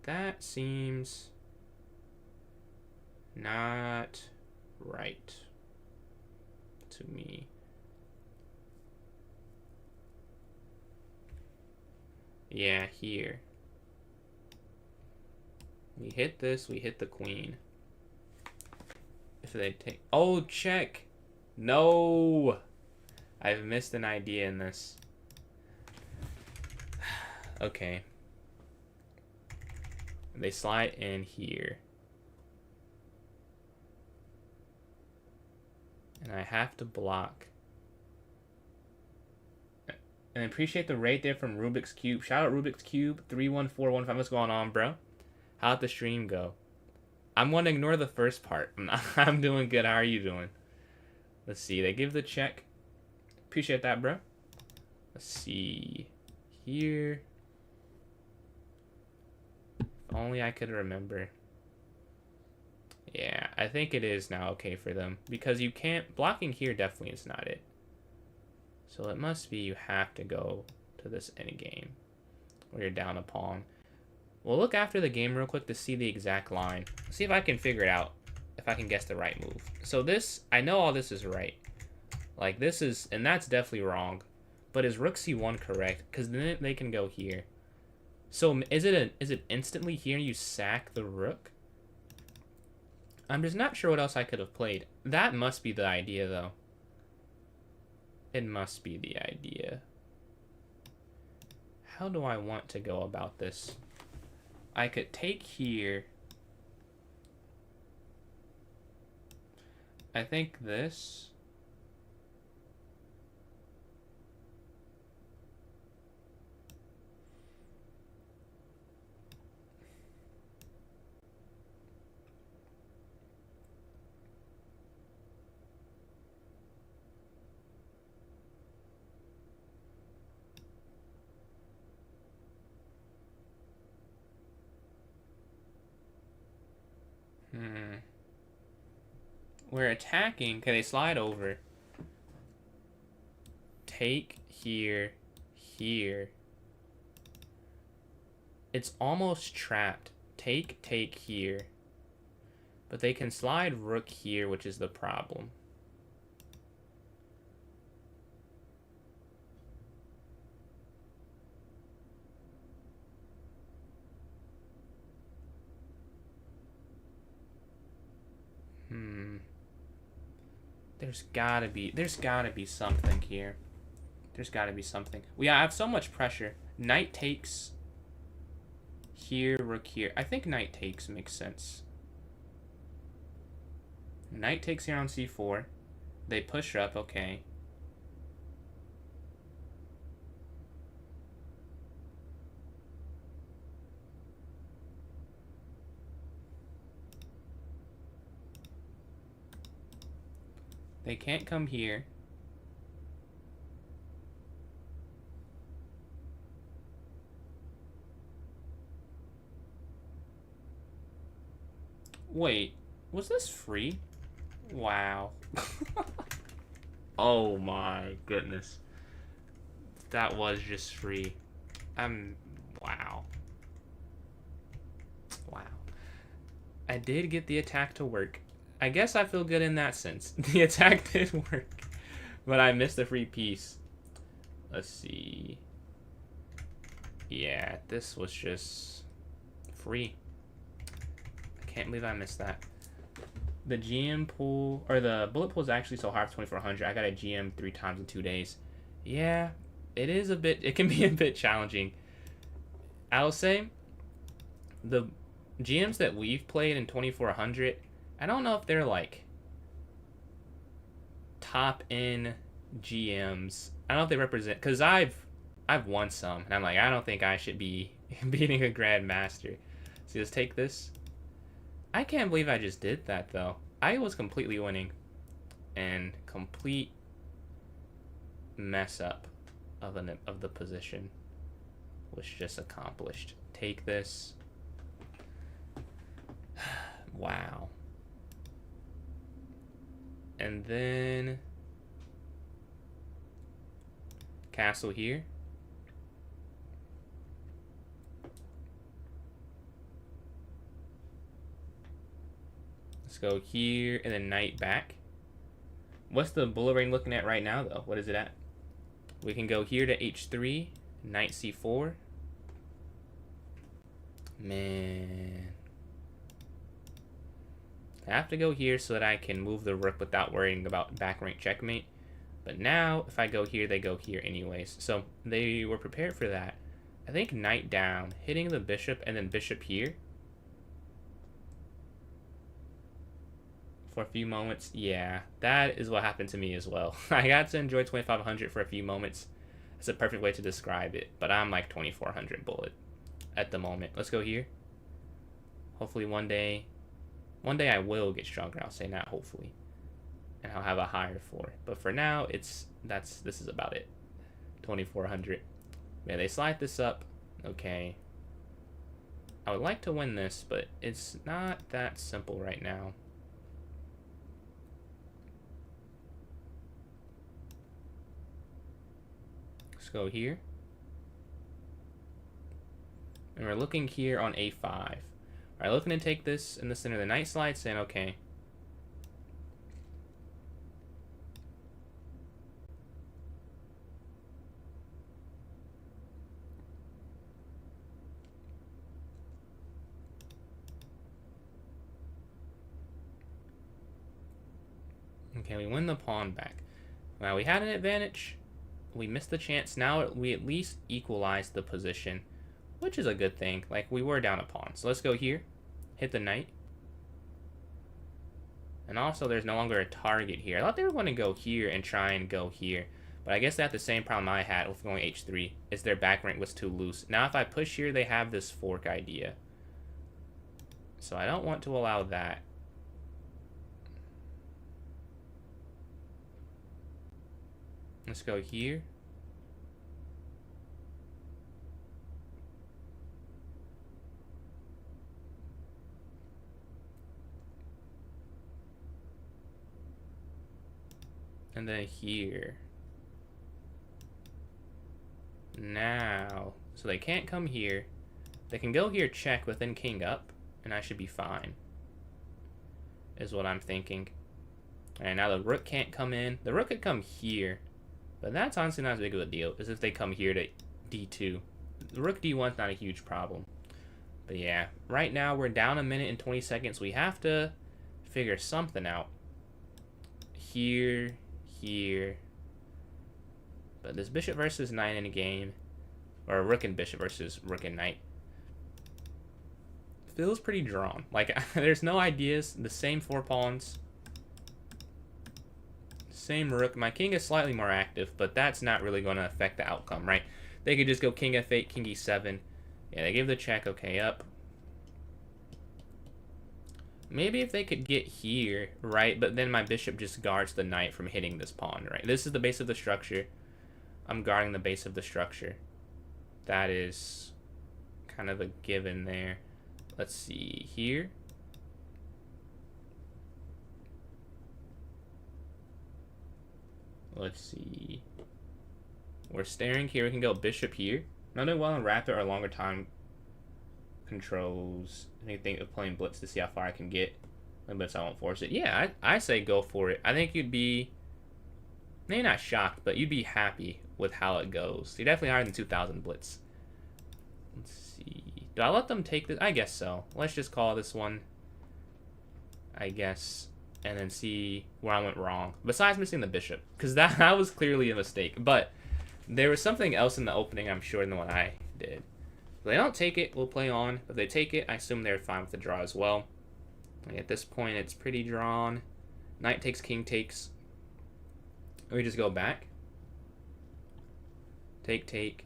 That seems not right to me. Yeah, here. We hit this, we hit the queen. If they take... Oh, check! No! I've missed an idea in this. Okay. They slide in here. And I have to block. And I appreciate the rate there from Rubik's Cube. Shout out Rubik's Cube 31415. What's going on, bro? How'd the stream go? I'm going to ignore the first part. I'm doing good. How are you doing? Let's see. They give the check. Appreciate that, bro. Let's see. Here. If only I could remember. Yeah, I think it is now okay for them. Because you can't... Blocking here definitely is not it. So it must be you have to go to this endgame. Or you're down a pawn. We'll look after the game real quick to see the exact line. See if I can figure it out. If I can guess the right move. So this... I know all this is right. Like this is... And that's definitely wrong. But is rook c1 correct? Because then they can go here. So is it instantly here you sack the rook? I'm just not sure what else I could have played. That must be the idea, though. It must be the idea. How do I want to go about this? I could take here. I think this. We're attacking. Can they slide over? Take here, here. It's almost trapped. Take here. But they can slide rook here, which is the problem. There's gotta be something here. There's gotta be something. I have so much pressure. Knight takes here, rook here. I think knight takes makes sense. Knight takes here on c4. They push up, okay. They can't come here. Wait, was this free? Wow. Oh my goodness. That was just free. Wow. Wow. I did get the attack to work. I guess I feel good in that sense. The attack did work. But I missed the free piece. Let's see. Yeah, this was just free. I can't believe I missed that. The GM pool, or the bullet pool is actually so hard for 2400. I got a GM 3 times in 2 days. Yeah, it can be a bit challenging. I'll say, the GMs that we've played in 2400, I don't know if they're like top end GMs. I don't know if they represent, because I've won some, and I'm like, I don't think I should be beating a grandmaster. So let's take this. I can't believe I just did that though. I was completely winning, and complete mess up of the position was just accomplished. Take this. Wow. And then castle here. Let's go here and then knight back. What's the bullet ring looking at right now, though? What is it at? We can go here to h3, knight c4. Man. I have to go here so that I can move the rook without worrying about back rank checkmate. But now, if I go here, they go here anyways. So they were prepared for that. I think knight down, hitting the bishop, and then bishop here. For a few moments. Yeah, that is what happened to me as well. I got to enjoy 2500 for a few moments. It's a perfect way to describe it. But I'm like 2400 bullet at the moment. Let's go here. Hopefully one day I will get stronger. I'll say not hopefully. And I'll have a higher floor. But for now, this is about it. 2400. Yeah, they slide this up. Okay. I would like to win this, but it's not that simple right now. Let's go here. And we're looking here on a5. Alright, looking to take this in the center of the knight slide, saying okay. Okay, we win the pawn back. Now we had an advantage. We missed the chance. Now we at least equalized the position, which is a good thing. Like, we were down a pawn. So let's go here. Hit the knight. And also, there's no longer a target here. I thought they were going to go here and try and go here. But I guess they have the same problem I had with going h3, is their back rank was too loose. Now if I push here, they have this fork idea. So I don't want to allow that. Let's go here. And then here. Now, so they can't come here. They can go here, check with then king up, and I should be fine. Is what I'm thinking. Alright, now the rook can't come in. The rook could come here. But that's honestly not as big of a deal as if they come here to d2. The rook d1 is not a huge problem. But yeah, right now we're down a minute and 20 seconds. We have to figure something out. Here. But this bishop versus knight in a game, or rook and bishop versus rook and knight, feels pretty drawn. Like, there's no ideas. The same 4 pawns. Same rook. My king is slightly more active, but that's not really going to affect the outcome, right? They could just go king f8, king e7. Yeah, they give the check, okay, up. Maybe if they could get here, right? But then my bishop just guards the knight from hitting this pawn, right? This is the base of the structure. I'm guarding the base of the structure. That is kind of a given there. Let's see here. Let's see. We're staring here. We can go bishop here. I'm doing well in rapid or longer time controls. Anything of playing blitz to see how far I can get. Blitz, I won't force it. Yeah, I say go for it. I think you'd be maybe not shocked, but you'd be happy with how it goes. You're definitely higher than 2,000 blitz. Let's see. Do I let them take this? I guess so. Let's just call this one, I guess, and then see where I went wrong. Besides missing the bishop, because that was clearly a mistake. But there was something else in the opening, I'm sure, than what I did. If they don't take it, we'll play on. If they take it, I assume they're fine with the draw as well. Like, at this point, it's pretty drawn. Knight takes, king takes. We just go back. Take.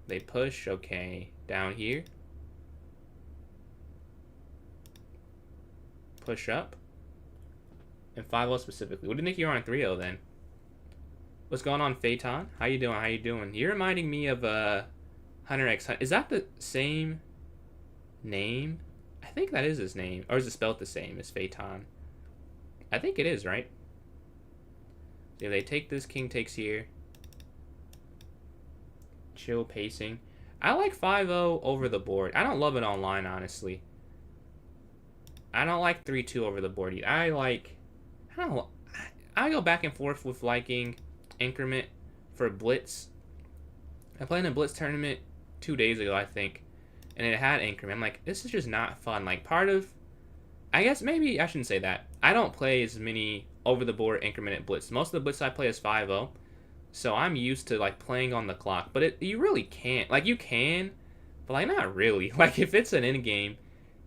They push, okay. Down here. Push up. And 5-0 specifically. What do you think you're on 3-0 then? What's going on, Phaeton? How you doing? You're reminding me of Hunter X Hunter. Is that the same name? I think that is his name. Or is it spelled the same as Phaeton? I think it is, right? If they take this, king takes here. chill pacing. I like 5-0 over the board. I don't love it online, honestly. I don't like 3-2 over the board. I don't know. I go back and forth with liking increment for blitz. I played in a blitz tournament 2 days ago, I think, and it had increment. I'm like, this is just not fun. Like, I guess maybe I shouldn't say that. I don't play as many over-the-board incremented blitz. Most of the blitz I play is 5-0, so I'm used to, like, playing on the clock. But you really can't. Like, you can, but, like, not really. Like, if it's an in-game,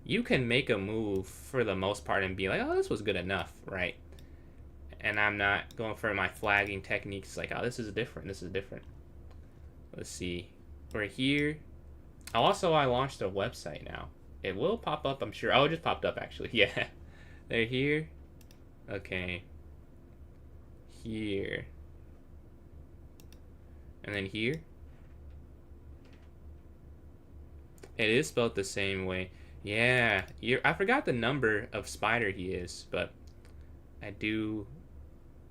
you can make a move for the most part and be like, oh, this was good enough, right? And I'm not going for my flagging techniques like, oh, this is different. Let's see. We're here. Also, I launched a website now. It will pop up, I'm sure. Oh, it just popped up, actually. Yeah. They're here. Okay. Here. And then here. It is spelled the same way. Yeah. I forgot the number of spider he is, but I do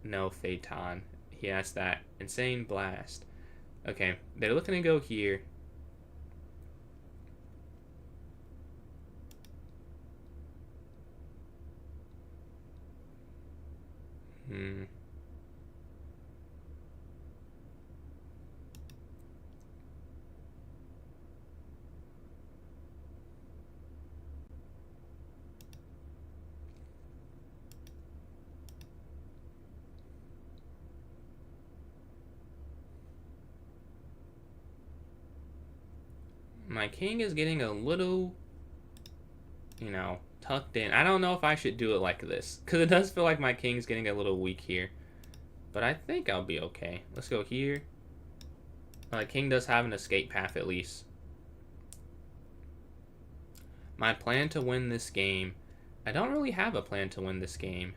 know Phaeton. He has that insane blast. Okay. They're looking to go here. My king is getting a little, tucked in. I don't know if I should do it like this, because it does feel like my king's getting a little weak here. But I think I'll be okay. Let's go here. My king does have an escape path at least. My plan to win this game. I don't really have a plan to win this game.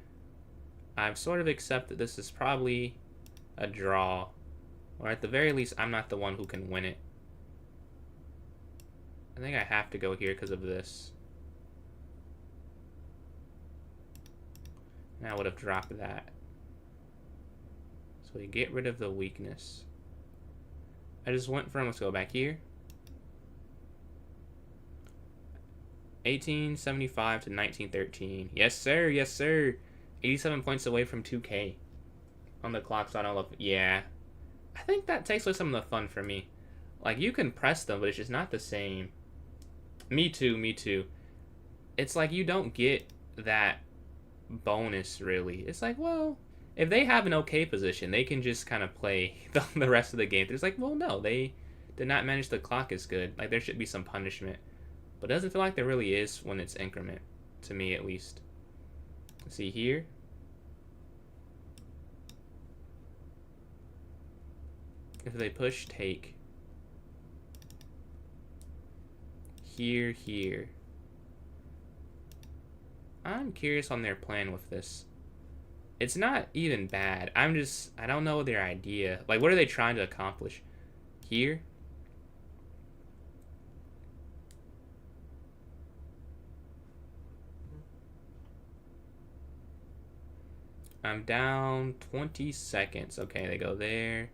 I've sort of accepted this is probably a draw. Or at the very least, I'm not the one who can win it. I think I have to go here because of this. And I would have dropped that. So we get rid of the weakness. I just went from, let's go back here. 1875 to 1913. Yes, sir. Yes, sir. 87 points away from 2K on the clock, so I don't love it. Yeah. I think that takes away some of the fun for me. Like, you can press them, but it's just not the same. Me too, me too. It's like you don't get that bonus, really. It's like, well, if they have an okay position, they can just kind of play the rest of the game. It's like, well, no, they did not manage the clock as good. Like, there should be some punishment. But it doesn't feel like there really is when it's increment, to me at least. Let's see here. If they push, take. Here, here. I'm curious on their plan with this. It's not even bad. I don't know their idea. Like, what are they trying to accomplish? Here? I'm down 20 seconds. Okay, they go there.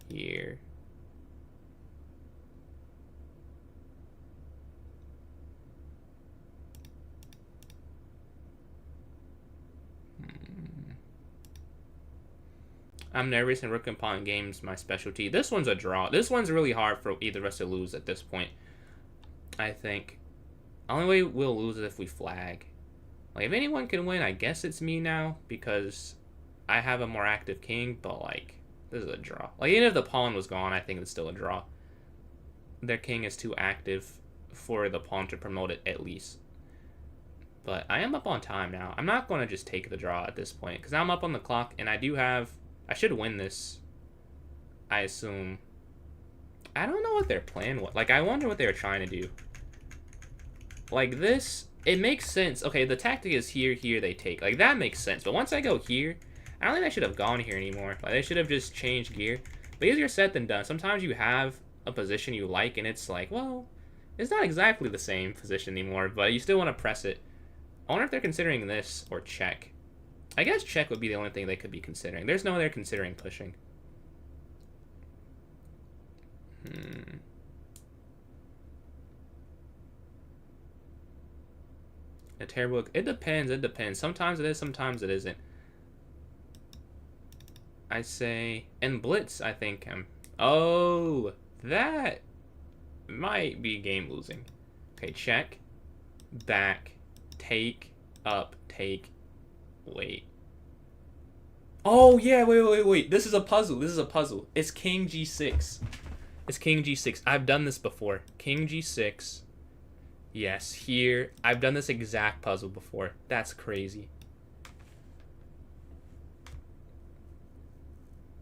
Here. I'm nervous and rook and pawn games my specialty. This one's a draw. This one's really hard for either of us to lose at this point. I think. Only way we'll lose is if we flag. Like, if anyone can win, I guess it's me now, because I have a more active king, but, like, this is a draw. Like, even if the pawn was gone, I think it's still a draw. Their king is too active for the pawn to promote it, at least. But I am up on time now. I'm not going to just take the draw at this point, because I'm up on the clock, and I should win this, I assume. I don't know what their plan was. Like, I wonder what they were trying to do. Like, this, it makes sense. Okay, the tactic is here, here, they take. Like, that makes sense. But once I go here, I don't think I should have gone here anymore. Like, they should have just changed gear. But easier said than done. Sometimes you have a position you like, and it's like, well, it's not exactly the same position anymore, but you still want to press it. I wonder if they're considering this or check. I guess check would be the only thing they could be considering. There's no way they're considering pushing. Hmm. A terrible. It depends. It depends. Sometimes it is. Sometimes it isn't. I say and blitz. I think. Oh, that might be game losing. Okay, check. Back. Take. Up. Take. Wait. Oh yeah. Wait. This is a puzzle. This is a puzzle. It's King G6. It's King G6. I've done this before. King G6. Yes, here. I've done this exact puzzle before. That's crazy.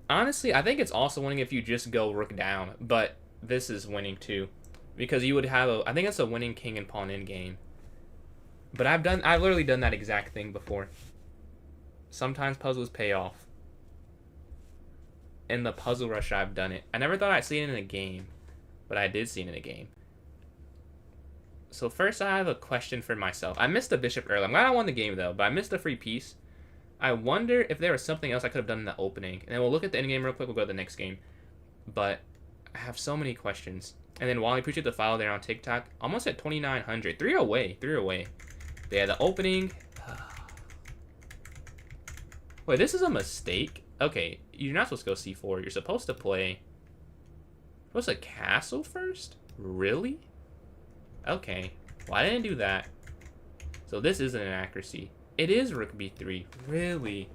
Honestly, I think it's also winning if you just go rook down, but this is winning too. Because you would have a, I think it's a winning king and pawn in game. But I've literally done that exact thing before. Sometimes puzzles pay off. In the Puzzle Rush, I've done it. I never thought I'd see it in a game, but I did see it in a game. So first, I have a question for myself. I missed the bishop early. I'm glad I won the game though, but I missed the free piece. I wonder if there was something else I could have done in the opening. And then we'll look at the endgame real quick. We'll go to the next game. But I have so many questions. And then Wally, appreciate the follow there on TikTok. Almost at 2,900. 3 away. 3 away. Yeah, the opening. Wait, this is a mistake? Okay, you're not supposed to go c4. You're supposed to play... Supposed to castle first? Really? Okay. Well, I didn't do that. So this isn't an accuracy. It is rook b3. Really?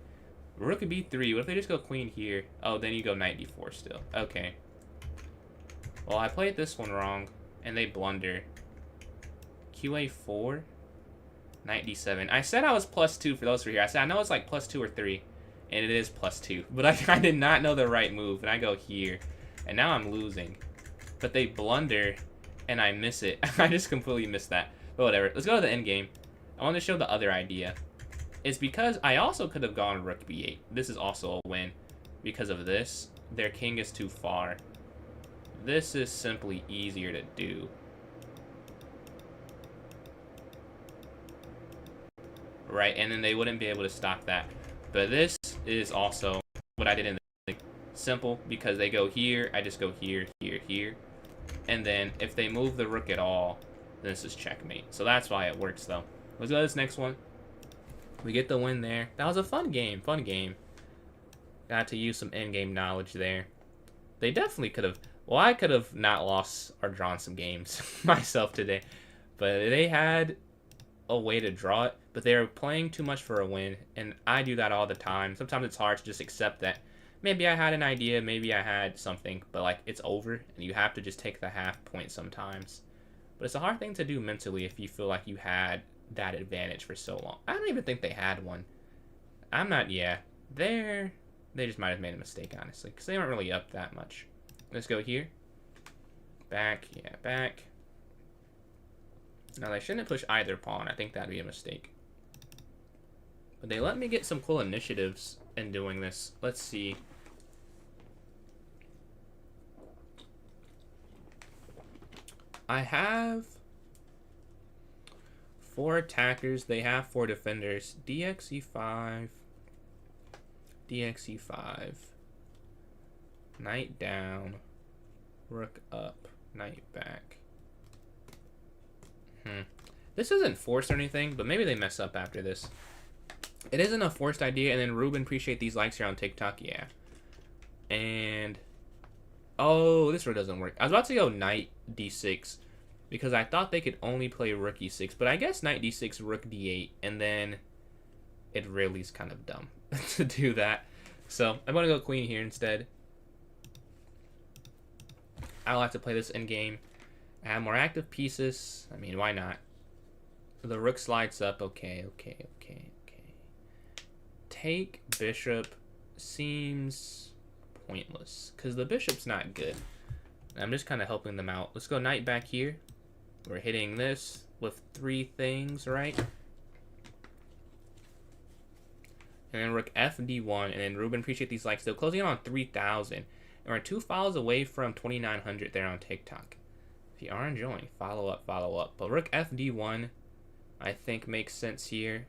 Rook b3. What if they just go queen here? Oh, then you go knight d4 still. Okay. Well, I played this one wrong, and they blunder. qa4. Knight d7. I said I was +2 for those who are here. I said I know it's like +2 or 3, and it is +2. But I did not know the right move, and I go here. And now I'm losing. But they blunder, and I miss it. I just completely missed that. But whatever. Let's go to the end game. I want to show the other idea. It's because I also could have gone rook b8. This is also a win. Because of this, their king is too far. This is simply easier to do. Right, and then they wouldn't be able to stop that. But this is also what I did in the simple, because they go here, I just go here, here, here. And then if they move the rook at all, this is checkmate. So that's why it works, though. Let's go to this next one. We get the win there. That was a fun game, fun game. Got to use some endgame knowledge there. They definitely could have... Well, I could have not lost or drawn some games myself today. But they had a way to draw it, but they were playing too much for a win, and I do that all the time. Sometimes it's hard to just accept that maybe I had an idea, maybe I had something, but like it's over, and you have to just take the half point sometimes. But it's a hard thing to do mentally if you feel like you had that advantage for so long. I don't even think they had one. I'm not, yeah. They just might have made a mistake, honestly, because they weren't really up that much. Let's go here. Back, yeah, back. Now, they shouldn't push either pawn. I think that'd be a mistake. But they let me get some cool initiatives in doing this. Let's see. I have 4 attackers. They have 4 defenders. DXE5. DXE5. Knight down. Rook up. Knight back. This isn't forced or anything, but maybe they mess up after this. It isn't a forced idea, and then Ruben, appreciate these likes here on TikTok, yeah. And, oh, this rook doesn't work. I was about to go knight d6, because I thought they could only play rook e6, but I guess knight d6, rook d8, and then it really is kind of dumb to do that. So, I'm going to go queen here instead. I'll have to play this in game. I have more active pieces. I mean, why not? The rook slides up. Okay. Take bishop seems pointless because the bishop's not good. I'm just kind of helping them out. Let's go knight back here. We're hitting this with 3 things, right? And then rook fd1. And then Ruben, appreciate these likes. Still closing in on 3,000. And we're 2 follows away from 2,900 there on TikTok. If you are enjoying, follow up. But rook fd1, I think, makes sense here.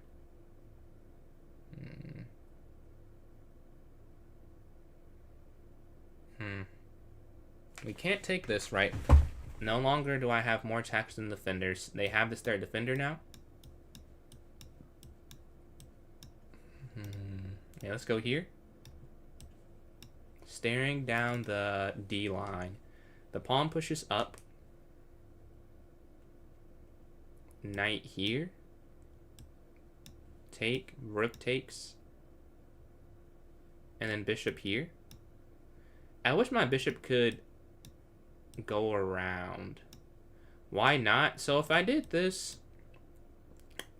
We can't take this, right? No longer do I have more attacks than defenders. They have this third defender now. Yeah, let's go here. Staring down the D line. The pawn pushes up. Knight here. Take. Rook takes. And then bishop here. I wish my bishop could go around. Why not? So if I did this,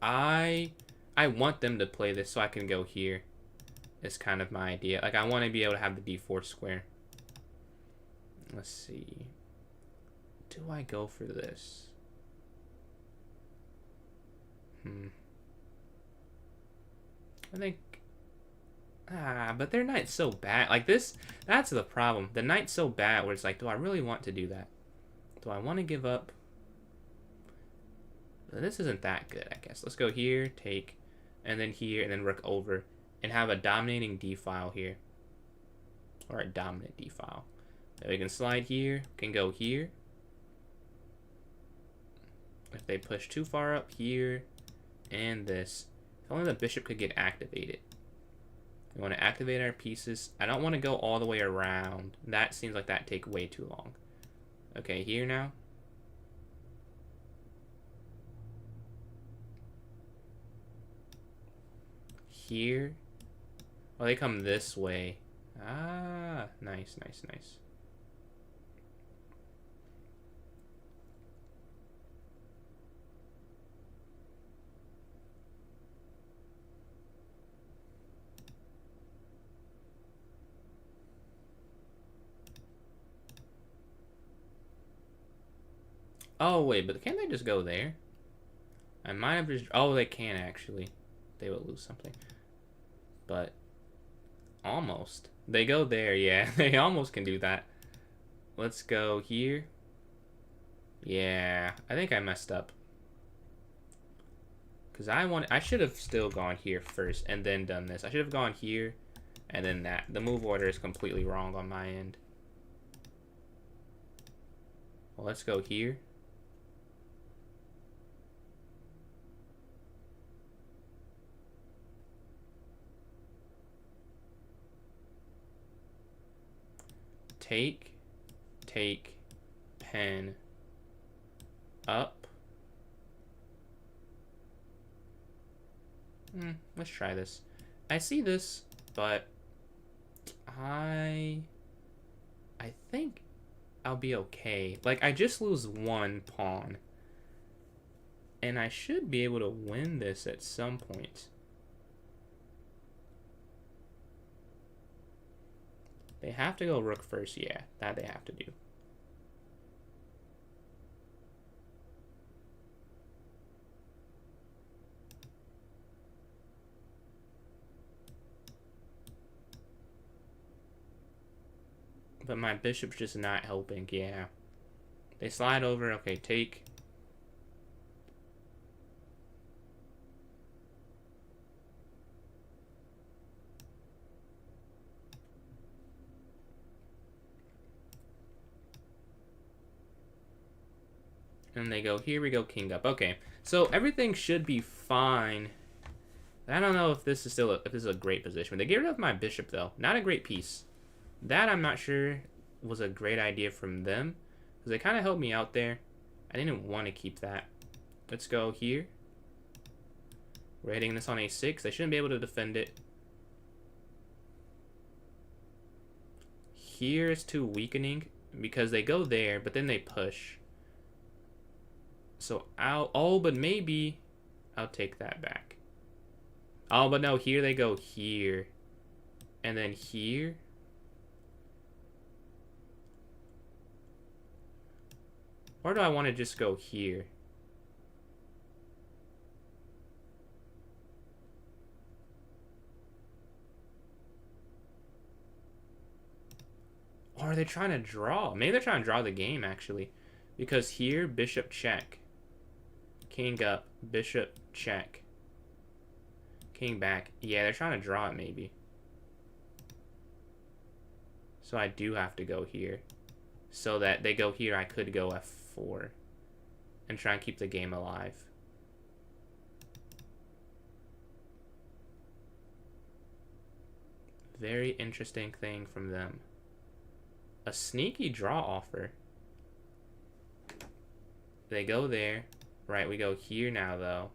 I want them to play this so I can go here. Is kind of my idea. Like, I want to be able to have the d4 square. Let's see. Do I go for this? I think... but their knight's so bad. Like, this... That's the problem. The knight's so bad where it's like, do I really want to do that? Do I want to give up? But this isn't that good, I guess. Let's go here, take, and then here, and then rook over. And have a dominating d-file here. Or a dominant d-file. Then we can slide here, can go here. If they push too far up here, and this. If only the bishop could get activated. We want to activate our pieces. I don't want to go all the way around. That seems like that'd take way too long. Okay, here now. Here. Oh, they come this way. Ah, nice, nice, nice. Oh, wait, but can't they just go there? I might have just... Oh, they can, actually. They will lose something. But... Almost. They go there, yeah. They almost can do that. Let's go here. Yeah, I think I messed up. Because I should have still gone here first and then done this. I should have gone here and then that. The move order is completely wrong on my end. Well, let's go here. Take, pen, up. Let's try this. I see this, but I think I'll be okay. Like, I just lose one pawn. And I should be able to win this at some point. They have to go rook first, yeah. That they have to do. But my bishop's just not helping, yeah. They slide over, okay, take. And they go, here we go, king up. Okay, so everything should be fine. I don't know if this is still if this is a great position. They get rid of my bishop, though. Not a great piece. That I'm not sure was a great idea from them. Because they kind of helped me out there. I didn't want to keep that. Let's go here. We're hitting this on a6. They shouldn't be able to defend it. Here is too weakening. Because they go there, but then they push. So oh, but maybe I'll take that back. Oh, but no, here they go here. And then here. Or do I want to just go here? Or are they trying to draw? Maybe they're trying to draw the game, actually. Because here, bishop check. King up, bishop check. King back. Yeah, they're trying to draw it, maybe. So I do have to go here. so that they go here, I could go f4 and try and keep the game alive. Very interesting thing from them. A sneaky draw offer. They go there. Right, we go here now, though.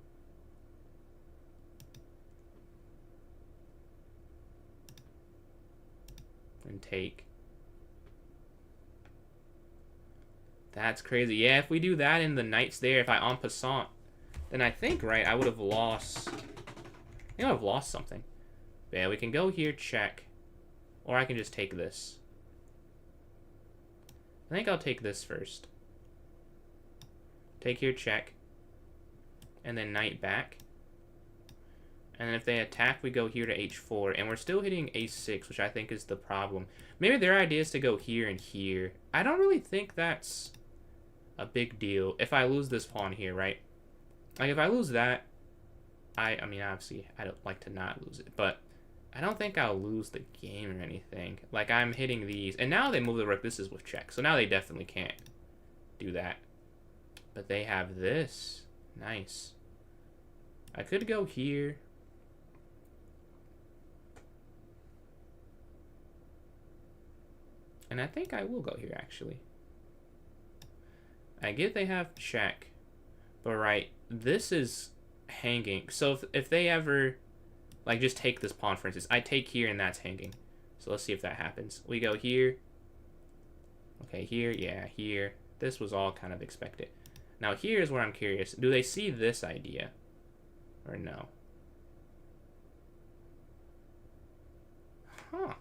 And take. That's crazy. Yeah, if we do that and the knight's there, if I en passant, then I think, right, I would have lost. I think I would have lost something. But yeah, we can go here, check. Or I can just take this. I think I'll take this first. Take here, check. And then knight back. And then if they attack, we go here to h4. And we're still hitting a6, which I think is the problem. Maybe their idea is to go here and here. I don't really think that's a big deal. If I lose this pawn here, right? Like, if I lose that, I mean, obviously, I don't like to not lose it. But I don't think I'll lose the game or anything. Like, I'm hitting these. And now they move the rook. This is with check. So now they definitely can't do that. But they have this. Nice. I could go here. And I think I will go here, actually. I get they have check. But, right, this is hanging. So if they ever, like, just take this pawn, for instance. I take here and that's hanging. So let's see if that happens. We go here. Okay, here. Yeah, here. This was all kind of expected. Now, here's where I'm curious. Do they see this idea? Or no? Huh.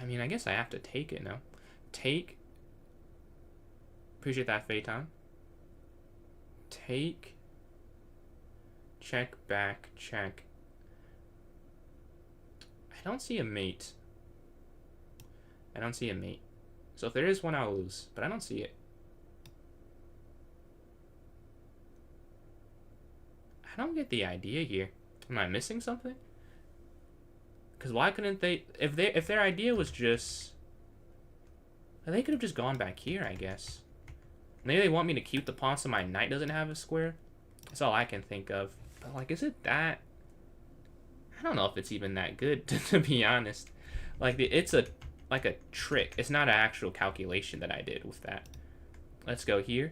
I mean, I guess I have to take it now. Take. Appreciate that, Phaeton. Take. Check, back, check. I don't see a mate. I don't see a mate. So if there is one, I'll lose. But I don't see it. I don't get the idea here. Am I missing something? Because why couldn't they... If their idea was just... They could have just gone back here, I guess. Maybe they want me to keep the pawn so my knight doesn't have a square. That's all I can think of. But, like, is it that... I don't know if it's even that good, to be honest. Like, it's a trick. It's not an actual calculation that I did with that. Let's go here.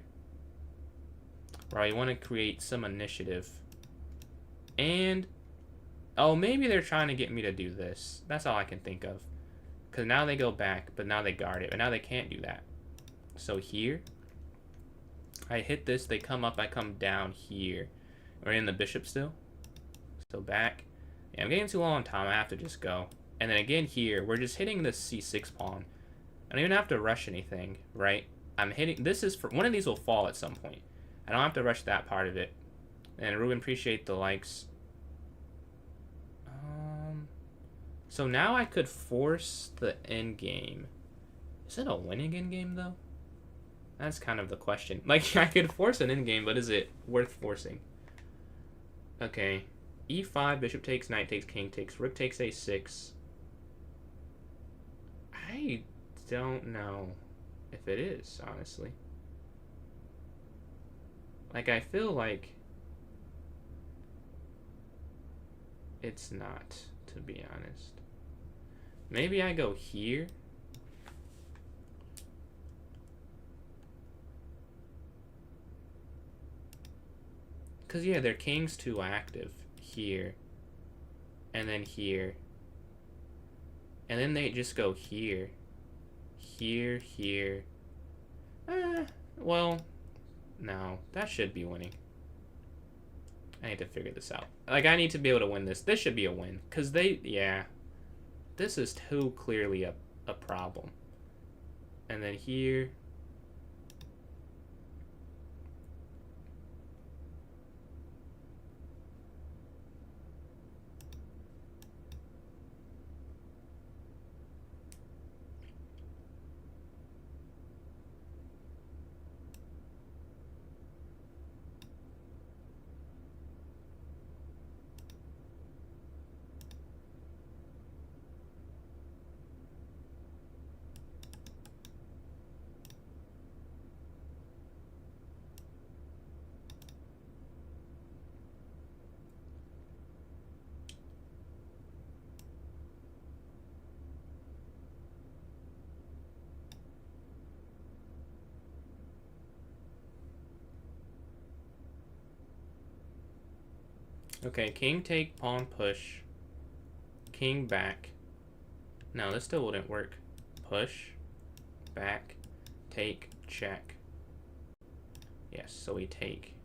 Right, you want to create some initiative. And... Oh, maybe they're trying to get me to do this. That's all I can think of. Because now they go back, but now they guard it. But now they can't do that. So here, I hit this. They come up. I come down here. We're in the bishop still. So back. Yeah, I'm getting too long on time. I have to just go. And then again here, we're just hitting the c6 pawn. I don't even have to rush anything, right? I'm hitting... This is for... One of these will fall at some point. I don't have to rush that part of it. And Ruben, appreciate the likes. So now I could force the endgame. Is it a winning endgame, though? That's kind of the question. Like, I could force an endgame, but is it worth forcing? Okay. E5, bishop takes, knight takes, king takes, rook takes a6. I don't know if it is, honestly. Like, I feel like it's not, to be honest. Maybe I go here. Because, yeah, their king's too active. Here. And then here. And then they just go here. Here, here. Well, no. That should be winning. I need to figure this out. Like, I need to be able to win this. This should be a win. Because they, yeah. This is too clearly a problem. And then here. Okay, king take, pawn push. King back. No, this still wouldn't work. Push, back, take, check. Yes, so we take.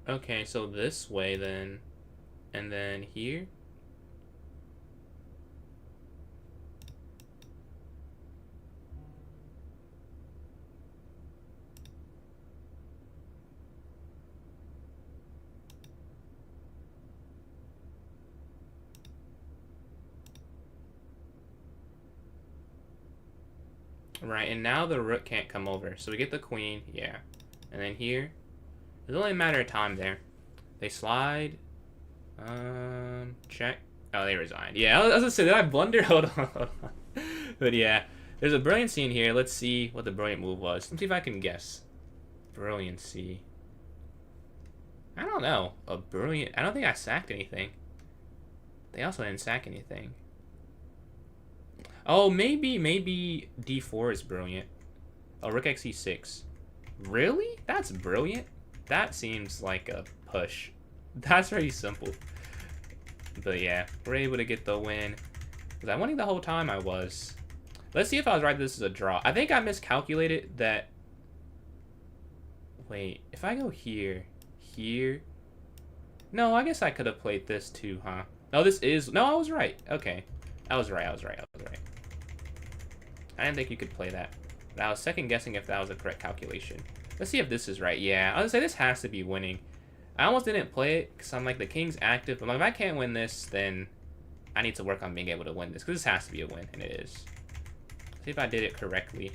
Okay, so this way then. And then here. Right, and now the rook can't come over. So we get the queen, yeah. And then here. It's only a matter of time there. They slide. Check. Oh, they resigned. Yeah, I was gonna say, did I blunder? Hold on, hold on. But yeah, there's a brilliancy in here. Let's see what the brilliant move was. Let's see if I can guess. Brilliancy. I don't know. A brilliant. I don't think I sacked anything. They also didn't sack anything. Oh, maybe D4 is brilliant. Oh, Rook X E6. Really? That's brilliant? That seems like a push. That's very simple. But yeah, we're able to get the win. Was I winning the whole time? I was. Let's see if I was right. This is a draw. I think I miscalculated that. Wait, if I go here, here. No, I guess I could have played this too, huh? No, this is. No, I was right. Okay. I was right. I was right. I didn't think you could play that. But I was second guessing if that was a correct calculation. Let's see if this is right. Yeah, I was gonna say this has to be winning. I almost didn't play it because I'm like, the king's active. But if I can't win this, then I need to work on being able to win this, because this has to be a win, and it is. See if I did it correctly.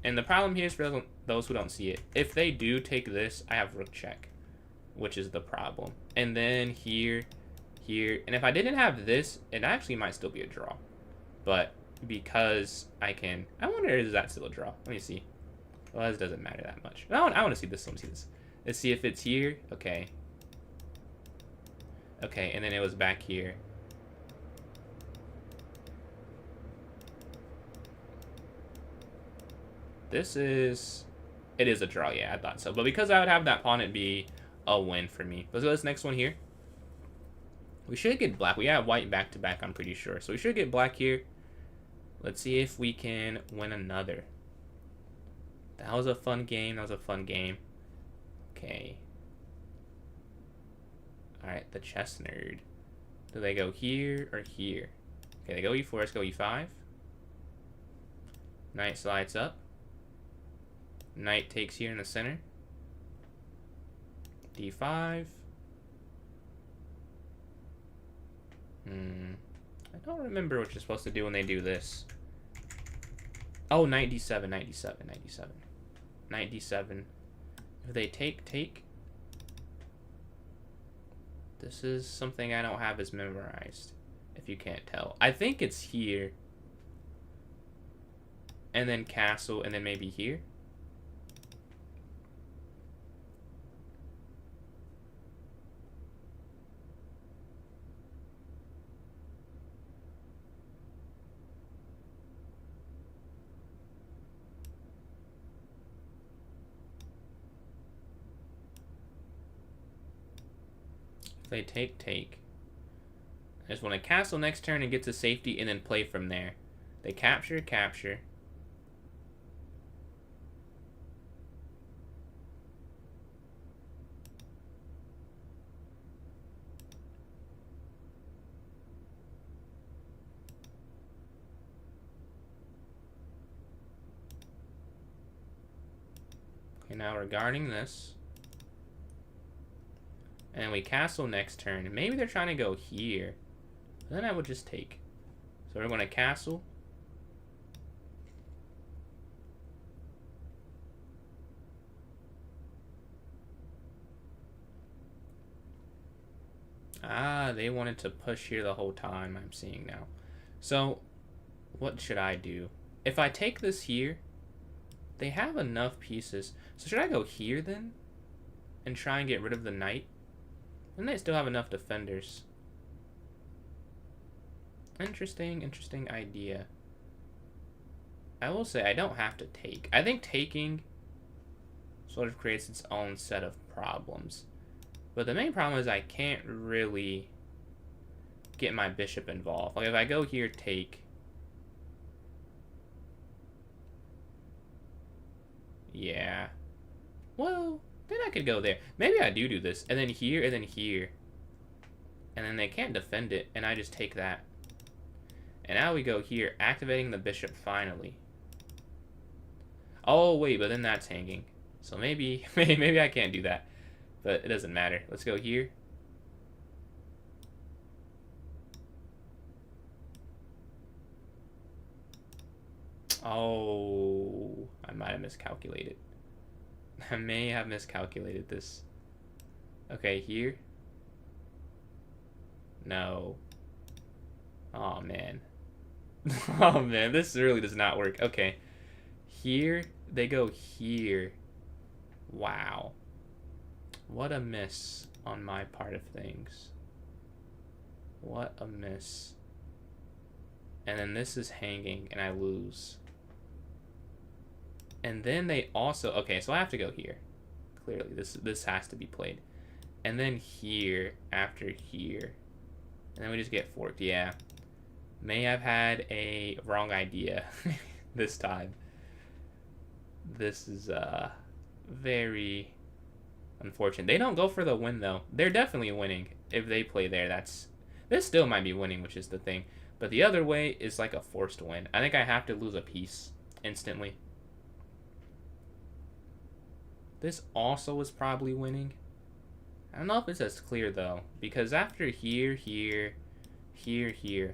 And the problem here is for those who don't see it. If they do take this, I have rook check, which is the problem. And then here, here. And if I didn't have this, it actually might still be a draw. But because I can... I wonder, is that still a draw? Let me see. Well, this doesn't matter that much. I want to see this. Let me see this. Let's see if it's here. Okay. Okay, and then it was back here. This is... It is a draw, yeah, I thought so. But because I would have that pawn, it'd be a win for me. Let's go to this next one here. We should get black. We have white back-to-back, I'm pretty sure. So we should get black here. Let's see if we can win another. That was a fun game. That was a fun game. Okay. Alright, the chess nerd. Do they go here or here? Okay, they go E4. Let's go E5. Knight slides up. Knight takes here in the center. D5. I don't remember what you're supposed to do when they do this. Oh, knight D7, knight D7, knight D7. Knight D7. If they take. This is something I don't have as memorized, if you can't tell. I think it's here. And then castle, and then maybe here. If they take. I just want to castle next turn and get to safety and then play from there. They capture. And now regarding this. And we castle next turn. Maybe they're trying to go here. Then I would just take. So we're going to castle. Ah, they wanted to push here the whole time, I'm seeing now. So, what should I do? If I take this here, they have enough pieces. So should I go here then? And try and get rid of the knight? And they still have enough defenders. Interesting idea. I will say I don't have to take. I think taking sort of creates its own set of problems. But the main problem is I can't really get my bishop involved. Like if I go here, take. Yeah. Well, then I could go there. Maybe I do this. And then here, and then here. And then they can't defend it, and I just take that. And now we go here, activating the bishop finally. Oh, wait, but then that's hanging. So maybe I can't do that. But it doesn't matter. Let's go here. Oh, I might have miscalculated. I may have miscalculated this. Okay, here. No. Oh, man. Oh, man, this really does not work. Okay. Here, they go here. Wow. What a miss on my part of things. What a miss. And then this is hanging, and I lose. And then they also... Okay, so I have to go here. Clearly, this has to be played. And then here, after here. And then we just get forked. Yeah. May have had a wrong idea this time. This is very unfortunate. They don't go for the win, though. They're definitely winning. If they play there, this still might be winning, which is the thing. But the other way is like a forced win. I think I have to lose a piece instantly. This also is probably winning. I don't know if it's as clear, though. Because after here, here,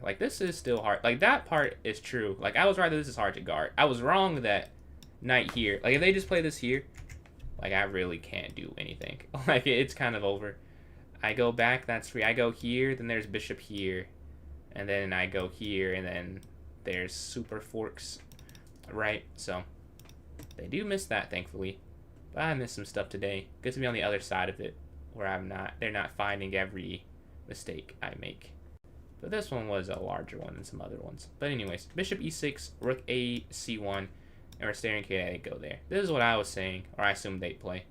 like, this is still hard. Like, that part is true. Like, I was right that this is hard to guard. I was wrong that knight here. Like, if they just play this here, like, I really can't do anything. Like, it's kind of over. I go back, that's free. I go here, then there's bishop here. And then I go here, and then there's super forks, right? So, they do miss that, thankfully. But I missed some stuff today. Good to be on the other side of it, where they're not finding every mistake I make. But this one was a larger one than some other ones. But anyways, bishop e6, rook a c1, and we're staring at it go there. This is what I was saying, or I assumed they'd play.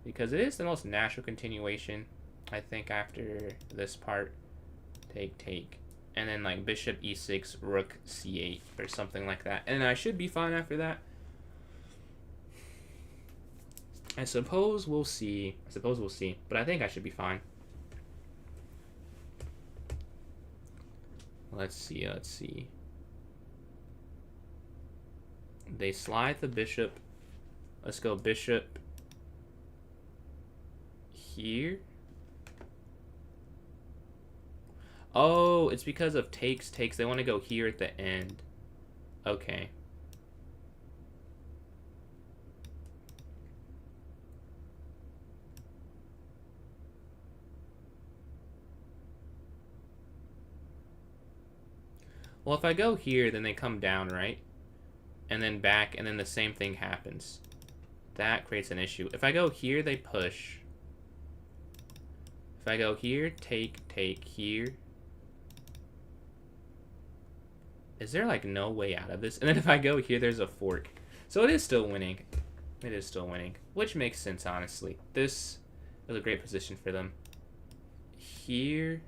Because it is the most natural continuation, I think, after this part. Take. And then, like, bishop e6, rook c8, or something like that. And I should be fine after that. I suppose we'll see. But I think I should be fine. Let's see. They slide the bishop. Let's go bishop here. Oh, it's because of takes. They want to go here at the end. Okay. Well, if I go here, then they come down, right? And then back, and then the same thing happens. That creates an issue. If I go here, they push. If I go here, take here. Is there, like, no way out of this? And then if I go here, there's a fork. So it is still winning. It is still winning. Which makes sense, honestly. This is a great position for them. Here.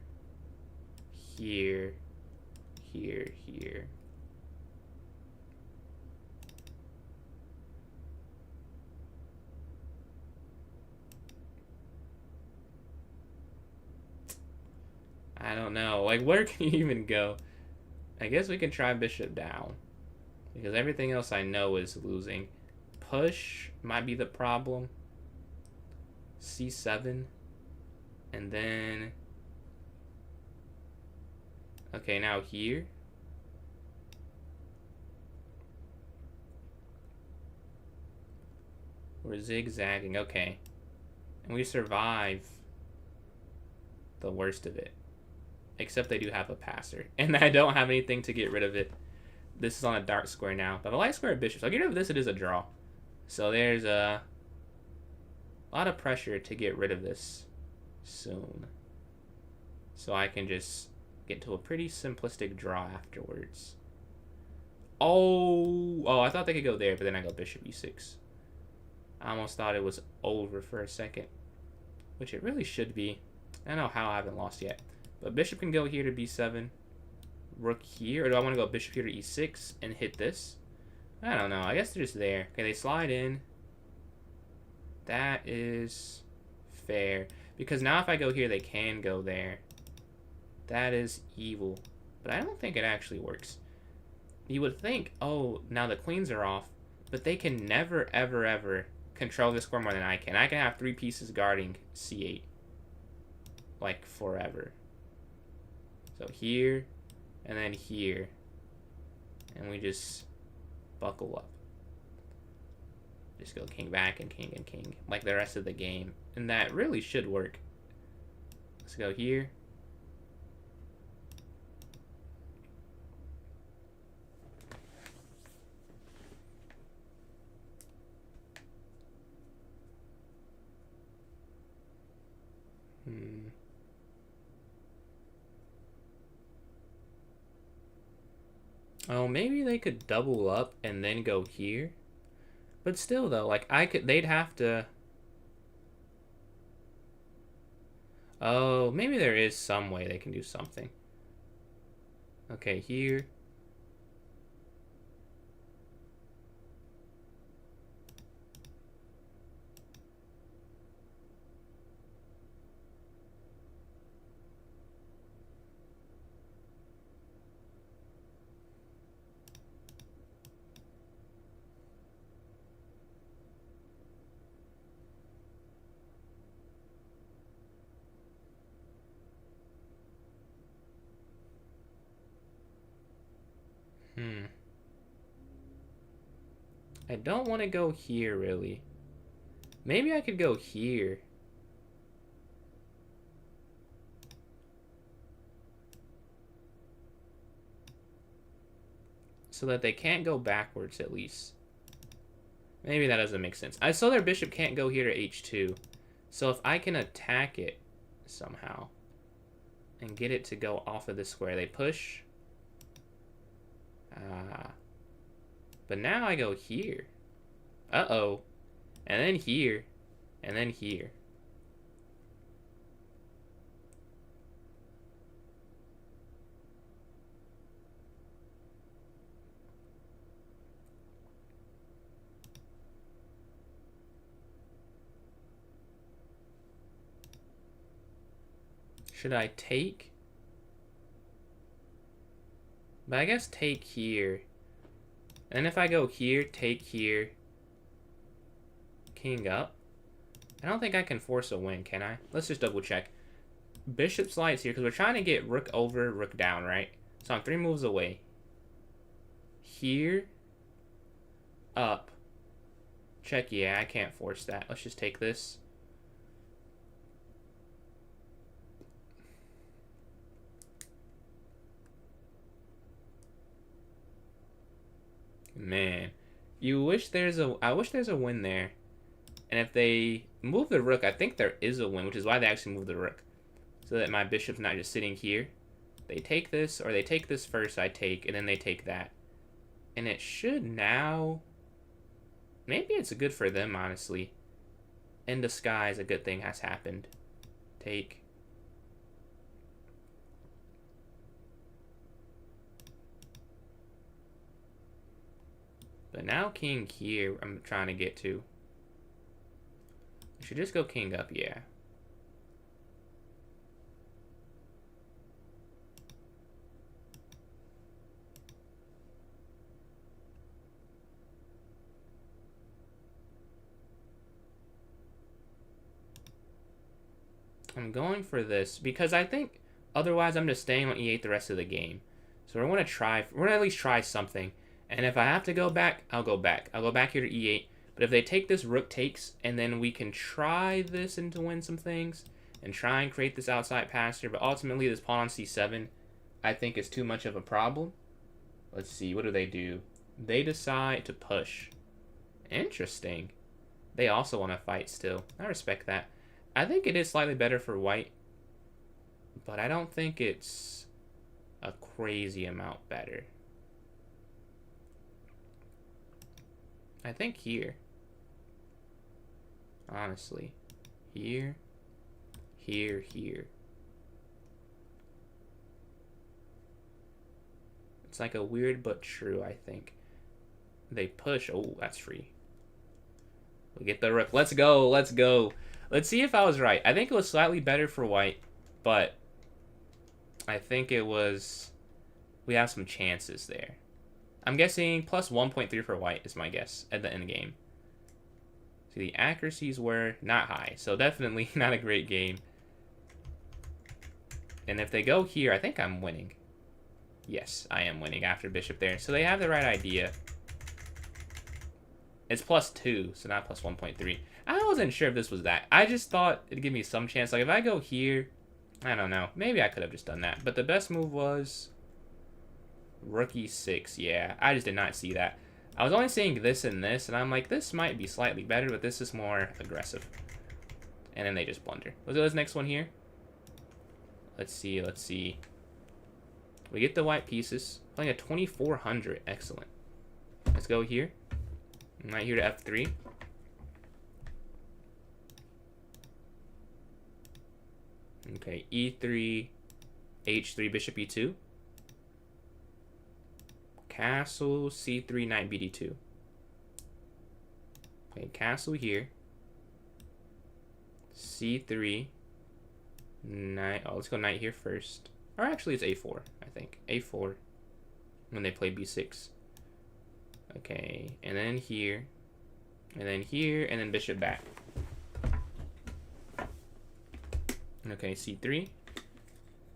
I don't know. Like, where can you even go? I guess we can try bishop down. Because everything else I know is losing. push might be the problem. C7. And then... Okay, now here. We're zigzagging. Okay. And we survive the worst of it. Except they do have a passer. And I don't have anything to get rid of it. This is on a dark square now. But a light square bishop. So I'll get rid of this. It is a draw. So there's a lot of pressure to get rid of this soon. So I can just get to a pretty simplistic draw afterwards. Oh, I thought they could go there, but then I go bishop e6. I almost thought it was over for a second, which it really should be. I don't know how I haven't lost yet. But bishop can go here to b7. Rook here. Or do I want to go bishop here to e6 and hit this? I don't know. I guess they're just there. Okay, they slide in. That is fair. Because now if I go here, they can go there. That is evil. But I don't think it actually works. You would think, oh, now the queens are off. But they can never, ever, ever control this square more than I can. I can have 3 pieces guarding c8. Like, forever. So here, and then here. And we just buckle up. Just go king back and king and king. Like the rest of the game. And that really should work. Let's go here. Oh, maybe they could double up and then go here. But still though, like they'd have to. Oh, maybe there is some way they can do something. Okay, here. I don't want to go here, really. Maybe I could go here. So that they can't go backwards, at least. Maybe that doesn't make sense. I saw their bishop can't go here to h2. So if I can attack it somehow and get it to go off of this square, they push. But now I go here. Uh-oh. And then here. And then here. Should I take? But I guess take here. And if I go here, take here, king up. I don't think I can force a win, can I? Let's just double check. Bishop slides here because we're trying to get rook over, rook down, right? So I'm 3 moves away. Here, up. Check, yeah, I can't force that. Let's just take this. Man, I wish there's a win there. And if they move the rook, I think there is a win, which is why they actually move the rook. So that my bishop's not just sitting here. They take this, or they take this first, I take, and then they take that. And it should now... Maybe it's good for them, honestly. In disguise, a good thing has happened. Take. But now king here, I'm trying to get to. I should just go king up, yeah. I'm going for this because I think otherwise I'm just staying on e8 the rest of the game. So we're going to try. We're going to at least try something. And if I have to go back, I'll go back. I'll go back here to e8. But if they take this, rook takes, and then we can try this and to win some things and try and create this outside passer. But ultimately, this pawn on c7, I think, is too much of a problem. Let's see. What do? They decide to push. Interesting. They also want to fight still. I respect that. I think it is slightly better for white, but I don't think it's a crazy amount better. I think here. Honestly. Here. Here. It's like a weird but true, I think. They push. Oh, that's free. We get the rook. Let's go. Let's go. Let's see if I was right. I think it was slightly better for white, but I think it was... We have some chances there. I'm guessing plus 1.3 for white is my guess at the end game. See, the accuracies were not high, so definitely not a great game. And if they go here, I think I'm winning. Yes, I am winning after bishop there. So they have the right idea. It's plus 2, so not plus 1.3. I wasn't sure if this was that. I just thought it'd give me some chance. Like, if I go here, I don't know. Maybe I could have just done that. But the best move was rook e6. Yeah, I just did not see that. I was only seeing this and this, and I'm like, this might be slightly better, but this is more aggressive. And then they just blunder. Let's do this next one here. Let's see, let's see. We get the white pieces. Playing a 2400. Excellent. Let's go here. Right here to f3. Okay, e3, h3, bishop e2. Castle, c3, knight bd2. Okay, castle here. c3, knight. Oh, let's go knight here first. Or actually, it's a4, I think. a4 when they play b6. Okay, and then here, and then here, and then bishop back. Okay, c3.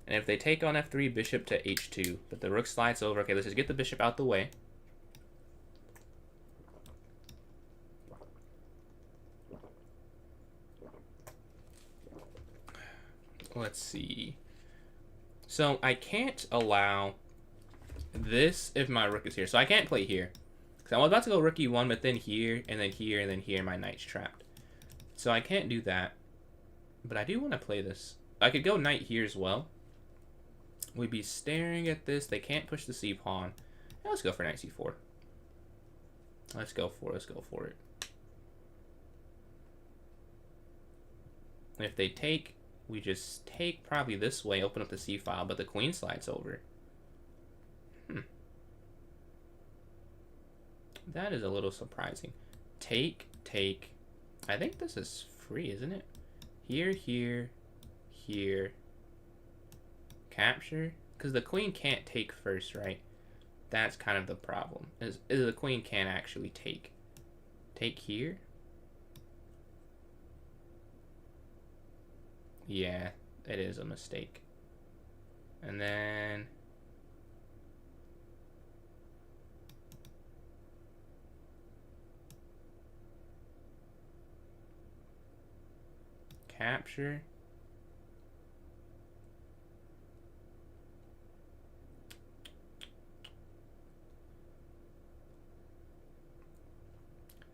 And if they take on f3, bishop to h2. But the rook slides over. Okay, let's just get the bishop out the way. Let's see. So I can't allow this if my rook is here. So I can't play here. Because I was about to go rook e1, but then here, and then here, and then here, my knight's trapped. So I can't do that. But I do want to play this. I could go knight here as well. We'd be staring at this. They can't push the c pawn. Yeah, let's go for knight c4. Let's go for it. And if they take, we just take probably this way, open up the c file, but the queen slides over. That is a little surprising. Take. I think this is free, isn't it? Here, here. Capture? Because the queen can't take first, right? That's kind of the problem. Is the queen can't actually take. Take here? Yeah, it is a mistake. And then... capture.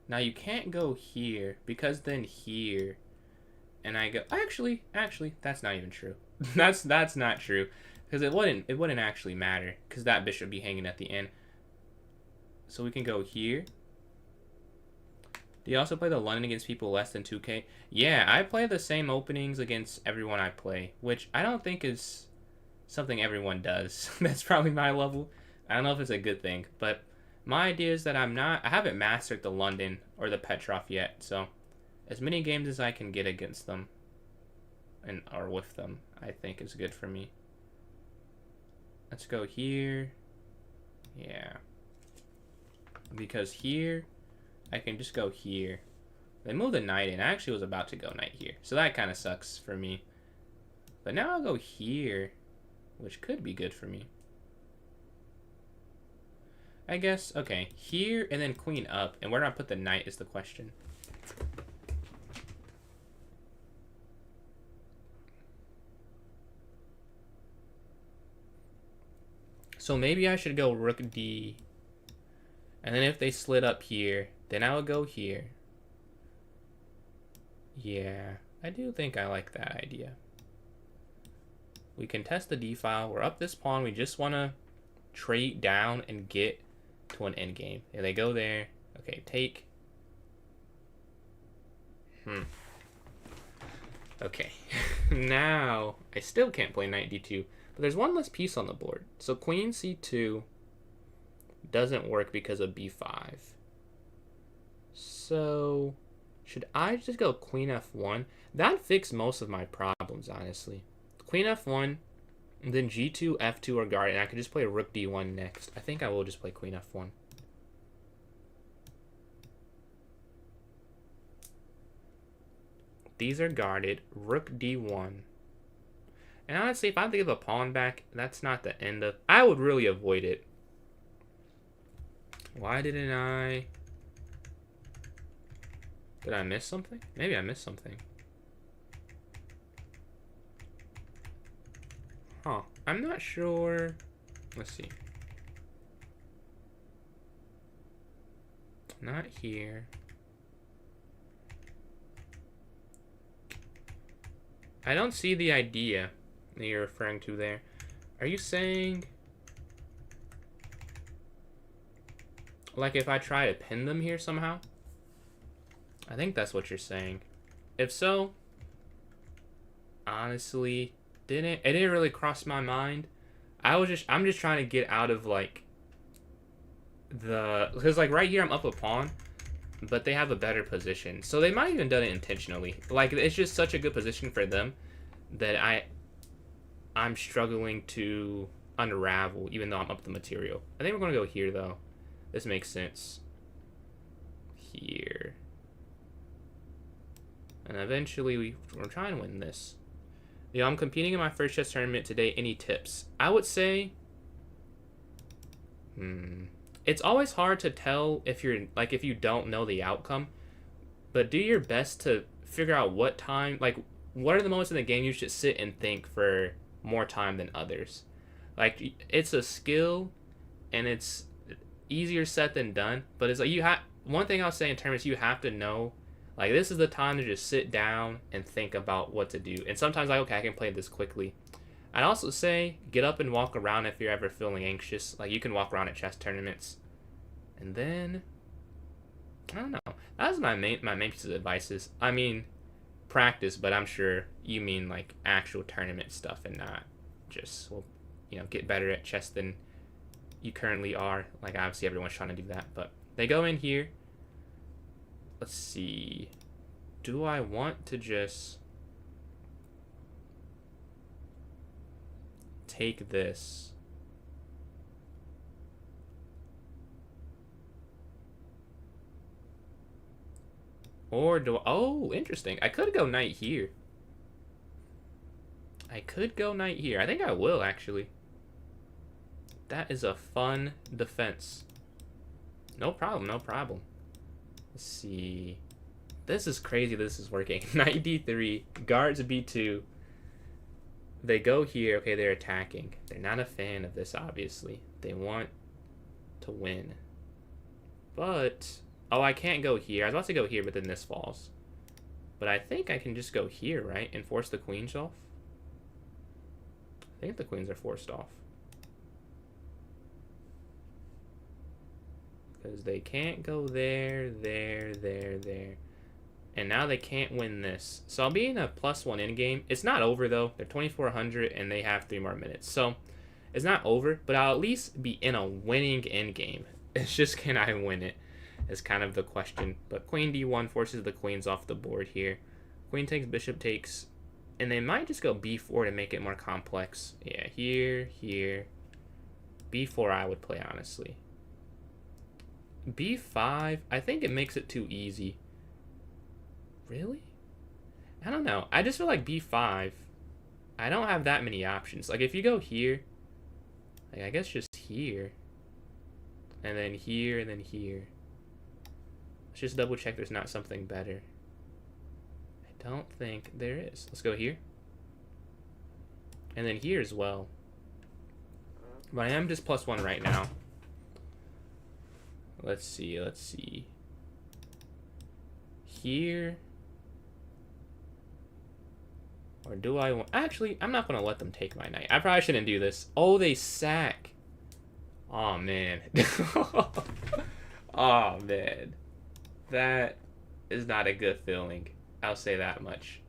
Now you can't go here because then here, and I go actually that's not even true. that's not true because it wouldn't actually matter because that bishop would be hanging at the end. So we can go here. Do you also play the London against people less than 2K? Yeah, I play the same openings against everyone I play, which I don't think is something everyone does. That's probably my level. I don't know if it's a good thing, but my idea is that I haven't mastered the London or the Petrov yet, so as many games as I can get against them or with them, I think is good for me. Let's go here. Yeah. Because here, I can just go here. They moved the knight in. I actually was about to go knight here. So that kind of sucks for me. But now I'll go here, which could be good for me. I guess, okay, here and then queen up. And where do I put the knight is the question. So maybe I should go rook d. And then if they slid up here, then I would go here. Yeah, I do think I like that idea. We can test the d file. We're up this pawn. We just want to trade down and get to an endgame. If they go there, okay, take. Okay, now I still can't play knight d2, but there's one less piece on the board. So queen c2 doesn't work because of b5. So should I just go queen f1? That'd fix most of my problems, honestly. Queen f1, and then g2, f2 are guarded, and I could just play rook d1 next. I think I will just play queen f1. These are guarded. Rook d1. And honestly, if I have to give a pawn back, that's not the end of... I would really avoid it. Why didn't I... Did I miss something? Maybe I missed something. Huh. I'm not sure. Let's see. Not here. I don't see the idea that you're referring to there. Are you saying... like if I try to pin them here somehow? I think that's what you're saying. If so, honestly, it didn't really cross my mind. I'm just trying to get out of like because like right here I'm up a pawn, but they have a better position. So they might even done it intentionally. Like it's just such a good position for them that I'm struggling to unravel even though I'm up the material. I think we're gonna go here though. This makes sense. Here. And eventually we're trying to win this. You know, I'm competing in my first chess tournament today. Any tips? I would say it's always hard to tell if you don't know the outcome, but do your best to figure out what are the moments in the game you should sit and think for more time than others. Like it's a skill and it's easier said than done, but it's like one thing I'll say in tournaments, you have to know like this is the time to just sit down and think about what to do. And sometimes like, okay, I can play this quickly. I'd also say get up and walk around if you're ever feeling anxious. Like you can walk around at chess tournaments. And then I don't know. That was my main piece of advice. I mean practice, but I'm sure you mean like actual tournament stuff and not just get better at chess than you currently are. Like obviously everyone's trying to do that, but they go in here. Let's see. Do I want to just take this? Or oh, interesting. I could go knight here. I think I will, actually. That is a fun defense. No problem, no problem. Let's see. This is crazy this is working. Knight d3, guards b2. They go here. Okay, they're attacking. They're not a fan of this, obviously. They want to win. But, oh, I can't go here. I was about to go here, but then this falls. But I think I can just go here, right? And force the queens off. I think the queens are forced off. Because they can't go there, there, there, there. And now they can't win this. So I'll be in a +1 endgame. It's not over, though. They're 2400, and they have 3 more minutes. So it's not over, but I'll at least be in a winning endgame. It's just, can I win it? Is kind of the question. But queen d1 forces the queens off the board here. Queen takes, bishop takes. And they might just go b4 to make it more complex. Yeah, here, here. b4 I would play, honestly. b5, I think it makes it too easy. Really? I don't know. I just feel like b5. I don't have that many options. Like, if you go here, like, I guess just here, and then here, and then here. Let's just double check there's not something better. I don't think there is. Let's go here. And then here as well. But I am just +1 right now. Let's see, let's see. Here. Or do I want... Actually, I'm not going to let them take my knight. I probably shouldn't do this. Oh, they sack. Oh, man. Oh, man. That is not a good feeling. I'll say that much.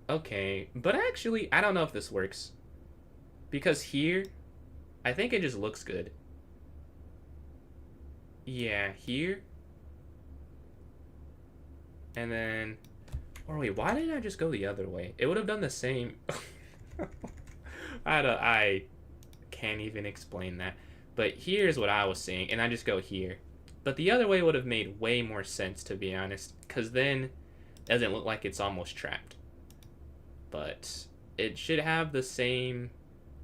Okay. But actually, I don't know if this works. Because here, I think it just looks good. Yeah, here. And then... Or wait, why didn't I just go the other way? It would have done the same... I can't even explain that. But here's what I was seeing, and I just go here. But the other way would have made way more sense, to be honest, because then it doesn't look like it's almost trapped. But it should have the same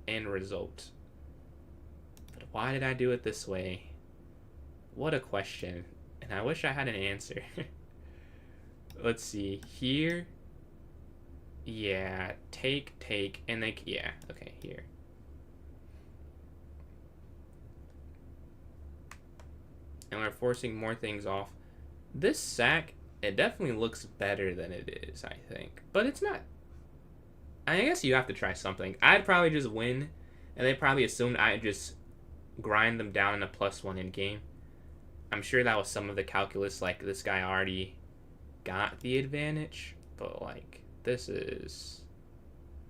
end result. But why did I do it this way? What a question. And I wish I had an answer. Let's see. Here. Yeah. Take, and then... Yeah. Okay, here. And we're forcing more things off. This sack, it definitely looks better than it is, I think. But it's not... I guess you have to try something. I'd probably just win, and they probably assumed I'd just grind them down in a +1 in game. I'm sure that was some of the calculus, like, this guy already got the advantage, but, like, this is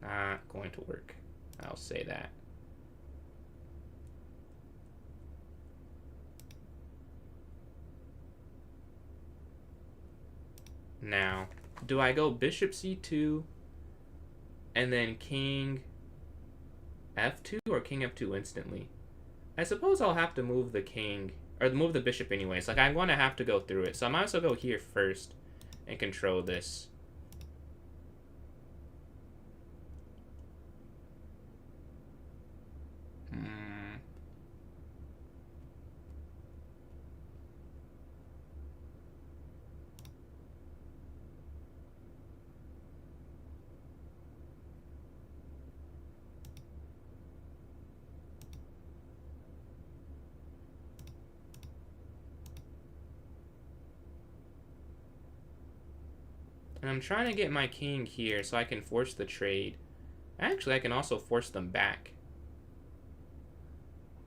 not going to work. I'll say that. Now, do I go bishop c2 and then king f2 or king f2 instantly? I suppose I'll have to move the king, or move the bishop anyways. Like, I'm going to have to go through it, so I might as well go here first and control this. And I'm trying to get my king here so I can force the trade. Actually, I can also force them back.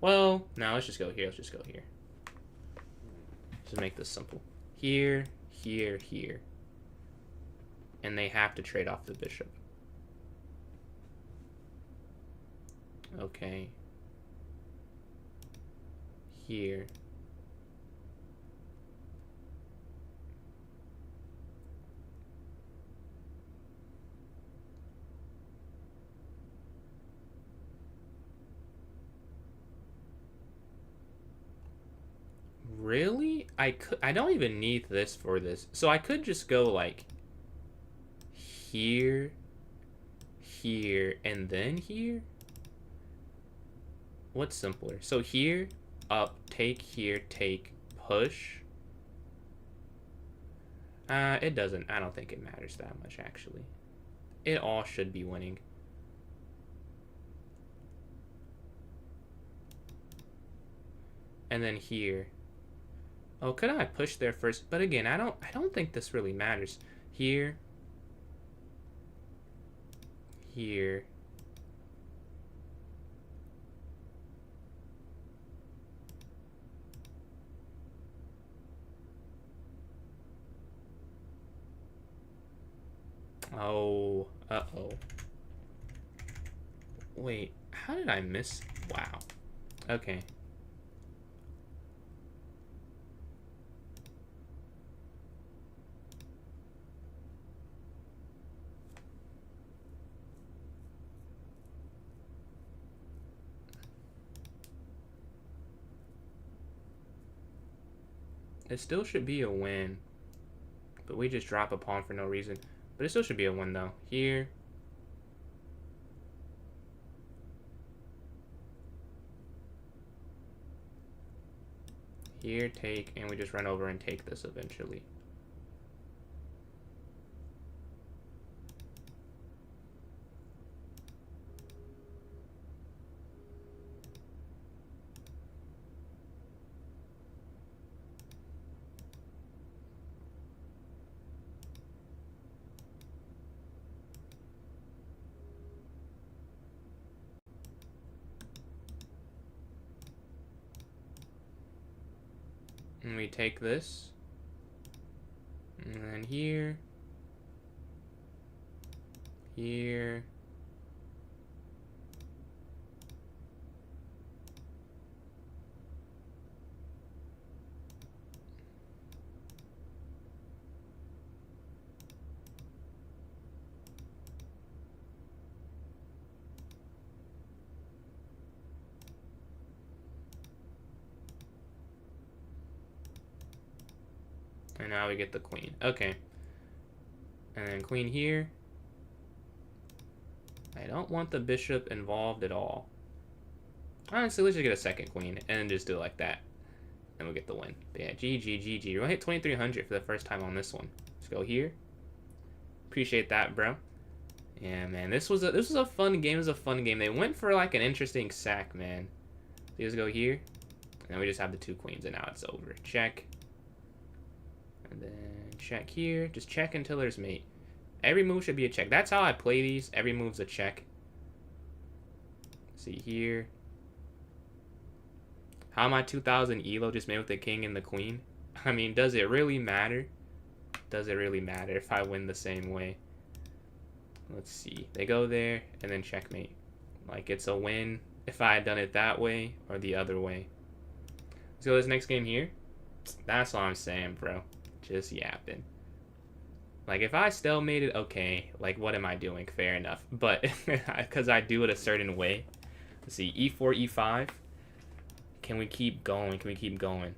Well, no, let's just go here. Let's just go here. Just make this simple. Here, here, here. And they have to trade off the bishop. Okay. Here. Really? I don't even need this for this. So I could just go like here, here, and then here? What's simpler? So here, up, take, here, take, push. It doesn't. I don't think it matters that much, actually. It all should be winning. And then here. Oh, could I push there first? But again, I don't think this really matters. Here. Here. Oh, uh-oh. Wait, how did I miss? Wow. Okay. It still should be a win. But we just drop a pawn for no reason. But it still should be a win, though. Here. Here, take, and we just run over and take this eventually. And we take this. And then here. Here. And now we get the queen. Okay. And then queen here. I don't want the bishop involved at all. Honestly, let's just get a second queen and just do it like that. And we'll get the win. But yeah, GG. We're gonna hit 2,300 for the first time on this one. Let's go here. Appreciate that, bro. Yeah, man. This was a fun game. It was a fun game. They went for like an interesting sack, man. So just go here. And then we just have the two queens, and now it's over. Check. And then check here. Just check until there's mate. Every move should be a check. That's how I play these. Every move's a check. See here. How am I 2,000 elo just made with the king and the queen? I mean, does it really matter? Does it really matter if I win the same way? Let's see. They go there and then checkmate. Like, it's a win if I had done it that way or the other way. Let's go to this next game here. That's what I'm saying, bro. Just yapping. Like, if I stalemated, okay, like, what am I doing? Fair enough. But, because I do it a certain way. Let's see, e4, e5. Can we keep going? Can we keep going?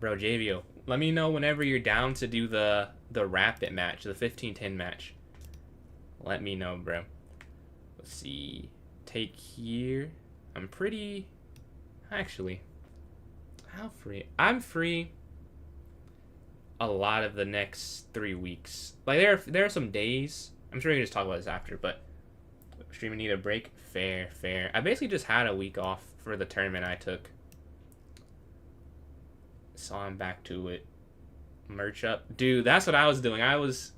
Bro, JVO, let me know whenever you're down to do the rapid match, the 15-10 match. Let me know, bro. Let's see. Take here. I'm pretty... Actually, how free? I'm free a lot of the next 3 weeks. Like, there are some days, I'm sure we can just talk about this after, but streaming need a break. Fair. I basically just had a week off for the tournament I took. So I'm back to it. Merch up. Dude, that's what I was doing. I was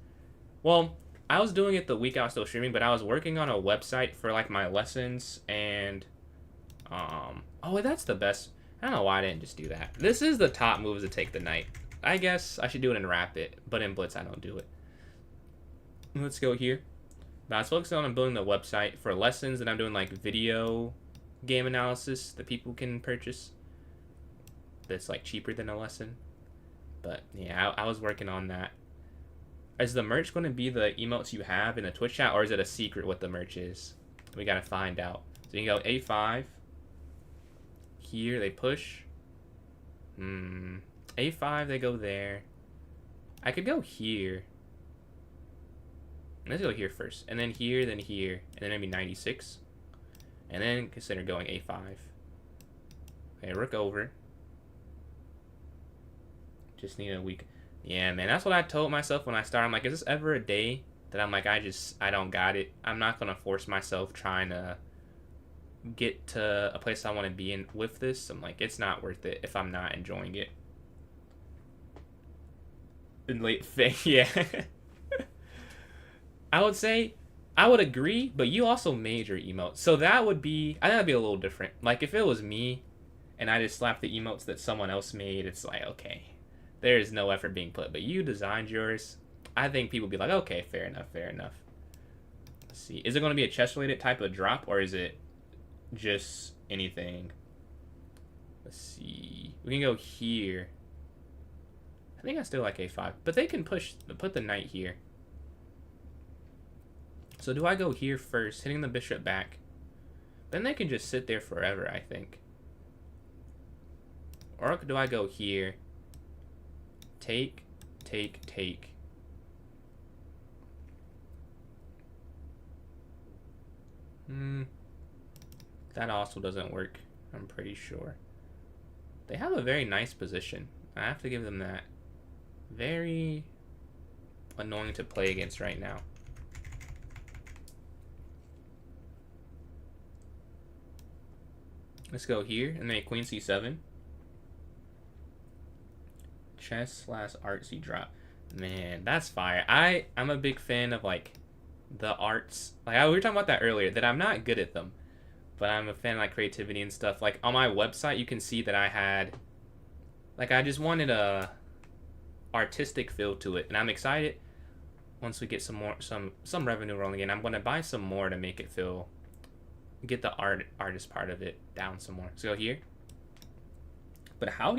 doing it the week I was still streaming, but I was working on a website for, like, my lessons, and, oh, that's the best. I don't know why I didn't just do that. This is the top moves to take the knight. I guess I should do it in Rapid, but in Blitz I don't do it. Let's go here. But I was focusing on building the website for lessons, and I'm doing like video game analysis that people can purchase. That's like cheaper than a lesson. But yeah, I was working on that. Is the merch going to be the emotes you have in the Twitch chat, or is it a secret what the merch is? We gotta find out. So you can go A5. Here they push. A5, they go there. I could go here. Let's go here first. And then here, and then maybe 96. And then consider going A5. Okay, rook over. Just need a week. Yeah, man, that's what I told myself when I started. I'm like, is this ever a day that I'm like, I don't got it. I'm not going to force myself trying to get to a place I want to be in with this. I'm like, it's not worth it if I'm not enjoying it. Late thing, yeah. I would say, I would agree, but you also made your emotes. So that would be, I think that'd be a little different. Like, if it was me, and I just slapped the emotes that someone else made, it's like, okay, there is no effort being put. But you designed yours. I think people would be like, okay, fair enough. Let's see. Is it going to be a chess-related type of drop, or is it just anything? Let's see. We can go here. I think I still like A5, but they can put the knight here. So do I go here first, hitting the bishop back? Then they can just sit there forever, I think. Or do I go here? Take, take, take. That also doesn't work, I'm pretty sure. They have a very nice position. I have to give them that. Very annoying to play against right now. Let's go here and then queen c7. Chess / artsy drop. Man, that's fire. I'm a big fan of like the arts. Like we were talking about that earlier, that I'm not good at them, but I'm a fan of like creativity and stuff. Like on my website, you can see that I had, like, I just wanted a artistic feel to it, and I'm excited. Once we get some revenue rolling in, I'm gonna buy some more to make it feel, get the artist part of it down some more. So go here. But how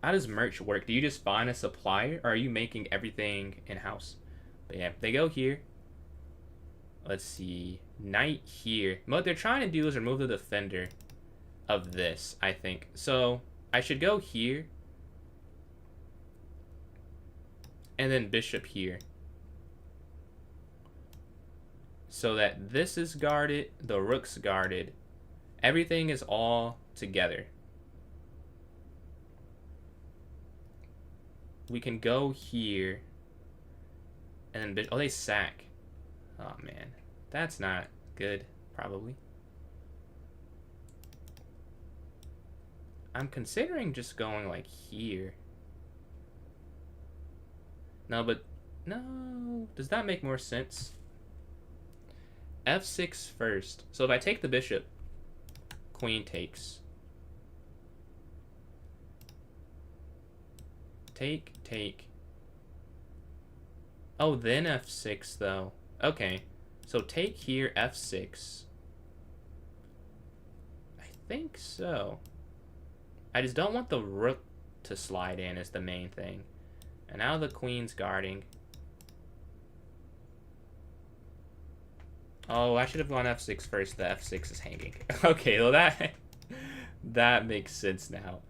does merch work? Do you just find a supplier, or are you making everything in-house? But yeah, they go here. Let's see. Knight here. What they're trying to do is remove the defender of this, I think. So I should go here. And then bishop here. So that this is guarded, the rook's guarded. Everything is all together. We can go here. And then, oh, they sack. Oh, man. That's not good, probably. I'm considering just going, like, here. No, but... No. Does that make more sense? f6 first. So if I take the bishop, queen takes. Take, take. Oh, then f6, though. Okay. So take here, f6. I think so. I just don't want the rook to slide in is the main thing. And now the queen's guarding. Oh, I should have gone f6 first. The f6 is hanging. Okay, well that makes sense now.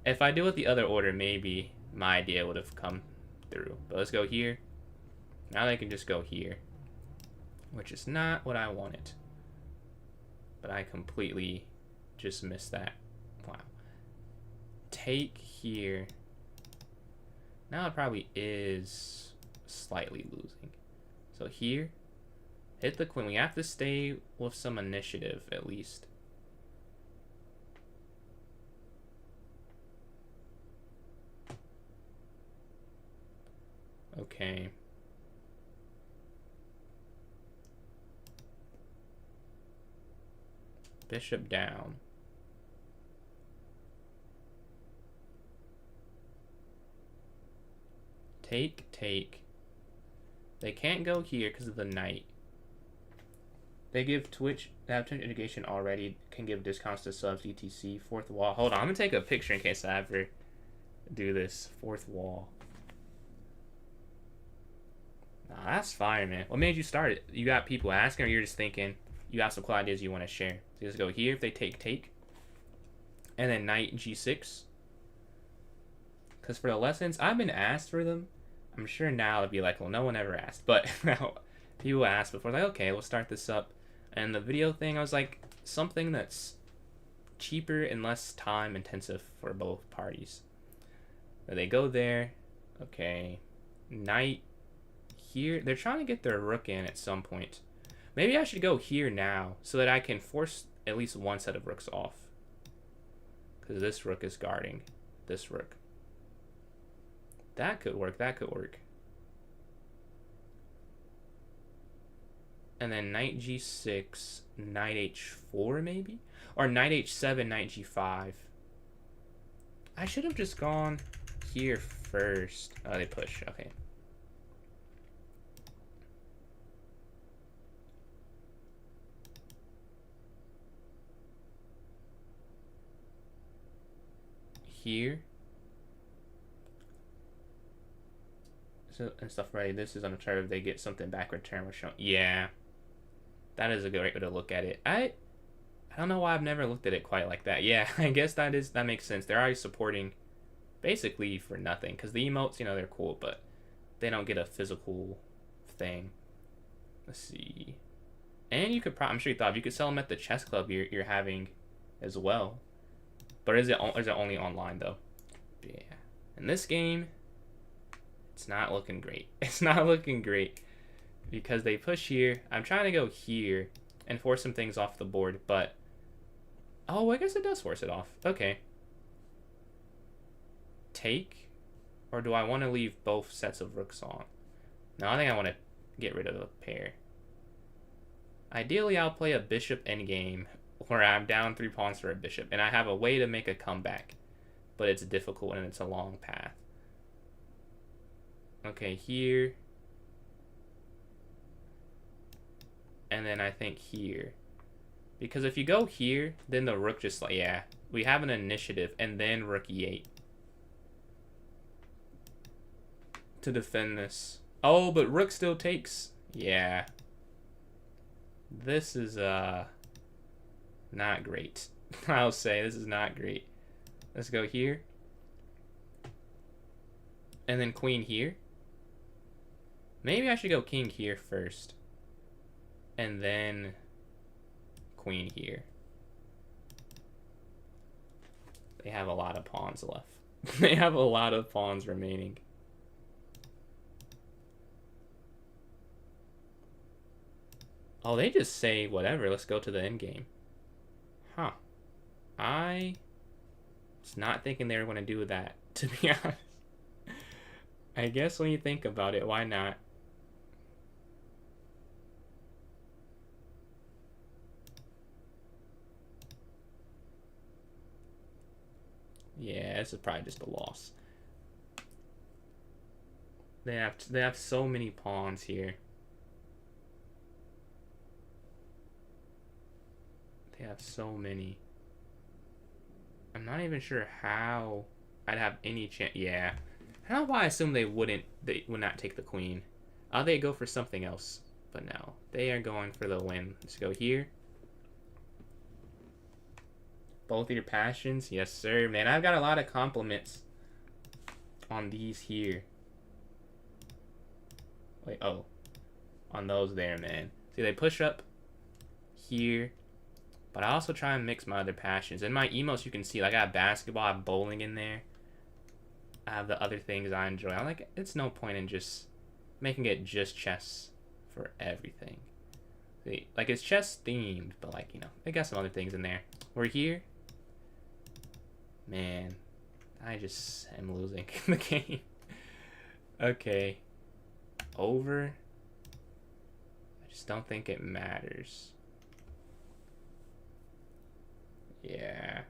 If I do it the other order, maybe my idea would have come through. But let's go here. Now they can just go here, which is not what I wanted. But I completely just missed that. Wow. Take here. Now it probably is slightly losing. So here, hit the queen. We have to stay with some initiative at least. Okay. Bishop down. Take, take. They can't go here because of the knight. They give Twitch, they have Twitch education already, can give discounts to subs, etc. Fourth wall. Hold on, I'm gonna take a picture in case I ever do this. Fourth wall. Nah, that's fire, man. What made you start it? You got people asking, or you're just thinking, you got some cool ideas you want to share? So just go here if they take, take. And then knight g6. Because for the lessons, I've been asked for them. I'm sure now it'd be like, well, no one ever asked. But now people asked before, like, okay, we'll start this up. And the video thing, I was like, something that's cheaper and less time intensive for both parties. So they go there. Okay. Knight here. They're trying to get their rook in at some point. Maybe I should go here now so that I can force at least one set of rooks off. Because this rook is guarding this rook. That could work. That could work. And then knight g6, knight h4 maybe? Or knight h7, knight g5. I should have just gone here first. Oh, they push. Okay. Here. So, and stuff ready. This is on the chart if they get something back return. Which yeah. That is a great way to look at it. I don't know why I've never looked at it quite like that. Yeah, I guess that makes sense. They're already supporting basically for nothing. Because the emotes, you know, they're cool, but they don't get a physical thing. Let's see. And you could I'm sure you thought you could sell them at the chess club you're having as well. But is it only online though? Yeah. In this game, it's not looking great. It's not looking great because they push here. I'm trying to go here and force some things off the board, but oh, I guess it does force it off. Okay. Take, or do I want to leave both sets of rooks on? No, I think I want to get rid of a pair. Ideally, I'll play a bishop endgame where I'm down 3 pawns for a bishop, and I have a way to make a comeback, but it's difficult and it's a long path. Okay, here. And then I think here. Because if you go here, then the rook just like, yeah, we have an initiative, and then rook e8 to defend this. Oh, but rook still takes. Yeah. This is not great. I'll say this is not great. Let's go here. And then queen here. Maybe I should go king here first. And then queen here. They have a lot of pawns left. They have a lot of pawns remaining. Oh, they just say whatever. Let's go to the end game. Huh. I was not thinking they were going to do that, to be honest. I guess when you think about it, why not? Yeah, this is probably just a loss. They have so many pawns here. They have so many. I'm not even sure how I'd have any chance. Yeah. I don't know why I assume they would not take the queen. They go for something else. But no. They are going for the win. Let's go here. Both your passions? Yes, sir. Man, I've got a lot of compliments on these here. Wait, oh. On those there, man. See, they push up here. But I also try and mix my other passions. In my emotes, you can see, like, I have basketball, I have bowling in there. I have the other things I enjoy. I'm like, it's no point in just making it just chess for everything. See, like, it's chess themed, but, like, you know, they got some other things in there. We're here. Man, I just am losing the game. Okay. Over. I just don't think it matters. Yeah.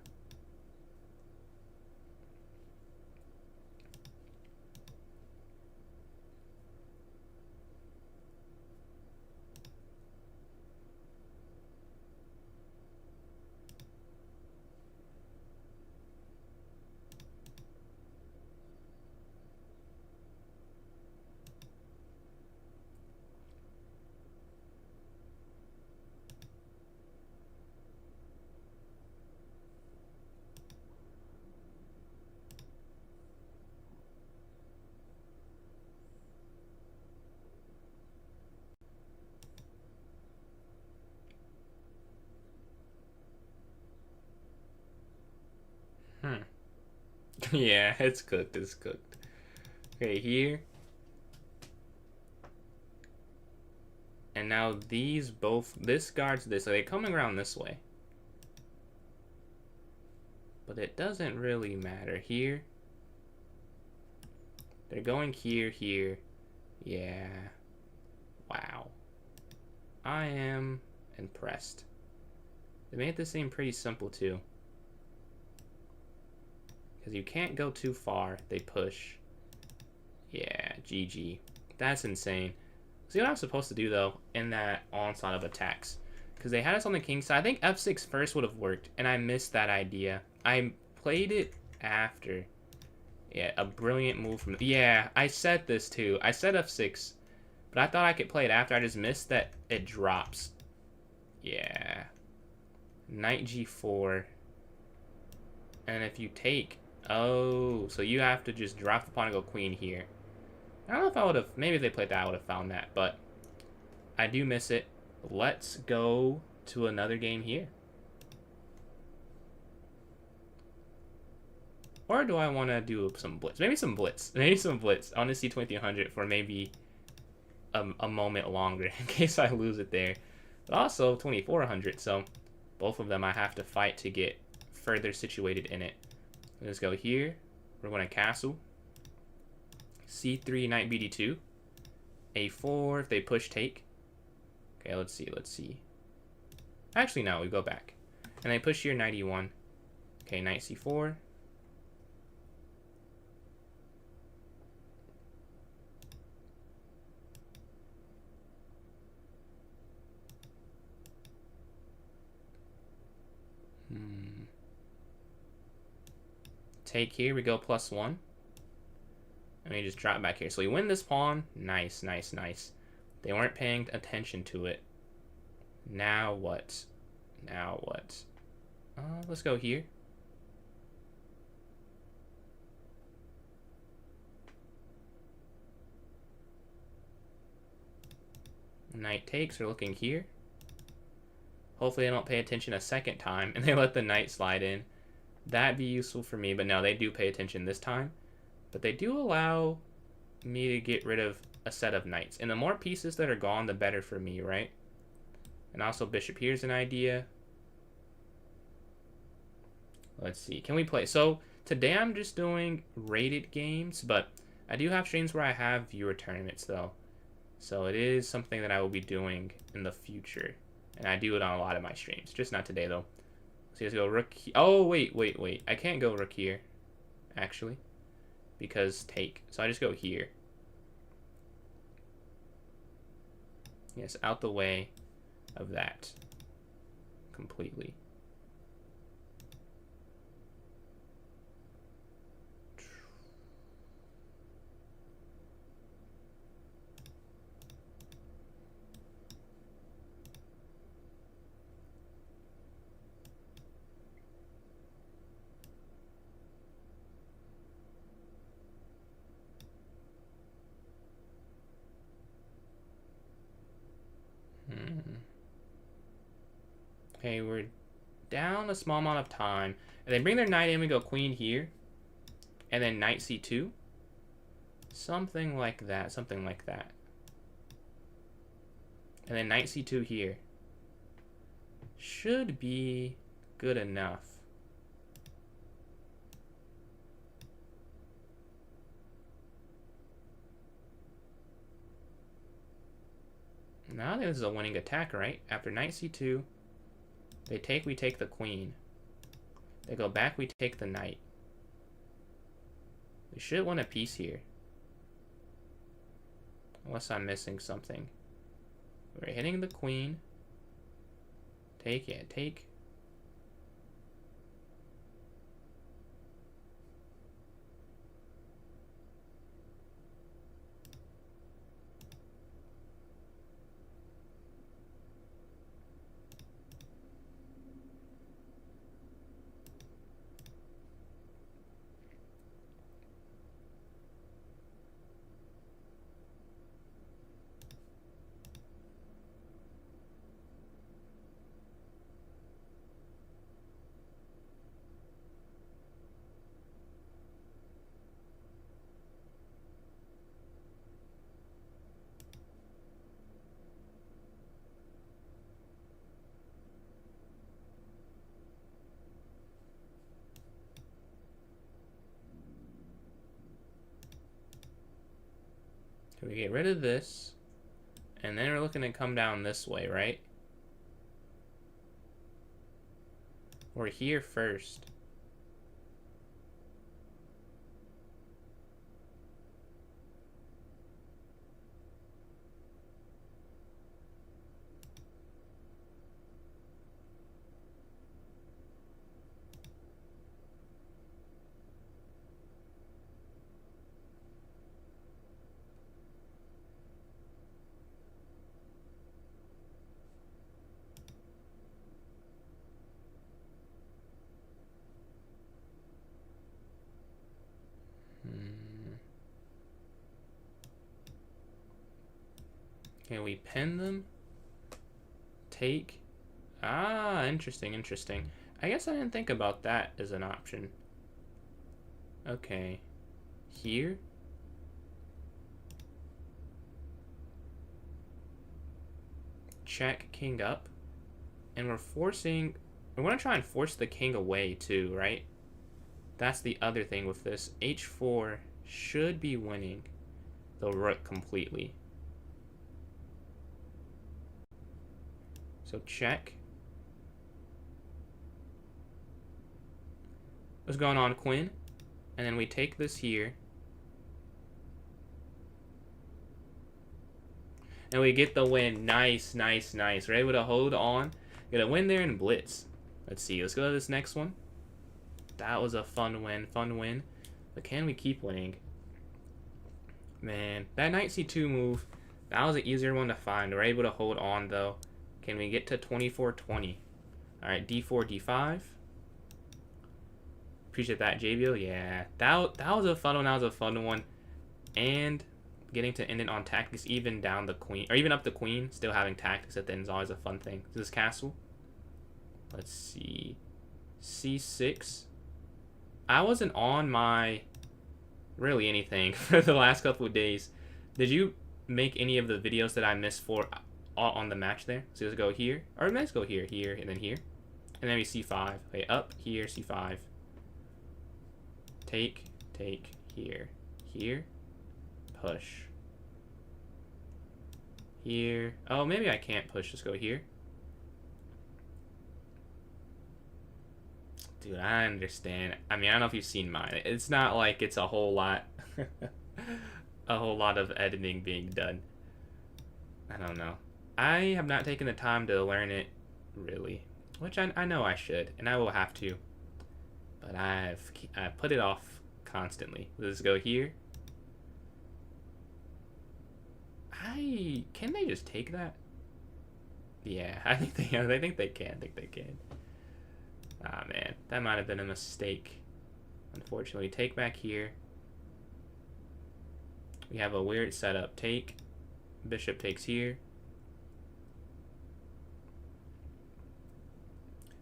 Yeah, it's cooked, it's cooked. Okay, here. And now these both, this guards this, so they're coming around this way. But it doesn't really matter. Here. They're going here, here. Yeah. Wow. I am impressed. They made this seem pretty simple too. Because you can't go too far. They push. Yeah, GG. That's insane. See what I'm supposed to do, though, in that onslaught of attacks. Because they had us on the king side. I think f6 first would have worked, and I missed that idea. I played it after. Yeah, a brilliant move from... Yeah, I said this, too. I said f6, but I thought I could play it after. I just missed that it drops. Yeah. Knight g4. And if you take... Oh, so you have to just drop the pawn and go queen here. I don't know if I would have... Maybe if they played that, I would have found that. But I do miss it. Let's go to another game here. Or do I want to do some blitz? Maybe some blitz. Maybe some blitz. I want to see 2300 for maybe a moment longer in case I lose it there. But also 2400, so both of them I have to fight to get further situated in it. Let's go here. We're going to castle. C3, knight bd2. A4 if they push take. Okay, let's see. Actually, no, we go back. And they push here, knight e1. Okay, knight c4. Take here, we go +1. And we just drop back here. So we win this pawn. Nice, nice, nice. They weren't paying attention to it. Now what? Now what? Let's go here. Knight takes, we're looking here. Hopefully they don't pay attention a second time and they let the knight slide in. That'd be useful for me, but no, they do pay attention this time. But they do allow me to get rid of a set of knights. And the more pieces that are gone, the better for me, right? And also bishop here's an idea. Let's see, can we play? So today I'm just doing rated games, but I do have streams where I have viewer tournaments though. So it is something that I will be doing in the future. And I do it on a lot of my streams. Just not today, though. So let's go rook. Oh, wait. I can't go rook here, actually. Because take. So I just go here. Yes, out the way of that. Completely. Okay, we're down a small amount of time. And they bring their knight in, we go queen here. And then knight c2. Something like that, something like that. And then knight c2 here. Should be good enough. Now this is a winning attack, right? After knight c2, they take, we take the queen. They go back, we take the knight. We should win a piece here. Unless I'm missing something. We're hitting the queen. Take, yeah, take. So we get rid of this. And then we're looking to come down this way, right? We're here first. Can we pin them? Take. Ah, interesting, interesting. I guess I didn't think about that as an option. Okay. Here? Check king up. And we're forcing... We're going to try and force the king away too, right? That's the other thing with this. H4 should be winning the rook completely. So check. What's going on, Queen? And then we take this here. And we get the win. Nice, nice, nice. We're able to hold on. Get a win there and blitz. Let's see. Let's go to this next one. That was a fun win. Fun win. But can we keep winning? Man, that knight c2 move, that was an easier one to find. We're able to hold on, though. Can we get to 24-20? All right, d4, d5. Appreciate that, JBO. Yeah, that was a fun one. That was a fun one. And getting to end it on tactics, even down the queen, or even up the queen, still having tactics at the end is always a fun thing. This is castle. Let's see. c6. I wasn't on my really anything for the last couple of days. Did you make any of the videos that I missed for on the match there? So let's go here, or let's go here, here, and then here, and then we c5. Okay, up here, c5. Take, here, here, push. Here. Oh, maybe I can't push. Just go here. Dude, I understand. I mean, I don't know if you've seen mine. It's not like it's a whole lot, a whole lot of editing being done. I don't know. I have not taken the time to learn it, really. Which I know I should, and I will have to. But I put it off constantly. Let's go here. Can they just take that? Yeah, I think they can. I think they can. Ah, man, that might have been a mistake. Unfortunately, take back here. We have a weird setup. Take. Bishop takes here.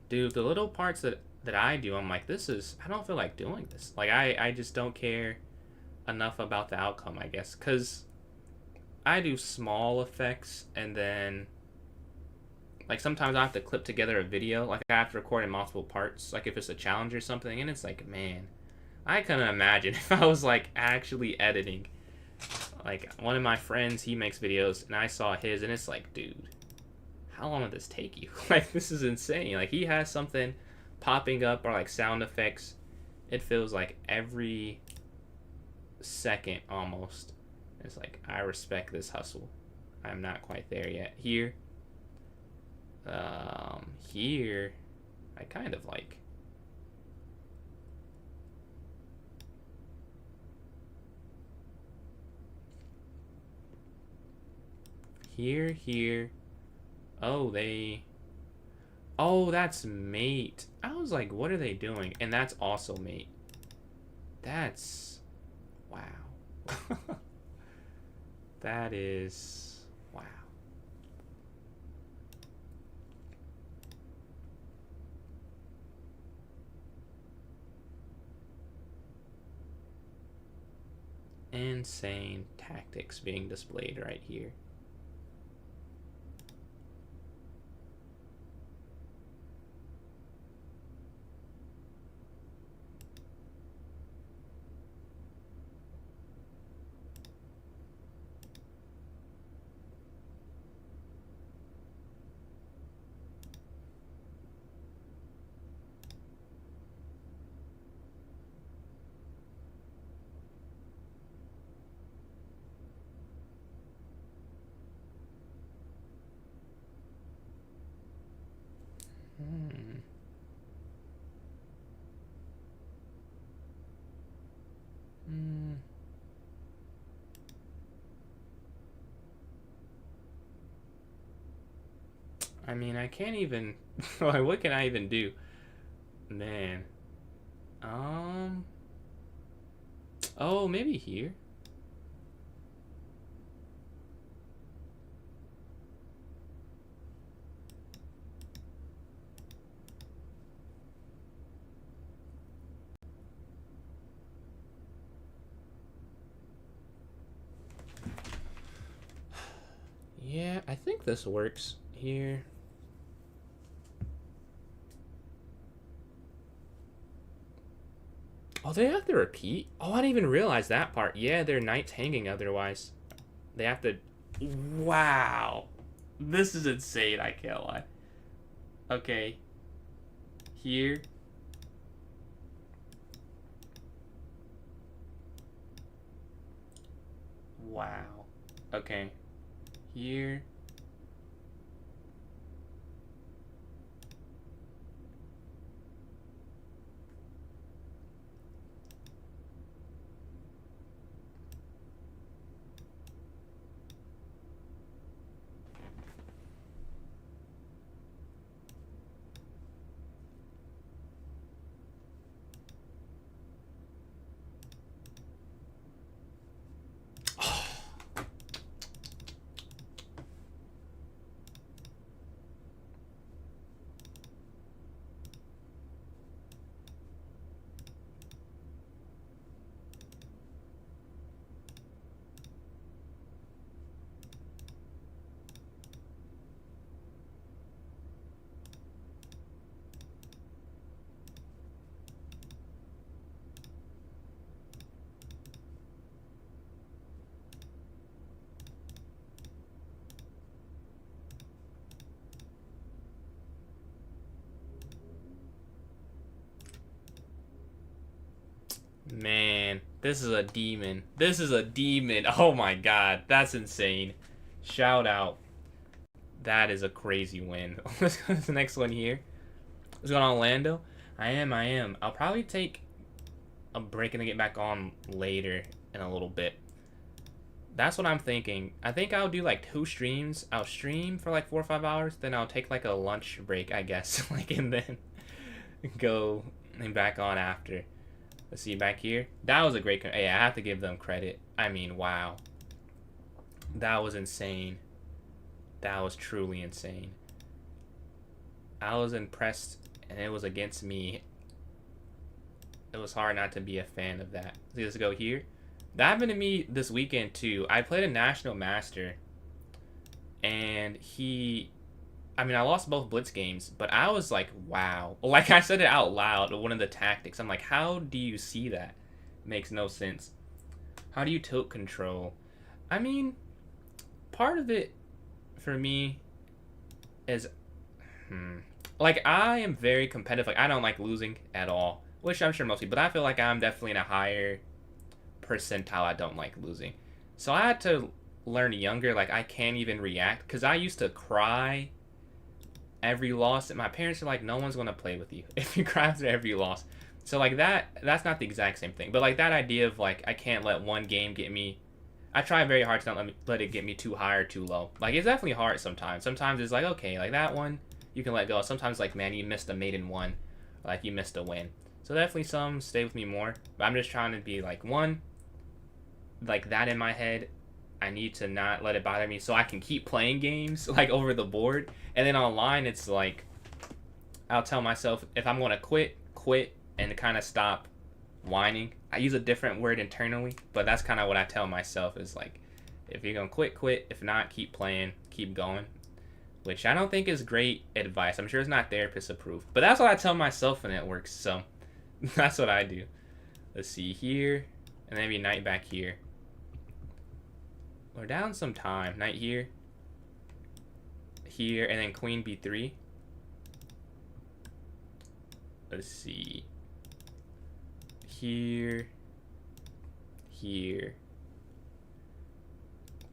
Dude, the little parts that I do, I'm like, I don't feel like doing this. Like, I just don't care enough about the outcome, I guess. Because I do small effects, and then, like, sometimes I have to clip together a video. Like, I have to record in multiple parts, like if it's a challenge or something. And it's like, man, I couldn't imagine if I was, like, actually editing. Like, one of my friends, he makes videos, and I saw his, and it's like, dude, how long did this take you? Like, this is insane. Like, he has something popping up, or, like, sound effects. It feels like every second, almost. It's like, I respect this hustle. I'm not quite there yet. Here. Here. I kind of like. Here. Oh, Oh, that's mate. I was like, what are they doing? And that's also mate. That's... Wow. That is... Wow. Insane tactics being displayed right here. I mean, I can't even... Like, what can I even do? Man. Oh, maybe here? Yeah, I think this works here. Oh, they have to repeat? Oh, I didn't even realize that part. Yeah, their knight's hanging otherwise. They have to... Wow. This is insane, I can't lie. Okay. Here. Wow. Okay. Here. Man, this is a demon. This is a demon. Oh my god, that's insane. Shout out. That is a crazy win. Let's go to the next one here. Let's go on Orlando. I am. I'll probably take a break and then get back on later in a little bit. That's what I'm thinking. I think I'll do like 2 streams. I'll stream for like 4 or 5 hours, then I'll take like a lunch break, I guess. Like, and then go and back on after. Let's see back here. That was a great... Hey, I have to give them credit. I mean, wow. That was insane. That was truly insane. I was impressed, and it was against me. It was hard not to be a fan of that. Let's go here. That happened to me this weekend, too. I played a National Master, and I mean, I lost both Blitz games, but I was like, wow. Like, I said it out loud, one of the tactics. I'm like, how do you see that? Makes no sense. How do you tilt control? I mean, part of it, for me, is... Like, I am very competitive. Like, I don't like losing at all. Which I'm sure most people... But I feel like I'm definitely in a higher percentile I don't like losing. So I had to learn younger, like, I can't even react. Because I used to cry every loss, and my parents are like, no one's gonna play with you if you cry after every loss. So like that's not the exact same thing, but like that idea of like I can't let one game get me. I try very hard to not let it get me too high or too low. Like, it's definitely hard sometimes. Sometimes it's like, okay, like that one you can let go. Sometimes like, man, you missed a maiden one, like you missed a win. So definitely some stay with me more, but I'm just trying to be like, one, like that in my head, I need to not let it bother me so I can keep playing games like over the board. And then online, it's like I'll tell myself if I'm going to quit and kind of stop whining. I use a different word internally, but that's kind of what I tell myself is like, if you're going to quit. If not, keep playing, keep going. Which I don't think is great advice. I'm sure it's not therapist approved, but that's what I tell myself and it works. So that's what I do. Let's see here, and then maybe knight back here. We're down some time. Knight here. Here, and then queen b3. Let's see. Here. Here.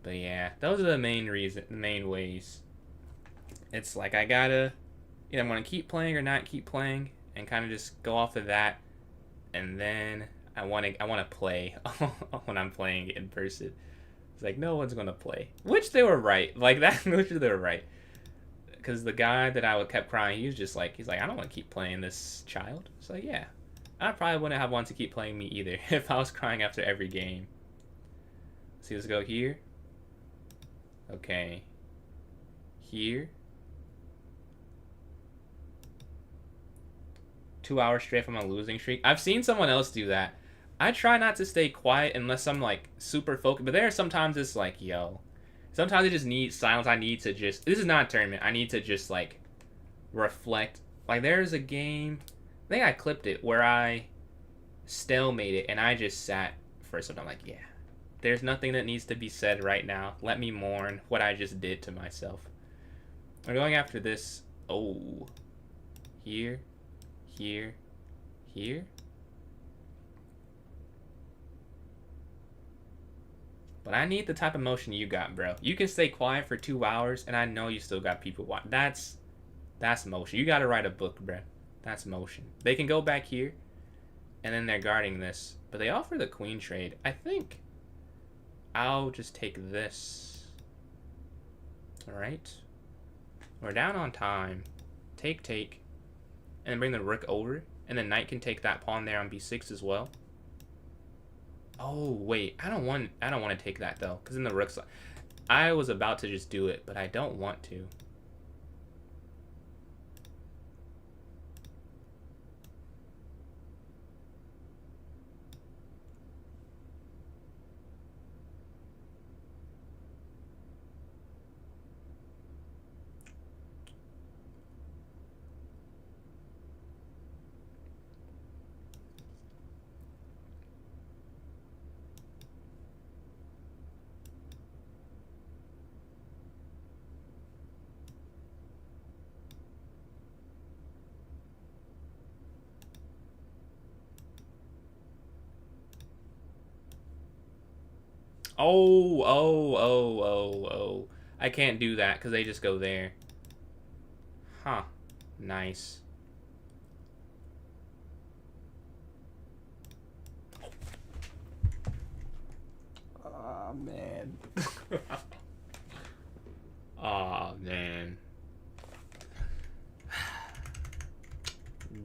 But yeah, those are the main ways. It's like I gotta, I'm gonna keep playing or not keep playing, and kind of just go off of that. And then I want to play when I'm playing in person. It's like, no one's gonna play, which they were right. Like that, which they were right. Because the guy that I kept crying, he's like, I don't want to keep playing this child. It's like, yeah, I probably wouldn't have wanted to keep playing me either if I was crying after every game. See, let's go here. Okay. Here. 2 hours straight from a losing streak. I've seen someone else do that. I try not to stay quiet unless I'm like super focused, but there are sometimes it's like, yo, Sometimes I just need silence. I need to just. This is not a tournament. I need to just like reflect. Like there's a game. I think I clipped it where I stalemated and I just sat for some time. Like, yeah, there's nothing that needs to be said right now. Let me mourn what I just did to myself. We're going after this. Oh, here, here, here. But I need the type of motion you got, bro. You can stay quiet for 2 hours, and I know you still got people watching. That's motion. You got to write a book, bro. That's motion. They can go back here, and then they're guarding this. But they offer the queen trade. I think I'll just take this. All right. We're down on time. Take, and then bring the rook over, and then knight can take that pawn there on b6 as well. Oh wait, I don't want to take that though, because in the rook's. I was about to just do it, but I don't want to. Oh. I can't do that because they just go there. Huh. Nice. Oh, man. Aw, man.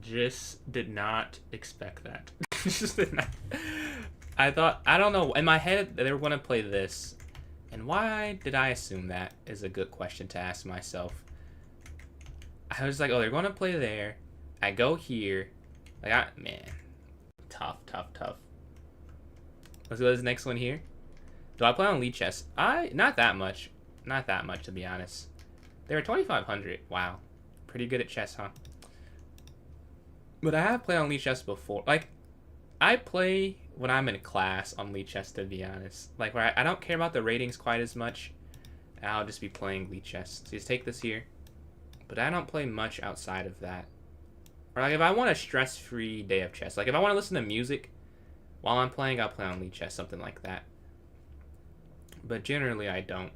Just did not expect that. Just did not. I don't know. In my head, they were going to play this. And why did I assume that is a good question to ask myself. I was like, oh, they're going to play there. I go here. Like, man. Tough. Let's go to this next one here. Do I play on Lichess? Not that much. Not that much, to be honest. They were 2,500. Wow. Pretty good at chess, huh? But I have played on Lichess before. Like, I play when I'm in class on Lichess, to be honest. Like, where I don't care about the ratings quite as much. I'll just be playing Lichess. So just take this here. But I don't play much outside of that. Or, like, if I want a stress-free day of chess. Like, if I want to listen to music while I'm playing, I'll play on Lichess, something like that. But generally, I don't.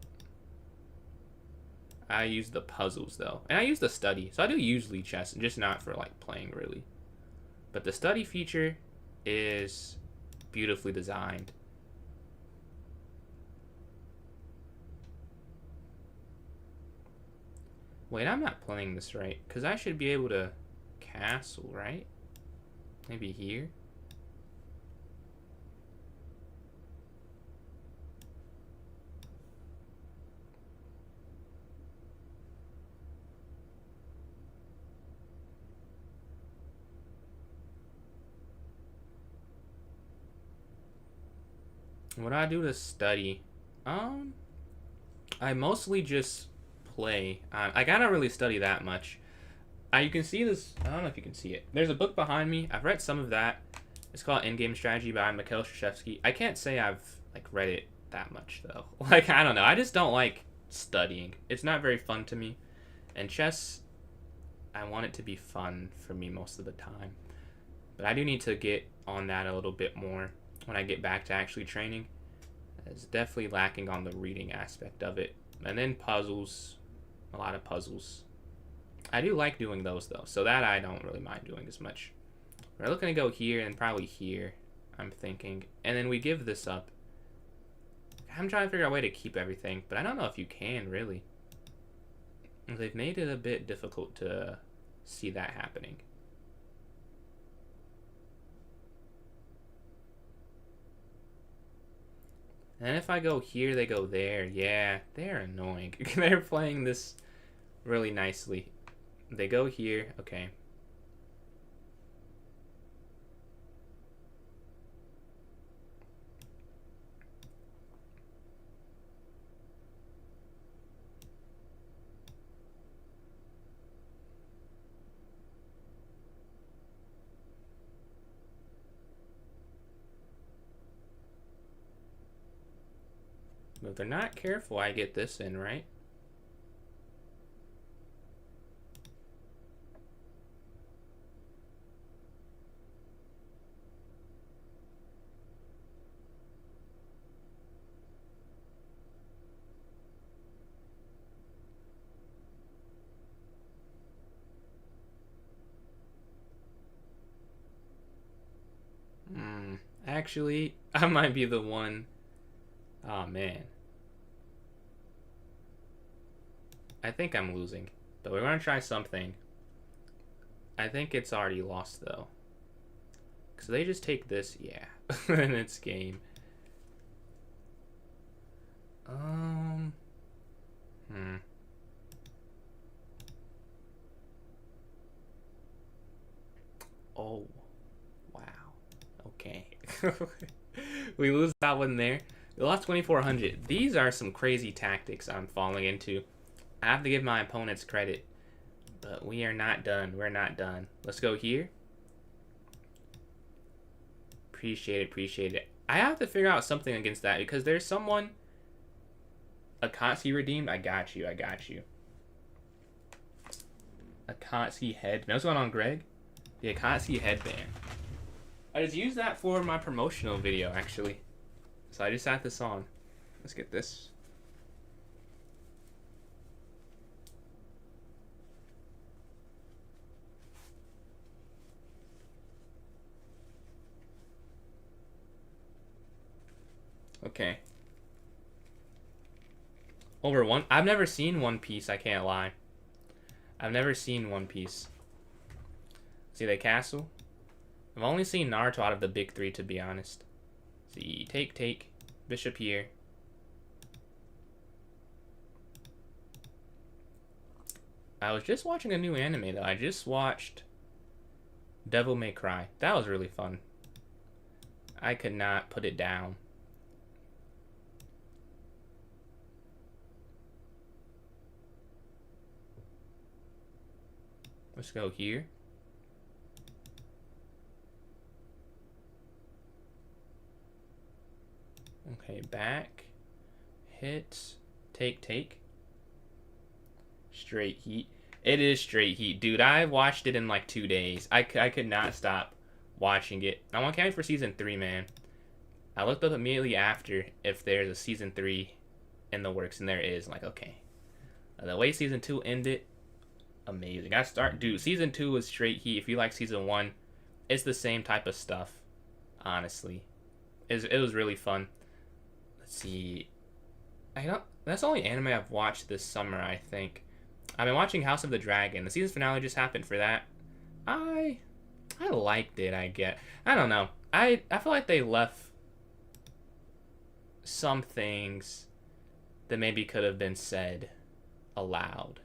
I use the puzzles, though. And I use the study. So I do use Lichess, just not for, like, playing, really. But the study feature is beautifully designed. Wait, I'm not playing this right. Because I should be able to castle, right? Maybe here? What do I do to study? I mostly just play. I don't really study that much. You can see this. I don't know if you can see it. There's a book behind me. I've read some of that. It's called Endgame Strategy by Mikhail Shashevsky. I can't say I've like read it that much though. Like I don't know. I just don't like studying. It's not very fun to me. And chess, I want it to be fun for me most of the time. But I do need to get on that a little bit more when I get back to actually training. It's definitely lacking on the reading aspect of it. And then puzzles, a lot of puzzles. I do like doing those though, so that I don't really mind doing as much. We're looking to go here and probably here, I'm thinking. And then we give this up. I'm trying to figure out a way to keep everything, but I don't know if you can really. They've made it a bit difficult to see that happening. And if I go here, they go there. Yeah, they're annoying. They're playing this really nicely. They go here. Okay. If they're not careful, I get this in, right? Actually, I might be the one. Oh, man. I think I'm losing. But we're going to try something. I think it's already lost, though. So they just take this? Yeah. And it's game. Oh. Wow. Okay. We lose that one there. We lost 2,400. These are some crazy tactics I'm falling into. I have to give my opponents credit. But we are not done. We're not done. Let's go here. Appreciate it. Appreciate it. I have to figure out something against that because there's someone... Akatsuki redeemed. I got you. I got you. Akatsuki headband. What's going on, Greg? The Akatsuki headband. I just used that for my promotional video, actually. So I just had this on. Let's get this. Okay. Over one. I've never seen One Piece, I can't lie. I've never seen One Piece. See the castle? I've only seen Naruto out of the big three, to be honest. See, take. Bishop here. I was just watching a new anime, though. I just watched Devil May Cry. That was really fun. I could not put it down. Let's go here. Okay, back. Hit. Take. Straight heat. It is straight heat. Dude, I watched it in like 2 days. I could not stop watching it. I'm on count for season 3, man. I looked up immediately after if there's a season 3 in the works, and there is. I'm like, okay. The way season 2 ended, amazing. Dude, season 2 was straight heat. If you like season 1, it's the same type of stuff, honestly. It was really fun. Let's see. That's the only anime I've watched this summer, I think. I've been watching House of the Dragon. The season finale just happened for that. I liked it, I guess. I don't know. I feel like they left some things that maybe could have been said aloud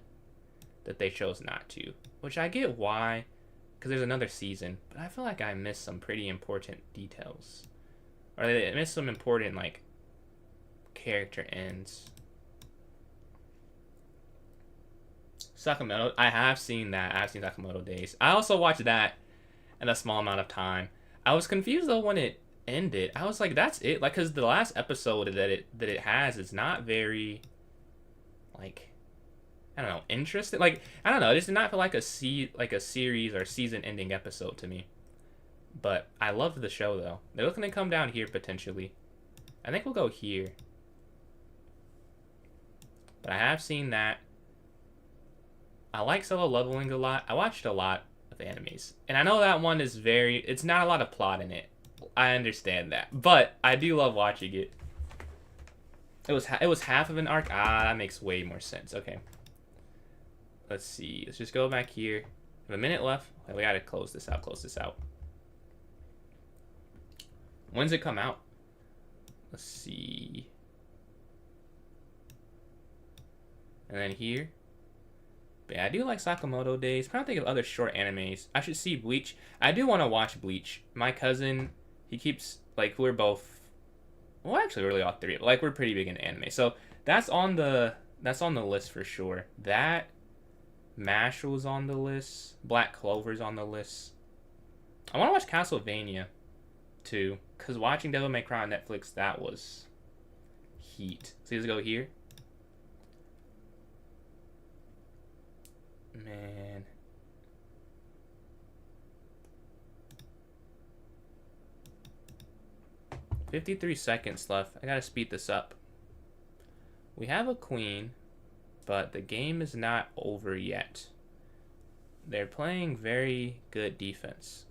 that they chose not to. Which I get why, because there's another season. But I feel like I missed some pretty important details. Or they missed some important, like, character ends. Sakamoto, I have seen that. I've seen Sakamoto Days. I also watched that in a small amount of time. I was confused though when it ended. I was like, that's it? Like, cause the last episode that it has is not very, like, I don't know, interesting. Like, I don't know. It just did not feel like a series or season ending episode to me. But I loved the show though. They're looking to come down here potentially. I think we'll go here. But I have seen that. I like Solo Leveling a lot. I watched a lot of animes. And I know that one is it's not a lot of plot in it. I understand that. But I do love watching it. It was half of an arc. That makes way more sense. Okay. Let's see. Let's just go back here. We have a minute left. Okay, we gotta close this out. When's it come out? Let's see. And then here. But yeah, I do like Sakamoto Days. I'm trying to think of other short animes. I should see Bleach. I do want to watch Bleach. My cousin, he keeps, like, we're both, well, actually, really all three. Like, we're pretty big in anime. So that's on the list for sure. That, Mashl's on the list. Black Clover's on the list. I want to watch Castlevania too, because watching Devil May Cry on Netflix, that was heat. So let's go here. Man. $53 seconds left. I gotta speed this up. We have a queen, but the game is not over yet. They're playing very good defense.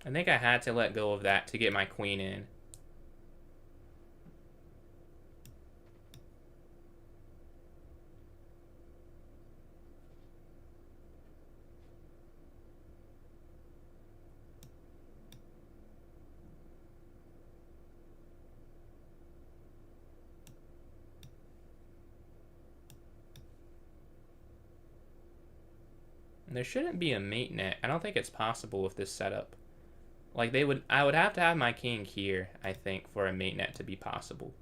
I think I had to let go of that to get my queen in. There shouldn't be a mate net. I don't think it's possible with this setup. Like I would have to have my king here, I think, for a mate net to be possible.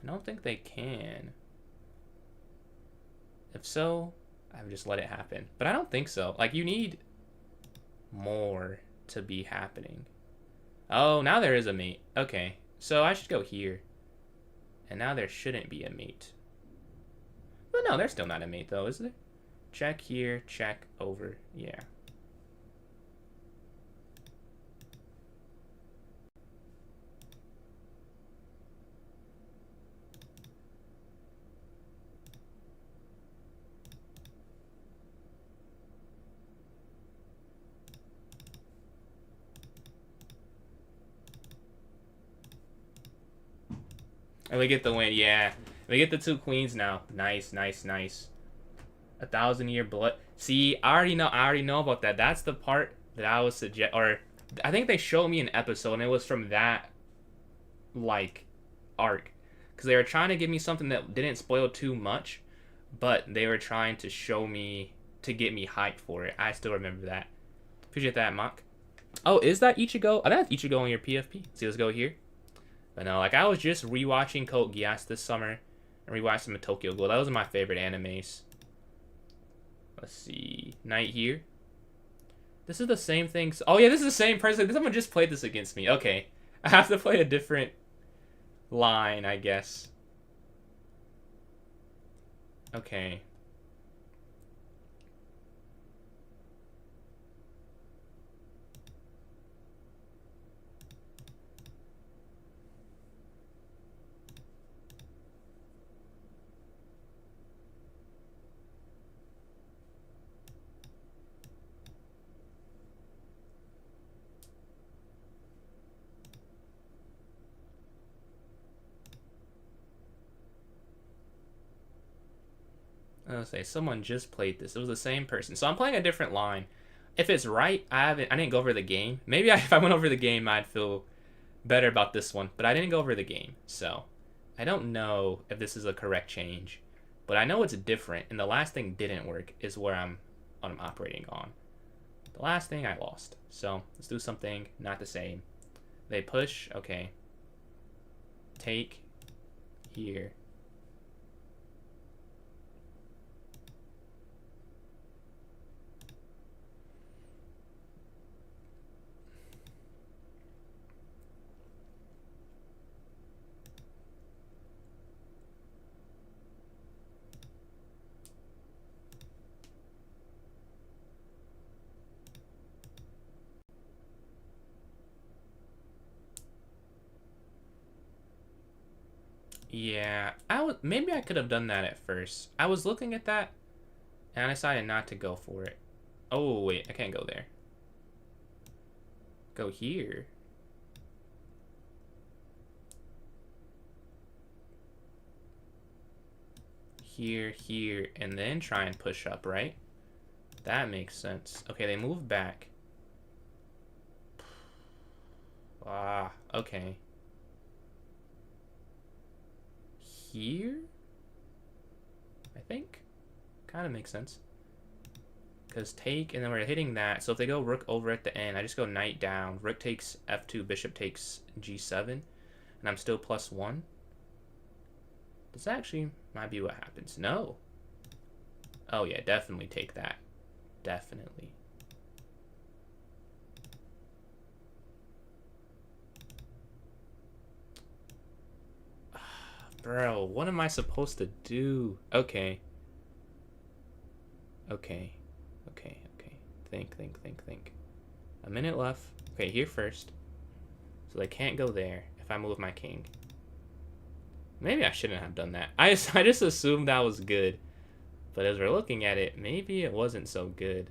I don't think they can. If so, I would just let it happen. But I don't think so. Like, you need more to be happening. Oh, now there is a mate. Okay, so I should go here. And now there shouldn't be a mate. But no, there's still not a mate, though, is there? Check here, check over. Yeah. And we get the win, yeah. We get the 2 queens now. Nice, nice, nice. 1,000-year blood. See, I already know about that. That's the part that I was or I think they showed me an episode, and it was from that, like, arc. Because they were trying to give me something that didn't spoil too much, but they were trying to show me, to get me hyped for it. I still remember that. Appreciate that, Mock. Oh, is that Ichigo? I think that's Ichigo on your PFP. See, let's go here. But no, like, I was just rewatching Code Geass this summer, and rewatched some of Tokyo Ghoul. That was my favorite animes. Let's see. Knight here. This is the same thing. Oh, yeah, this is the same person. Someone just played this against me. Okay. I have to play a different line, I guess. Okay. I was say someone just played this. It was the same person. So I'm playing a different line. If it's right, I didn't go over the game. Maybe if I went over the game, I'd feel better about this one. But I didn't go over the game, so I don't know if this is a correct change. But I know it's different, and the last thing didn't work is where I'm operating on. The last thing I lost. So let's do something not the same. They push. Okay. Take here. Yeah, maybe I could have done that at first. I was looking at that, and I decided not to go for it. Oh, wait, I can't go there. Go here. Here, and then try and push up, right? That makes sense. Okay, they move back. Ah, okay. Here? I think. Kind of makes sense. Because take, and then we're hitting that. So if they go rook over at the end, I just go knight down. Rook takes f2, bishop takes g7. And I'm still +1. Does that actually might be what happens? No. Oh yeah, definitely take that. Definitely. Bro, what am I supposed to do? Okay. Okay. Okay. Think. A minute left. Okay, here first. So they can't go there if I move my king. Maybe I shouldn't have done that. I just assumed that was good. But as we're looking at it, maybe it wasn't so good.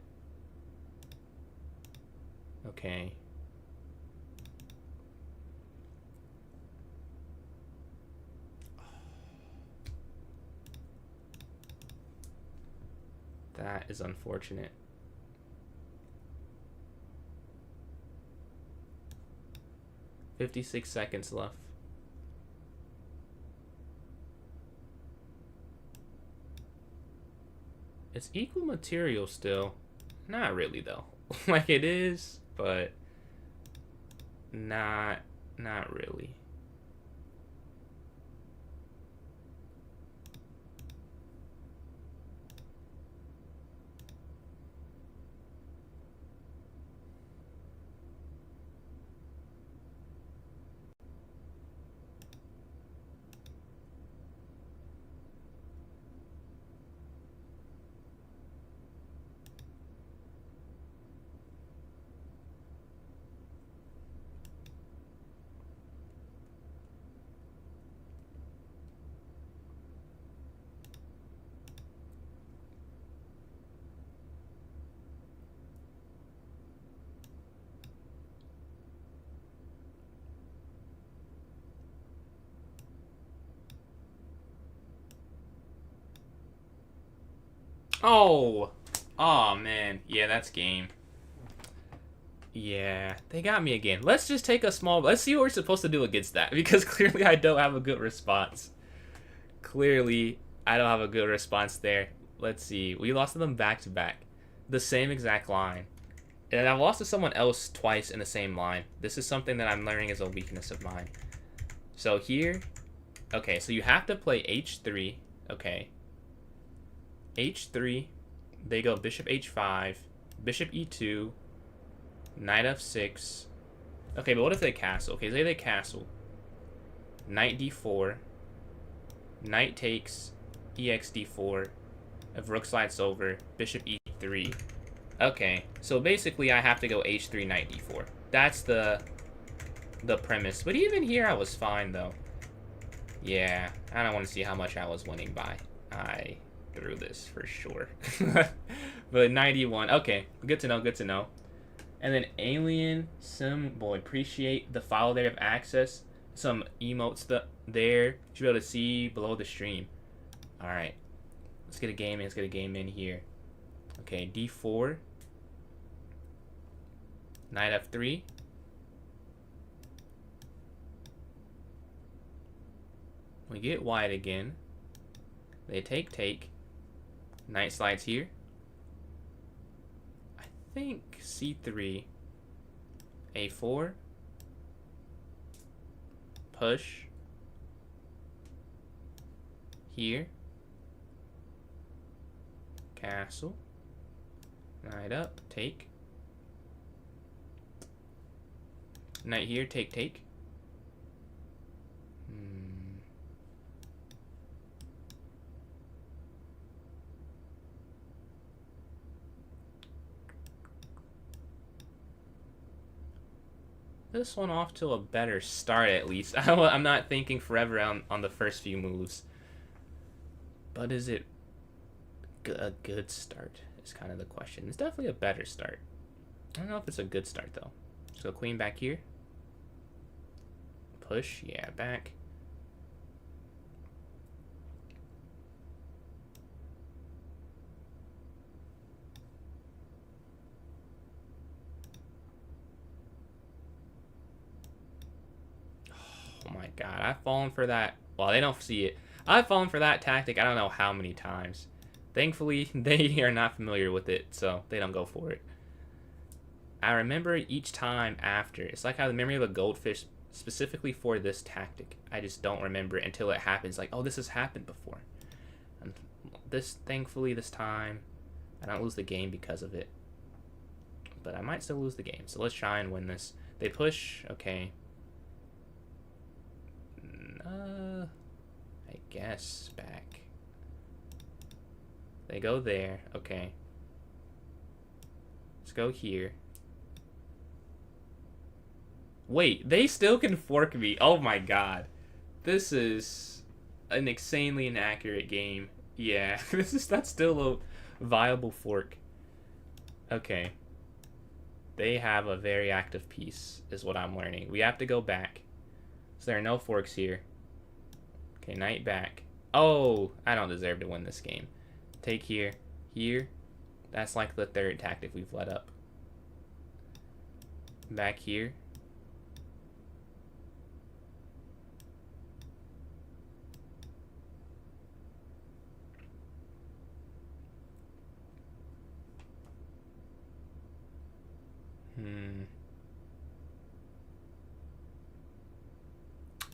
Okay. That is unfortunate. "56 seconds left. It's equal material still. Not really though. Like it is, but not really. Oh! Oh man. Yeah, that's game. Yeah, they got me again. Let's just take a small... Let's see what we're supposed to do against that. Because clearly I don't have a good response. Clearly, I don't have a good response there. Let's see. We lost to them back-to-back. The same exact line. And I've lost to someone else twice in the same line. This is something that I'm learning is a weakness of mine. So here... Okay, so you have to play h3. Okay. h3. They go bishop h5. Bishop e2. Knight f6. Okay, but what if they castle? Okay, say they castle. Knight d4. Knight takes ex d4. If rook slides over, bishop e3. Okay, so basically I have to go h3, knight d4. That's the premise. But even here I was fine, though. Yeah, I don't want to see how much I was winning by. I threw this for sure. But 91. Okay, good to know, good to know. And then Alien Sim, boy, appreciate the follow there of access. Some emotes there. You should be able to see below the stream. Alright. Let's get a game in. Let's get a game in here. Okay, d4. Knight f3. We get wide again. They take. Knight slides here. I think c3. a4. Push. Here. Castle. Knight up. Take. Knight here. Take. This one off to a better start, at least. I'm not thinking forever on the first few moves. But is it a good start is kind of the question. It's definitely a better start. I don't know if it's a good start, though. So queen back here. Push. Yeah, back. god, I've fallen for that. Well, they don't see it. I've fallen for that tactic I don't know how many times. Thankfully, they are not familiar with it, so they don't go for it. I remember each time after. It's like I have the memory of a goldfish specifically for this tactic. I just don't remember it until it happens. Like, oh, this has happened before. And thankfully, this time, I don't lose the game because of it. But I might still lose the game, so let's try and win this. They push, okay. I guess back. They go there, okay. Let's go here. Wait, they still can fork me. Oh my god. This is an insanely inaccurate game. Yeah, that's still a viable fork. Okay. They have a very active piece, is what I'm learning. We have to go back. So there are no forks here. Okay, knight back. Oh, I don't deserve to win this game. Take here. Here. That's like the third tactic we've let up. Back here.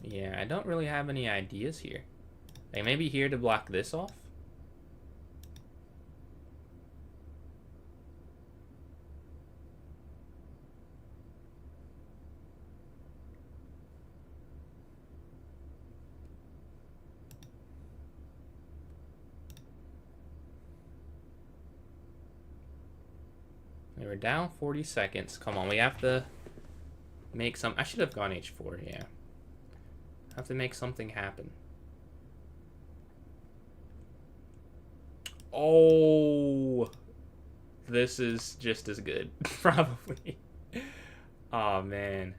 Yeah, I don't really have any ideas here. Like, maybe here to block this off? We were down 40 seconds. Come on, we have to make some... I should have gone h4, yeah. Have to make something happen. Oh, this is just as good, probably. Oh man.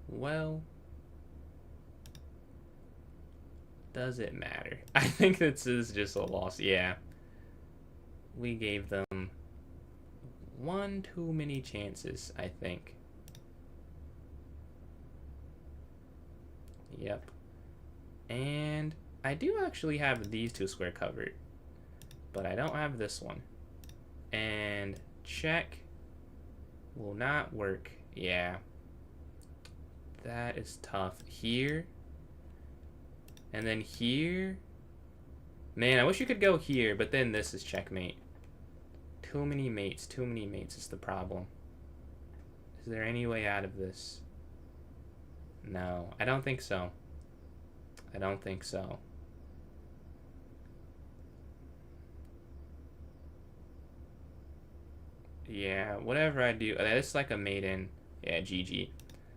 Well, does it matter? I think this is just a loss. Yeah, we gave them one too many chances, I think. Yep. And I do actually have these two square covered, but I don't have this one. And check will not work. Yeah. That is tough. Here. And then here. Man, I wish you could go here, but then this is checkmate. Too many mates is the problem. Is there any way out of this? No, I don't think so. I don't think so. Yeah, whatever I do, it's like a maiden. Yeah, GG.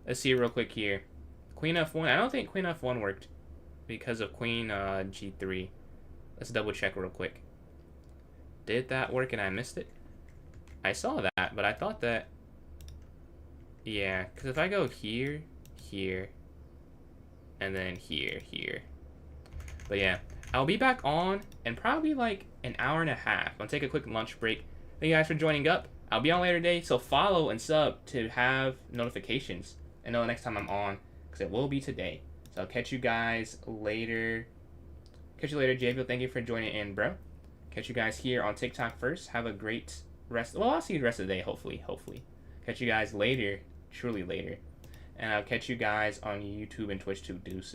Let's see real quick here. Queen F1. I don't think Queen F1 worked because of Queen G3. Let's double check real quick. Did that work and I missed it? I saw that, but I thought that... Yeah, because if I go here, here, and then here, here. But yeah, I'll be back on in probably like an hour and a half. I'll take a quick lunch break. Thank you guys for joining up. I'll be on later today, so follow and sub to have notifications and know the next time I'm on, because it will be today. So I'll catch you guys later. Catch you later, Javiel. Thank you for joining in, bro. Catch you guys here on TikTok first. Have a great rest. Well, I'll see you the rest of the day, hopefully. Catch you guys later, truly later. And I'll catch you guys on YouTube and Twitch too. Deuces.